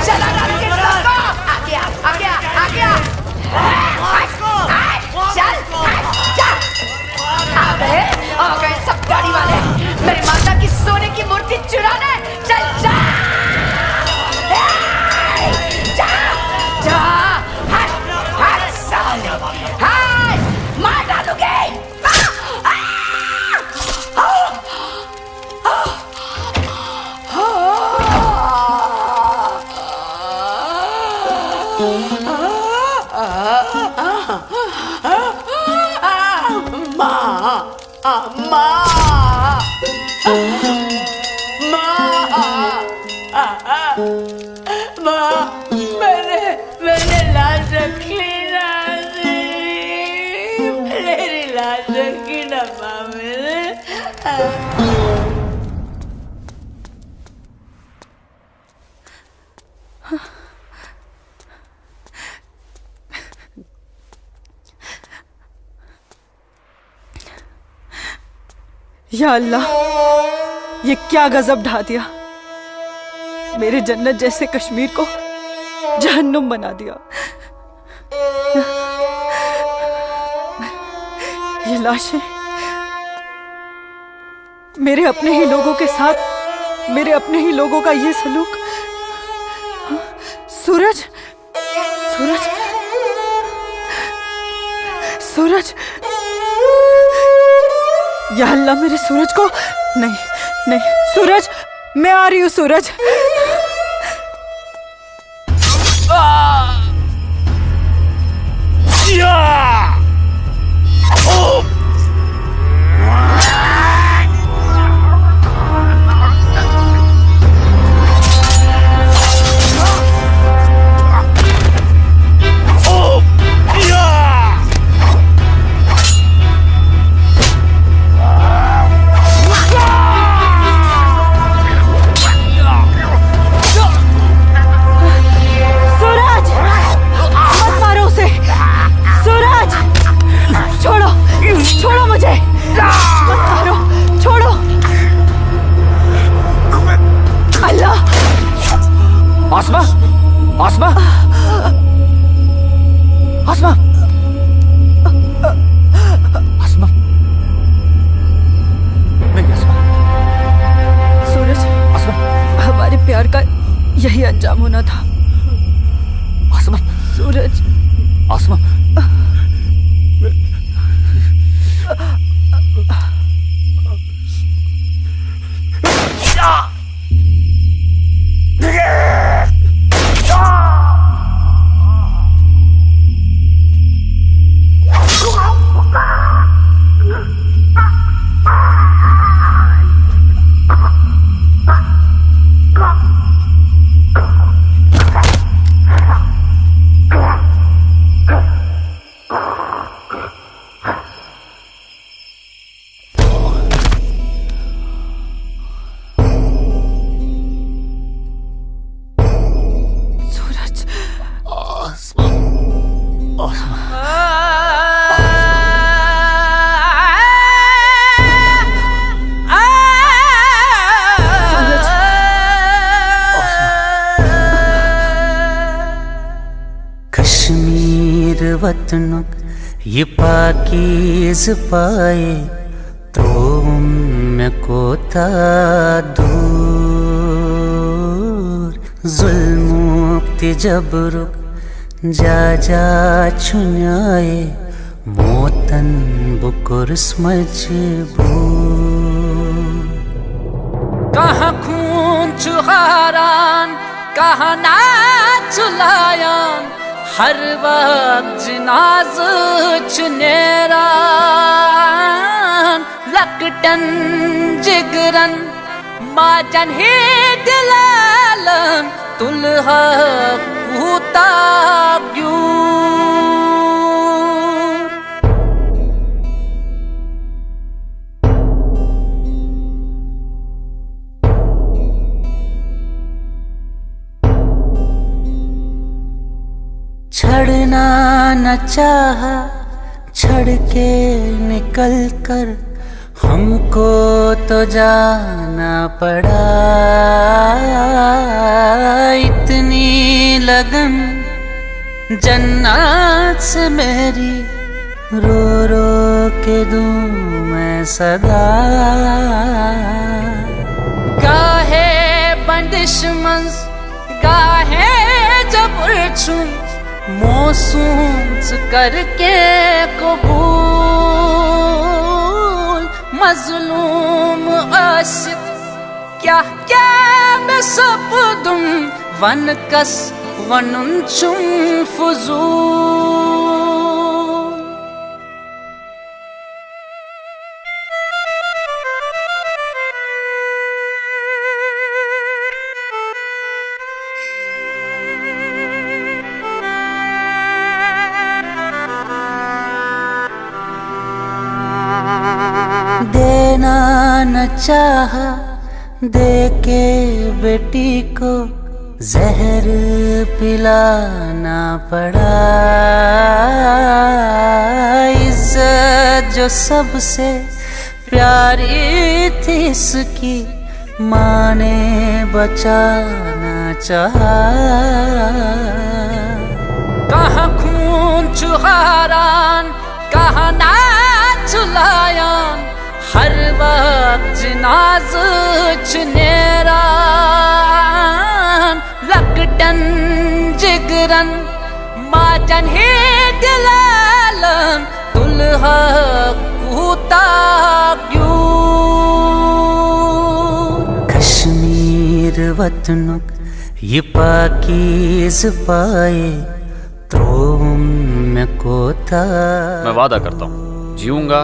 चला आ गया आ गया आ गया। चल जा, आ गए सब गाड़ी वाले मेरी माता की सोने की मूर्ति चुराने। चल जा जा जा, हट हट साले, हट मार डालूंगी। मैंने लाश रखी ना, मेरी लाश रखी ना माँ मैंने। या अल्लाह, ये क्या गजब ढा दिया, मेरे जन्नत जैसे कश्मीर को जहन्नुम बना दिया। ये लाशें मेरे अपने ही लोगों के साथ, मेरे अपने ही लोगों का ये सलूक। सूरज सूरज सूरज, या अल्लाह मेरे सूरज को। नहीं नहीं सूरज, मैं आ रही हूँ सूरज। आसमा, आसमा, आसमा, आसमा, मेरी आसमा। सूरज, आसमा, हमारे प्यार का यही अंजाम होना था। आसमा, सूरज, आसमा, वतनुक ये पाकीज़ पाए तुम को था दूर जुल्मुक्ति जबरुक जा जा छुन्याए मोतन बुकुर्स मजबूर कहाँ खून चुहारान कहाँ ना चुलायान हर वक्त जिनाज चुनेरान लकटन जिगरन माजन ही दिलालन तुलहा कूता क्यों छड़ना न चाहा छड़ के निकल कर हमको तो जाना पड़ा इतनी लगन जन्नत से मेरी रो रो के दूं मैं सदा गाहे बंदिश मंज गाहे जबर छुम मौसूम करके कबूल मजलूम आशिक क्या क्या मैं सब दूं वन कस वनुन चुम फुजूल देना न चाहा दे के बेटी को जहर पिलाना पड़ा इज्जत जो सबसे प्यारी थी इसकी माँ ने बचाना चाहा कहाँ खून चुहारान कहाँ ना चुलायान हर वक्त जिनाज चुनेरान लकटन जिगरन माजन ही दिलालन तुलहा कूता क्यों कश्मीर वतनुक ये पाकीज़ पाए तुम को था मैं वादा करता हूँ जीऊंगा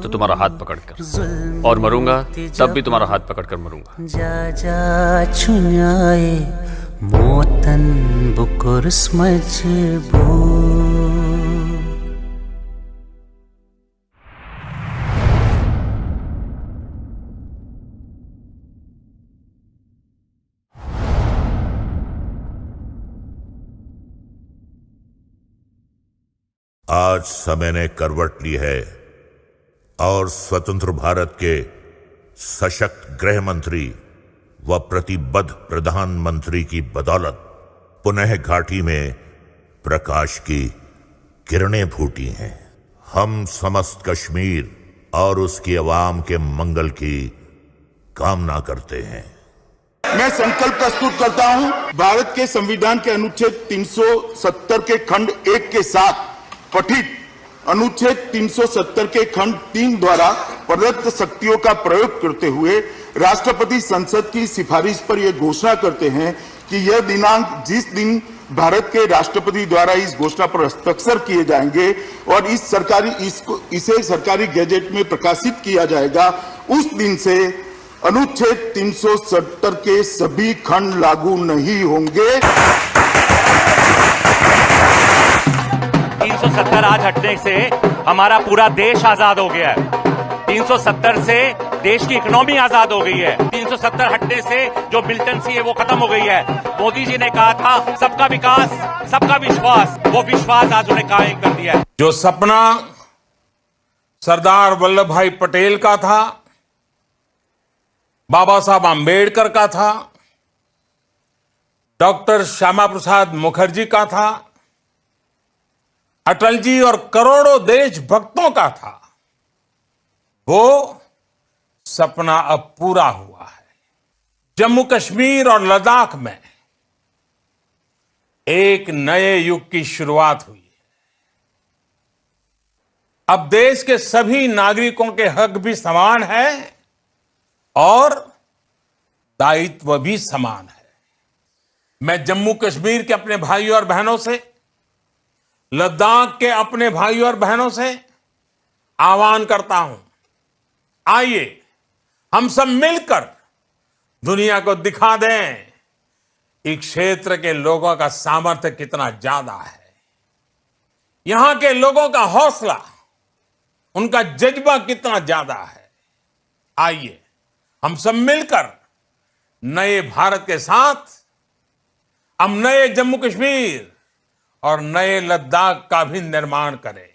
तो तुम्हारा हाथ पकड़कर और मरूंगा तब भी तुम्हारा हाथ पकड़कर मरूंगा जा जा छुन्याए मोतन बुकुर्स मजबूर आज समय ने करवट ली है और स्वतंत्र भारत के सशक्त गृह मंत्री व प्रतिबद्ध प्रधानमंत्री की बदौलत पुनः घाटी में प्रकाश की किरणें फूटी हैं। हम समस्त कश्मीर और उसकी आवाम के मंगल की कामना करते हैं। मैं संकल्प प्रस्तुत करता हूं, भारत के संविधान के अनुच्छेद 370 के खंड 1 के साथ पठित अनुच्छेद 370 के खंड 3 द्वारा प्रदत्त शक्तियों का प्रयोग करते हुए राष्ट्रपति संसद की सिफारिश पर यह घोषणा करते हैं कि यह दिनांक जिस दिन भारत के राष्ट्रपति द्वारा इस घोषणा पर हस्ताक्षर किए जाएंगे और इसे सरकारी गैजेट में प्रकाशित किया जाएगा, उस दिन से अनुच्छेद 370 के सभी खंड लागू नहीं होंगे। 370 आज हटने से हमारा पूरा देश आजाद हो गया है। 370 से देश की इकोनॉमी आजाद हो गई है। 370 हटने से जो मिलिटेंसी है वो खत्म हो गई है। मोदी जी ने कहा था सबका विकास, सबका विश्वास, वो विश्वास आज उन्हें कायम कर दिया है। जो सपना सरदार वल्लभ भाई पटेल का था, बाबा साहब आम्बेडकर का था, डॉक्टर श्यामा प्रसाद मुखर्जी का था, अटल जी और करोड़ों देशभक्तों का था, वो सपना अब पूरा हुआ है। जम्मू कश्मीर और लद्दाख में एक नए युग की शुरुआत हुई है। अब देश के सभी नागरिकों के हक भी समान है और दायित्व भी समान है। मैं जम्मू कश्मीर के अपने भाइयों और बहनों से, लद्दाख के अपने भाइयों और बहनों से आह्वान करता हूं, आइए हम सब मिलकर दुनिया को दिखा दें इस क्षेत्र के लोगों का सामर्थ्य कितना ज्यादा है, यहां के लोगों का हौसला, उनका जज्बा कितना ज्यादा है। आइए हम सब मिलकर नए भारत के साथ हम नए जम्मू कश्मीर और नए लद्दाख का भी निर्माण करें।